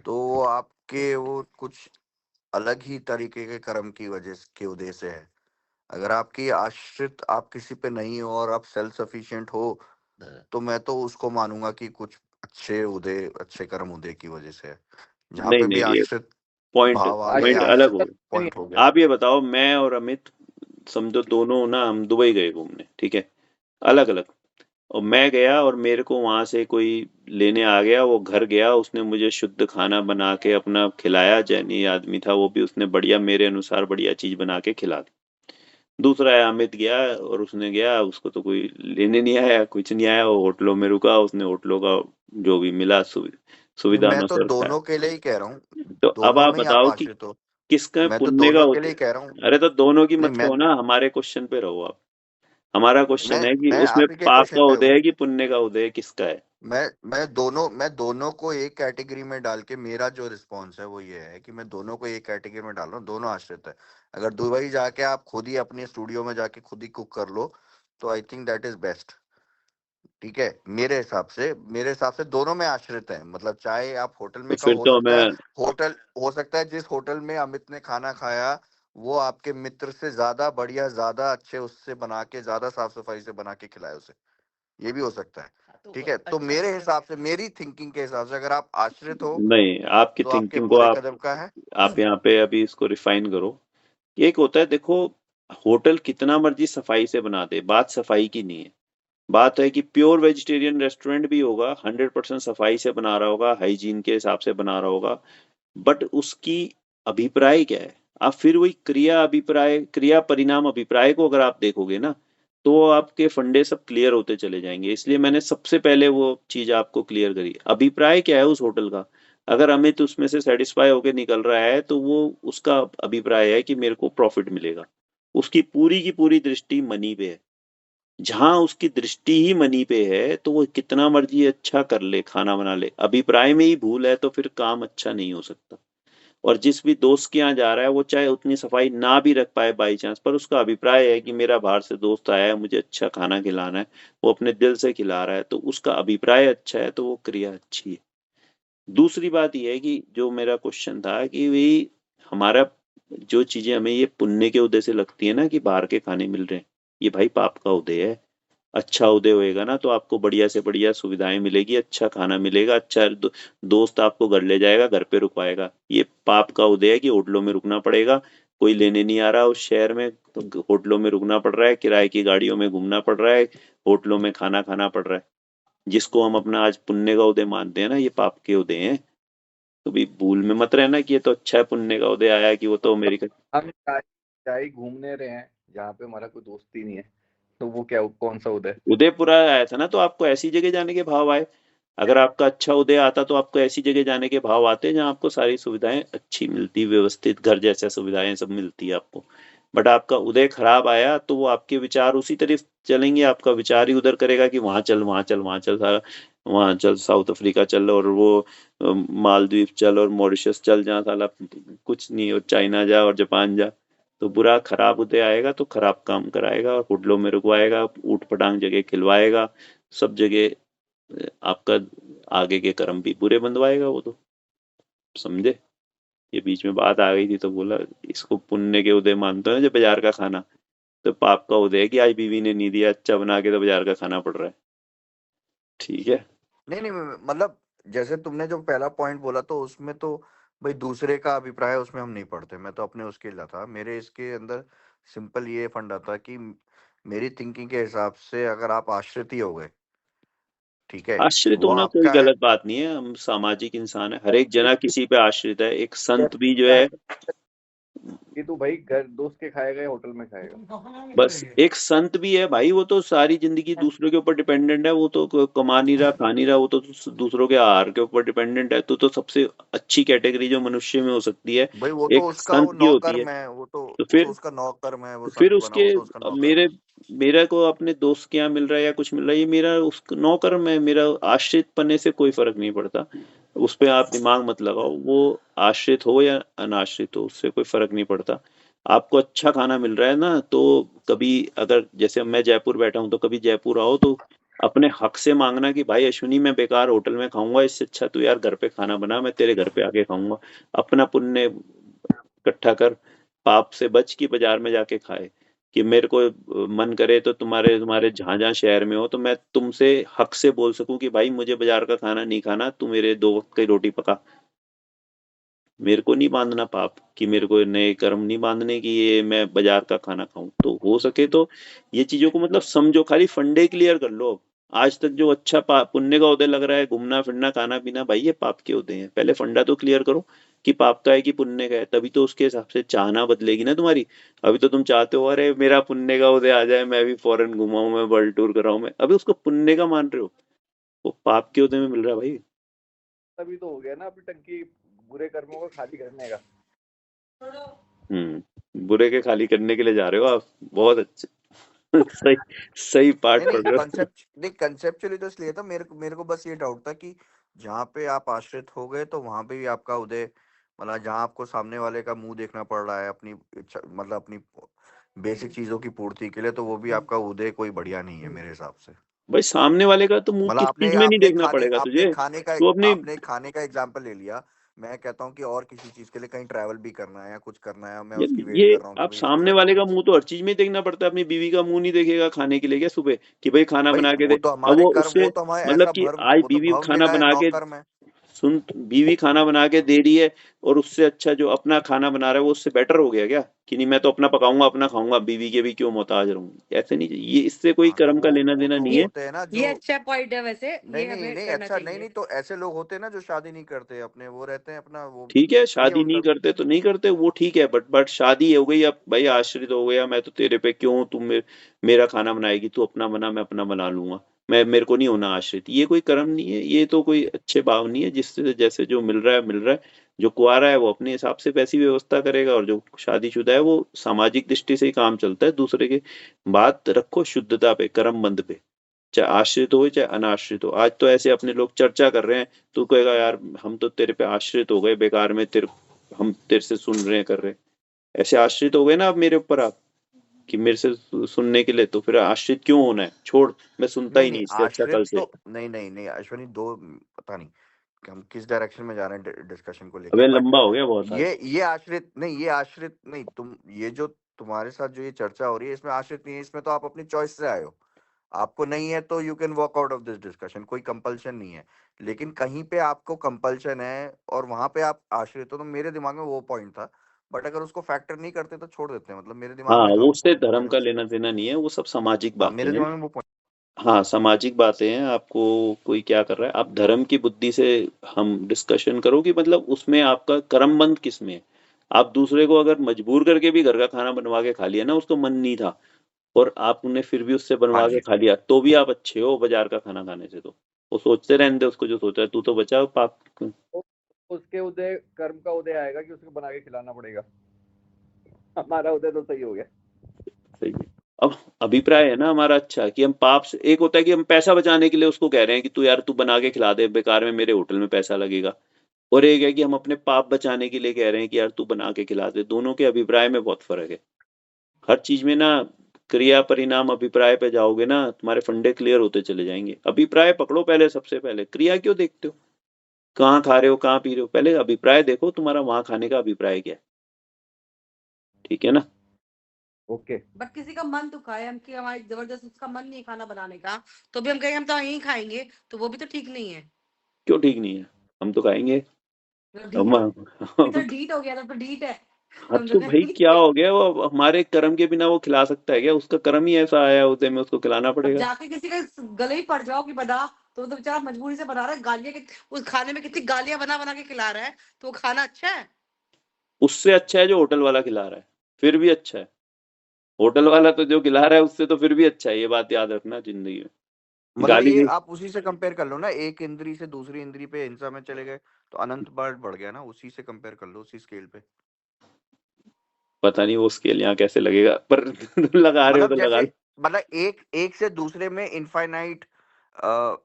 तो वो आपके वो कुछ अलग ही तरीके के कर्म की वजह के उदय से है। अगर आपकी आश्रित आप किसी पे नहीं हो और आप सेल्फ सफिशिएंट हो, तो मैं तो उसको मानूंगा कि कुछ अच्छे उदय अच्छे कर्म उदय की वजह से है। जहाँ नहीं पे भी नहीं, ये आश्रित पॉइंट भाव आ गए, पॉइंट आश्रित अलग आश्रित हो नहीं पॉइंट है। हो गया। आप ये बताओ, मैं और अमित समझो दोनों ना, हम दुबई गए घूमने, ठीक है, अलग अलग। और मैं गया और मेरे को वहां से कोई लेने आ गया, वो घर गया, उसने मुझे शुद्ध खाना बना के अपना खिलाया, जैनी आदमी था वो भी, उसने बढ़िया मेरे अनुसार बढ़िया चीज बना के खिला दी। दूसरा है अमित गया और उसने गया, उसको तो कोई लेने नहीं आया, कुछ नहीं आया, वो होटलों में रुका, उसने होटलों का जो भी मिला नहीं, सुविधा मैं तो अनुसार खाया। दोनों के लिए ही कह रहा हूँ, तो अब दोनों आप में ही आप बताओ कि आश्रित हो। किसका मैं तो पुण्य का दोनों के लिए उदय? ही कह रहा हूँ। अरे तो दोनों की नहीं, मत मैं कहो ना, हमारे क्वेश्चन पे रहो आप। हमारा क्वेश्चन मैं है कि मैं उसमें आप ही के पाप का क्वेश्चन पे उदय हूँ। है कि पुण्य का उदय है, किसका है? मैं दोनों को एक कैटेगरी में डाल के मेरा जो रिस्पॉन्स है वो ये है कि मैं दोनों को एक कैटेगरी में डाल रहा हूँ, दोनों आश्रित है। अगर दुबई जाके आप खुद ही अपने स्टूडियो में जाके खुद ही कुक कर लो, तो I think that is best. ठीक है, मेरे हिसाब से दोनों में आश्रित है। मतलब चाहे आप होटल तो में का फिर हो तो सकता है, हमें होटल हो सकता है जिस होटल में अमित ने खाना खाया वो आपके मित्र से ज्यादा बढ़िया, ज्यादा अच्छे उससे बना के, ज्यादा साफ सफाई से बना के खिलाए उसे, ये भी हो सकता है। ठीक है, तो मेरे हिसाब से, मेरी थिंकिंग के हिसाब से, अगर आप आश्रित हो नहीं, आपकी तो आपके थिंकिंग को बुरे आप कदम का है। आप यहाँ पे अभी इसको रिफाइन करो। एक होता है देखो, होटल कितना मर्जी सफाई से बना दे, बात सफाई की नहीं है। बात है कि प्योर वेजिटेरियन रेस्टोरेंट भी होगा, 100% सफाई से बना रहा होगा, हाइजीन के हिसाब से बना रहा होगा, बट उसकी अभिप्राय क्या है? आप फिर वही क्रिया अभिप्राय, क्रिया परिणाम अभिप्राय को अगर आप देखोगे ना, तो आपके फंडे सब क्लियर होते चले जाएंगे। इसलिए मैंने सबसे पहले वो चीज आपको क्लियर करी, अभिप्राय क्या है उस होटल का। अगर अमित उसमें से सेटिस्फाई होकर निकल रहा है, तो वो उसका अभिप्राय है कि मेरे को प्रॉफिट मिलेगा। उसकी पूरी की पूरी दृष्टि मनी पे है। जहां उसकी दृष्टि ही मनी पे है, तो वो कितना मर्जी अच्छा कर ले, खाना बना ले, अभिप्राय में ही भूल है, तो फिर काम अच्छा नहीं हो सकता। और जिस भी दोस्त के यहाँ जा रहा है, वो चाहे उतनी सफाई ना भी रख पाए बाई चांस, पर उसका अभिप्राय है कि मेरा बाहर से दोस्त आया है, मुझे अच्छा खाना खिलाना है, वो अपने दिल से खिला रहा है, तो उसका अभिप्राय अच्छा है, तो वो क्रिया अच्छी है। दूसरी बात यह है कि जो मेरा क्वेश्चन था कि भाई हमारा जो चीजें हमें ये पुण्य के उदय से लगती है ना, कि बाहर के खाने मिल रहे हैं, ये भाई पाप का उदय है। अच्छा उदय होएगा ना, तो आपको बढ़िया से बढ़िया सुविधाएं मिलेगी, अच्छा खाना मिलेगा, अच्छा दोस्त आपको घर ले जाएगा, घर पे रुकवाएगा। ये पाप का उदय है कि होटलों में रुकना पड़ेगा, कोई लेने नहीं आ रहा उस शहर में, तो होटलों में रुकना पड़ रहा है, किराए की गाड़ियों में घूमना पड़ रहा है, होटलों में खाना खाना पड़ रहा है। जिसको हम अपना आज पुण्य का उदय मानते हैं ना, ये पाप के उदय हैं। तो भी भूल में मत रहना कि ये तो अच्छा है, पुण्य का उदय आया, कि वो तो अमेरिका। हम चाहे घूमने रहे हैं जहाँ पे हमारा कोई दोस्त ही नहीं है, तो वो क्या, कौन सा उदय? उदयपुरा आया था ना, तो आपको ऐसी जगह जाने के भाव आए। अगर आपका अच्छा उदय आता, तो आपको ऐसी जगह जाने के भाव आते जहां आपको सारी सुविधाएं अच्छी मिलती, व्यवस्थित घर जैसा सुविधाएं सब मिलती है आपको। बट आपका उदय खराब आया, तो वो आपके विचार उसी तरफ चलेंगे, आपका विचार ही उधर करेगा कि वहां चल, वहां चल, वहां चल, सारा वहां चल, साउथ अफ्रीका चल, और वो मालदीव चल, और मॉरिशस चल, जहाँ साला कुछ नहीं, और चाइना जा और जापान जा। तो बुरा खराब उदय आएगा, तो खराब काम कराएगा, होटलों में रुकवाएगा, ऊट पटांग जगह खिलवाएगा, सब जगह आपका आगे के कर्म भी बुरे बंधवाएगा वो तो। समझे? ये बीच में बात आ गई थी, तो बोला इसको पुण्य के उदय मानते हैं जो बाजार का खाना, तो पाप का उदय है कि आज बीवी ने नहीं दिया अच्छा बना के, तो बाजार का खाना पड़ रहा है। ठीक है। नहीं नहीं, मतलब जैसे तुमने जो पहला पॉइंट बोला, तो उसमें तो भाई दूसरे का अभिप्राय उसमें हम नहीं पढ़ते। मैं तो अपने उसके लिए था, मेरे इसके अंदर सिंपल ये फंडा था कि मेरी थिंकिंग के हिसाब से अगर आप आश्रित ही हो गए, ठीक है, आश्रित वो होना कोई आपका है। गलत बात नहीं है, हम सामाजिक इंसान है, हर एक जना किसी पे आश्रित है। एक संत भी जो है, कि तू भाई घर दोस्त के खाएगा या होटल में खाएगा। बस एक संत भी है भाई, वो तो सारी जिंदगी दूसरों के ऊपर डिपेंडेंट है, वो तो कमा नहीं रहा, खा नहीं रहा, वो तो दूसरों के आहार के ऊपर डिपेंडेंट है। तो सबसे अच्छी कैटेगरी जो मनुष्य में हो सकती है, भाई वो तो एक उसका वो संत की होती है। नौकर्म है, वो तो तो फिर उसका नौकर्म है, वो फिर संत बना, उसके वो तो उसका अब नौकर्म है। मेरे को अपने दोस्त के यहाँ मिल रहा है या कुछ मिल रहा है, ये मेरा उस नौकर्म है, मेरा आश्रित पन्ने से कोई फर्क नहीं पड़ता। उस पे आप दिमाग मत लगाओ, वो आश्रित हो या अनाश्रित हो, उससे कोई फर्क नहीं पड़ता। आपको अच्छा खाना मिल रहा है ना, तो कभी अगर जैसे मैं जयपुर बैठा हूँ, तो कभी जयपुर आओ तो अपने हक से मांगना कि भाई अश्विनी मैं बेकार होटल में खाऊंगा, इससे अच्छा तू यार घर पे खाना बना, मैं तेरे घर पे आके खाऊंगा। अपना पुण्य इकट्ठा कर, पाप से बच की बाजार में जाके खाए। कि मेरे को मन करे तो तुम्हारे तुम्हारे जहां जहां शहर में हो, तो मैं तुमसे हक से बोल सकूं कि भाई मुझे बाजार का खाना नहीं खाना, तू मेरे 2 वक्त की रोटी पका। मेरे को नहीं बांधना पाप, कि मेरे को नए कर्म नहीं बांधने कि ये मैं बाजार का खाना खाऊं। तो हो सके तो ये चीजों को मतलब समझो, खाली फंडे क्लियर कर लो। आज तक जो अच्छा पुण्य का उदय लग रहा है, घूमना फिरना खाना पीना, भाई ये पाप के उदय हैं। पहले फंडा तो क्लियर करो कि पाप का है कि पुण्य का है, तभी तो उसके हिसाब से चाहना बदलेगी ना तुम्हारी। अभी तो तुम चाहते हो अरे मेरा पुण्य का उदय आ जाए, मैं भी फॉरेन घुमाऊं, मैं वर्ल्ड टूर कराऊं, मैं अभी उसको पुण्य का मान रहे हो। वो पाप के उदय में मिल रहा है भाई। तभी तो हो गया ना अपनी टंकी बुरे कर्मों को खाली करने का। बुरे के खाली करने के लिए जा रहे हो आप, बहुत अच्छे। सही सही पार्ट नहीं पढ़ नहीं रहे हो। कंसेप्चुअली तो इसलिए था, मेरे को बस ये डाउट था कि जहाँ पे आप आश्रित हो गए तो वहां पे भी आपका उदय, मतलब जहाँ आपको सामने वाले का मुंह देखना पड़ रहा है अपनी इच्छा, मतलब अपनी बेसिक चीजों की पूर्ति के लिए, तो वो भी आपका उदय कोई बढ़िया नहीं है मेरे हिसाब से। भाई सामने वाले का तो मुंह मतलब किस चीज में नहीं देखना पड़ेगा तुझे, तो अपनी आपने खाने का एग्जाम्पल ले लिया। मैं कहता हूँ कि और किसी चीज के लिए कहीं ट्रैवल भी करना है या कुछ करना है, मैं उसकी वेट ये कर रहा हूँ कि आप भाई इसको सामने जाके वाले का पहुंचे। मुंह तो हर चीज में ही देखना पड़ता है, अपनी बीवी का मुंह नहीं देखेगा खाने के लिए क्या सुबह, कि भाई खाना भाई बना के वो दे। तो अब हमारे वो कर्म, उससे वो तो हमारे मतलब ऐसा कि भर्व, आज वो तो बीवी भव खाना मिला है, बना के, नौकर्म है। सुन, बीवी खाना बना के दे रही है, और उससे अच्छा जो अपना खाना बना रहा है वो उससे बेटर हो गया क्या? कि नहीं मैं तो अपना पकाऊंगा अपना खाऊंगा, बीवी के भी क्यों मोहताज रहूं? ऐसे नहीं, ये इससे कोई हाँ तो कर्म का लेना वो देना तो नहीं ये है। होते हैं ना ये जो, अच्छा पॉइंट है वैसे, नहीं ये नहीं हमें नहीं करना अच्छा, नहीं चाहिए। नहीं, तो ऐसे लोग होते हैं ना जो शादी नहीं करते अपने, वो रहते हैं अपना वो, ठीक है, नहीं है शादी उनका। नहीं करते तो नहीं करते, वो ठीक है, बट शादी हो गई, अब भाई आश्रित हो गया, मैं तो तेरे पे क्यों, तुम मेरा खाना बनाएगी, तू अपना बना मैं अपना बना लूंगा, मैं मेरे को नहीं होना आश्रित। ये कोई कर्म नहीं है, ये तो कोई अच्छे भाव नहीं है। जिससे जैसे जो मिल रहा है मिल रहा है। जो कुंवारा है वो अपने हिसाब से पैसी व्यवस्था करेगा, और जो शादीशुदा है वो सामाजिक दृष्टि से ही काम चलता है दूसरे के। बात रखो शुद्धता पे, कर्म बंध पे, चाहे आश्रित हो चाहे अनाश्रित हो। आज तो ऐसे अपने लोग चर्चा कर रहे हैं, तू कहेगा यार हम तो तेरे पे आश्रित हो गए बेकार में, हम तेरे से सुन रहे हैं कर रहे हैं। ऐसे आश्रित हो गए ना अब मेरे ऊपर आप, कि मेरे से सुनने के लिए, तो फिर आश्रित क्यों होना है? छोड़, मैं सुनता नहीं ही नहीं नहीं, इससे अच्छा कल आश्रित से। तो नहीं नहीं नहीं अश्विनी, दो पता नहीं कि हम किस डायरेक्शन में जा रहे हैं डिस्कशन को लेके, अबे बट लंबा हो गया बहुत आज। ये आश्रित नहीं, ये आश्रित नहीं, तुम ये जो तुम्हारे साथ जो ये चर्चा हो रही है इसमें आश्रित नहीं है, इसमें तो आप अपनी चॉइस से आए हो। आपको नहीं है तो you can walk out of this discussion, कोई कंपल्शन नहीं है। लेकिन कहीं पे आपको कंपल्शन है और वहां पे आप आश्रित हो, तो मेरे दिमाग में वो पॉइंट था। बट अगर उसको फैक्टर नहीं करते तो छोड़ देते हैं, मतलब मेरे दिमाग हाँ, में वो जो उससे धर्म मेरे का उस, लेना देना नहीं है, वो सब सामाजिक हाँ बातें मेरे हैं। दिमाग में वो पॉइंट। हाँ, सामाजिक बातें हैं। आपको कोई क्या कर रहा है, आप धर्म की बुद्धि से हम डिस्कशन करो कि मतलब उसमें आपका कर्मबंध किस में है। आप दूसरे को अगर मजबूर करके भी घर का खाना बनवा के खा लिया ना, उसको मन नहीं था, और आपने फिर भी उससे हाँ बनवा के जी। खा लिया, तो भी आप अच्छे हो बाजार का खाना खाने से। तो वो सोचते रहने दे उसको, जो सोच रहा है, तू तो बचा पाप। तो उसके उदय कर्म का उदय आएगा कि उसको बना के खिलाना पड़ेगा। हमारा उदय तो सही हो गया। सही है। अब अभिप्राय है ना हमारा अच्छा, कि हम पाप से, एक होता है कि हम पैसा बचाने के लिए उसको कह रहे हैं कि तू यार तू बना के खिला दे, बेकार में मेरे होटल में पैसा लगेगा। और एक है कि हम अपने पाप बचाने के लिए कह रहे हैं कि यार तू बना के खिला दे। दोनों के अभिप्राय में बहुत फर्क है। हर चीज में ना, क्रिया परिणाम अभिप्राय पे जाओगे ना, तुम्हारे फंडे क्लियर होते चले जाएंगे। अभिप्राय पकड़ो पहले, सबसे पहले क्रिया क्यों देखते हो, कहाँ खा रहे हो कहाँ पी रहे हो, पहले अभिप्राय देखो तुम्हारा वहां खाने का अभिप्राय क्या है। ठीक है ना? ओके। बट किसी का मन दुखा है, हम कि हमारी जबरदस्त उसका मन नहीं है खाना बनाने का, तो भी हम कहेंगे हम तो यहीं खाएंगे, तो वो भी तो ठीक नहीं है। क्यों ठीक नहीं है? हम तो खाएंगे। तो ढीठ हम तो ढीठ हो गया, तो ढीठ है। हाँ हम तो तो भाई कहेंगे क्या हो गया, वो हमारे कर्म के बिना वो खिला सकता है क्या? उसका कर्म ही ऐसा आया है उसे, में उसको खिलाना अब पड़ेगा। जाके किसी के गले ही पड़ जाओ कि बना, तो बेचारा मजबूरी से बना रहा है, गालियां उस खाने में कितनी गालियां बना बना के खिला रहा है, तो वो खाना अच्छा है? उससे अच्छा है जो होटल वाला खिला रहा है, फिर भी अच्छा है। होटल वाला तो जो खिला रहा है उससे तो फिर भी अच्छा है, ये बात याद रखना जिंदगी में। मतलब गाली ये भी आप उसी से कंपेयर कर लो ना, एक इंद्री से दूसरी इंद्री पे हिंसा में चले गए तो अनंत बार बढ़ गया ना, उसी से कंपेयर कर लो, उसी स्केल पे। पता नहीं वो स्केल यहाँ कैसे लगेगा, पर लगा रहे हो मतलब तो लगा जैसे, लो। मतलब एक एक से दूसरे में इनफाइनाइट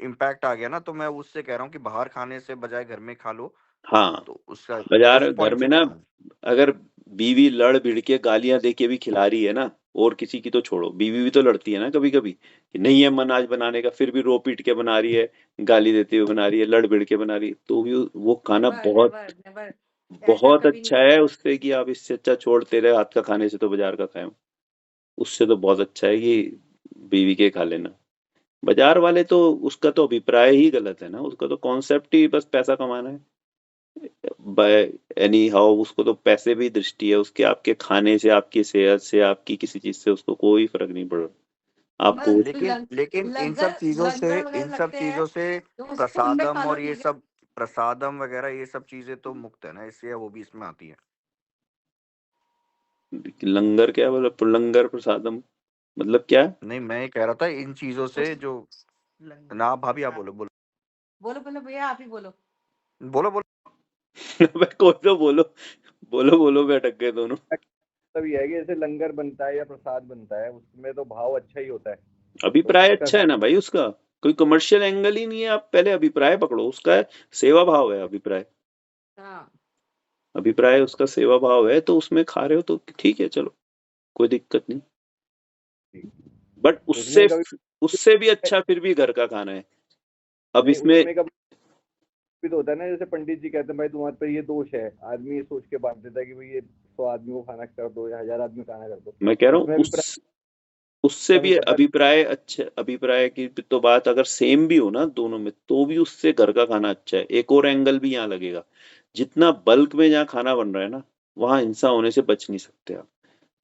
इम्पैक्ट आ गया ना, तो मैं उससे कह रहा हूँ कि बाहर खाने से बजाय घर में खा लो, हाँ, तो उसका बाजार उस घर पॉइंट में से ना, कह रहा हूँ। अगर बीवी लड़ भिड़ के गालियां दे के भी खिला रही है ना, और किसी की तो छोड़ो, बीवी भी तो लड़ती है ना कभी कभी कि नहीं है मन आज बनाने का, फिर भी रो पीट के बना रही है, गाली देते हुए बना रही है, लड़ भिड़ के बना रही है, तो भी वो खाना नेवर बहुत नेवर नेवर, ऐसा बहुत कभी अच्छा नहीं है होगा। उससे, कि आप इससे अच्छा छोड़ तेरे हाथ का खाने से तो बाजार का खाए, उससे तो बहुत अच्छा है कि बीवी के खा लेना। बाजार वाले तो, उसका तो अभिप्राय ही गलत है ना, उसका तो कॉन्सेप्ट ही बस पैसा कमाना है। बाय एनी हाउ उसको तो पैसे भी दृष्टि है उसके, आपके खाने से, आपकी सेहत से, आपकी किसी चीज से उसको कोई फर्क नहीं पड़ रहा आपको। बस लेकिन लेकिन लंगर लंगर इन वगैरह सब लगते हैं चीजों से तो उसको उनमें प्रसादम खा लो, और ये ठीक है। सब, प्रसादम वगैरह ये सब चीजें तो मुक्त है ना, इसलिए वो भी इसमें आती है। लंगर क्या बोला, पुलंगर प्रसादम, मतलब क्या? नहीं, मैं ये कह रहा था इन चीजों उस से जो, लंगर, ना भाभी आप बोलो बोलो बोलो बोलो भैया, आप ही बोलो। बोलो बोलो। भाई कोई तो बोलो, बोलो बोलो, मैं अटक गए दोनों। मतलब ये है कि जैसे लंगर बनता है या प्रसाद बनता है, उसमें तो भाव अच्छा ही होता है, तो अभिप्राय उसका अच्छा है ना भाई उसका, कोई कमर्शियल एंगल ही नहीं है, आप पहले अभिप्राय पकड़ो उसका, है सेवा भाव है अभिप्राय, हाँ, अभिप्राय उसका सेवा भाव है, तो उसमें खा रहे हो तो ठीक है, चलो कोई दिक्कत नहीं। बट उसमें उससे कभी उससे भी अच्छा फिर भी घर का खाना है। अब नहीं, इसमें उसमें कभी भी तो होता है ना, जैसे पंडित जी कहते हैं भाई तुम्हारे पर ये दोष है, आदमी ये सोच के बांट देता है कि भाई ये 100 आदमी को खाना कर दो या 1000 आदमी को खाना कर दो, मैं कह रहा हूँ उसमें भी उससे कमी भी पड़ता अभिप्राय अच्छा, अभिप्राय की तो बात अगर सेम भी हो ना दोनों में, तो भी उससे घर का खाना अच्छा है। एक और एंगल भी यहाँ लगेगा, जितना बल्क में जहाँ खाना बन रहा है ना, वहां हिंसा होने से बच नहीं सकते आप।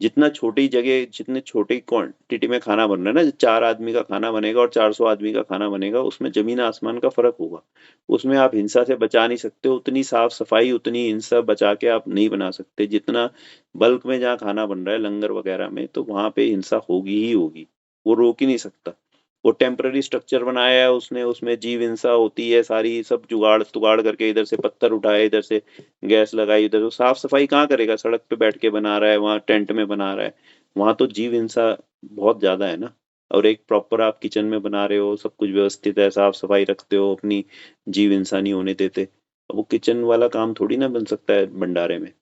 जितना छोटी जगह, जितने छोटी क्वांटिटी में खाना बन रहा है ना, 4 आदमी का खाना बनेगा और 400 आदमी का खाना बनेगा, उसमें जमीन आसमान का फर्क होगा। उसमें आप हिंसा से बचा नहीं सकते, उतनी साफ सफाई, उतनी हिंसा बचा के आप नहीं बना सकते जितना बल्क में जहाँ खाना बन रहा है लंगर वगैरह में, तो वहां पे हिंसा होगी ही होगी, वो रोक ही नहीं सकता। वो टेम्पररी स्ट्रक्चर बनाया है उसने, उसमें जीव हिंसा होती है सारी, सब जुगाड़ तुगाड़ करके, इधर से पत्थर उठाए, इधर से गैस लगाई, इधर तो साफ सफाई कहाँ करेगा, सड़क पे बैठ के बना रहा है, वहां टेंट में बना रहा है, वहां तो जीव हिंसा बहुत ज्यादा है ना। और एक प्रॉपर आप किचन में बना रहे हो, सब कुछ व्यवस्थित है, साफ सफाई रखते हो अपनी, जीव हिंसा नहीं होने देते। अब वो किचन वाला काम थोड़ी ना बन सकता है भंडारे में,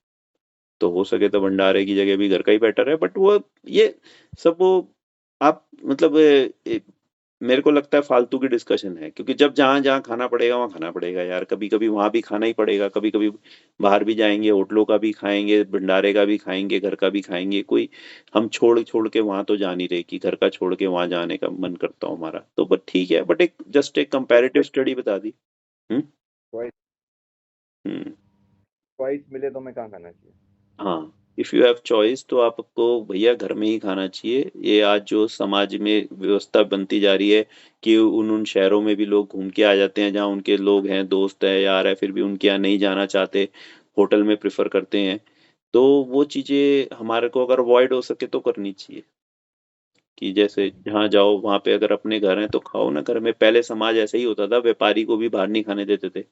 तो हो सके तो भंडारे की जगह भी घर का ही बेटर है, बट वो ये सब वो आप मतलब मेरे को लगता है फालतू की डिस्कशन है, क्योंकि जब जहां जहां खाना पड़ेगा वहां खाना पड़ेगा यार, कभी कभी वहां भी खाना ही पड़ेगा, कभी कभी बाहर भी जाएंगे, होटलों का भी खाएंगे, भंडारे का भी खाएंगे, घर का भी खाएंगे, कोई हम छोड़ छोड़ के वहां तो जा नहीं रहे कि घर का छोड़ के वहां जाने का मन करता हूँ हमारा, तो बट ठीक है, बट एक जस्ट एक कंपैरेटिव है। स्टडी बता दी। हम्म। चॉइस हम्म। चॉइस मिले तो मैं कहाँ खाना चाहिए। हाँ, इफ यू हैव चॉइस तो आपको भैया घर में ही खाना चाहिए। ये आज जो समाज में व्यवस्था बनती जा रही है कि उन शहरों में भी लोग घूम के आ जाते हैं जहाँ उनके लोग हैं, दोस्त है, यार है, फिर भी उनके यहाँ नहीं जाना चाहते, होटल में प्रेफर करते हैं, तो वो चीजें हमारे को अगर अवॉइड हो सके तो करनी चाहिए। कि जैसे जहाँ जाओ वहां पे अगर अपने घर हैं तो खाओ ना घर में। पहले समाज ऐसा ही होता था, व्यापारी को भी बाहर नहीं खाने देते थे,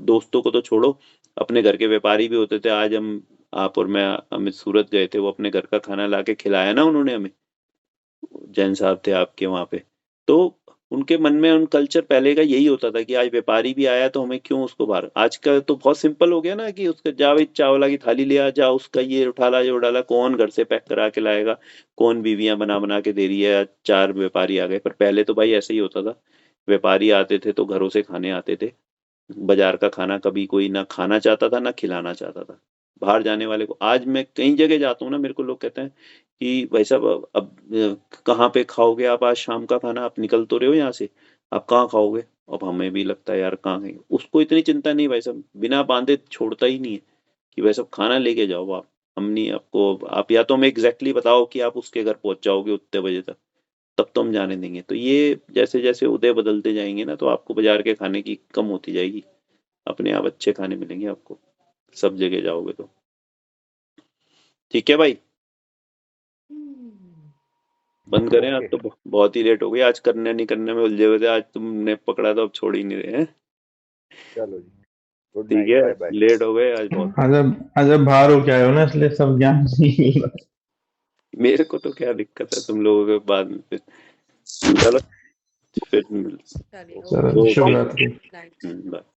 दोस्तों को तो छोड़ो, अपने घर के व्यापारी भी होते थे। आज हम, आप और मैं, अमित सूरत गए थे, वो अपने घर का खाना ला के खिलाया ना उन्होंने हमें, जैन साहब थे आपके वहां पे, तो उनके मन में उन कल्चर पहले का यही होता था कि आज व्यापारी भी आया तो हमें क्यों उसको बाहर। आज का तो बहुत सिंपल हो गया ना कि उसका जा भाई चावला की थाली ले आ, जा उसका ये उठा ला, जो डाला, कौन घर से पैक करा के लाएगा, कौन बीवियां बना बना के दे रही है, 4 व्यापारी आ गए। पर पहले तो भाई ऐसे ही होता था, व्यापारी आते थे तो घरों से खाने आते थे, बाजार का खाना कभी कोई ना खाना चाहता था ना खिलाना चाहता था बाहर जाने वाले को। आज मैं कई जगह जाता हूँ ना, मेरे को लोग कहते हैं कि भाई साहब अब कहाँ पे खाओगे आप आज शाम का खाना, आप निकल तो रहे हो यहाँ से, आप कहाँ खाओगे? अब हमें भी लगता है यार कहाँ खाएंगे, उसको इतनी चिंता नहीं भाई साहब, बिना बांधे छोड़ता ही नहीं है कि भाई साहब खाना लेके जाओ आप, हम नहीं आपको, आप या तो हमें एग्जैक्टली बताओ कि आप उसके घर पहुंच जाओगे उतने बजे तक, तब तो हम जाने देंगे। तो ये जैसे जैसे उदय बदलते जाएंगे ना, तो आपको बाजार के खाने की कम होती जाएगी, अपने आप अच्छे खाने मिलेंगे आपको, सब जगह जाओगे तो। ठीक है भाई, बंद करें। आज ओके तो बहुत ही लेट हो गई, आज करने नहीं करने में उलझे हुए थे, आज तुमने पकड़ा तो अब छोड़ ही नहीं रहे हैं। चलो जी, गुड ठीक नाइट, है, बाय बाय। लेट हो गए आज बहुत। आज बाहर हो क्या हो ना, इसलिए सब ज्ञान नहीं मिल रहा। मेरे को तो क्या दिक्कत है तुम लोगों के बाद में फिर। चलो फिर चलिए ओके चलो ओके ओके, शुभ रात्रि। नाइट। बाय।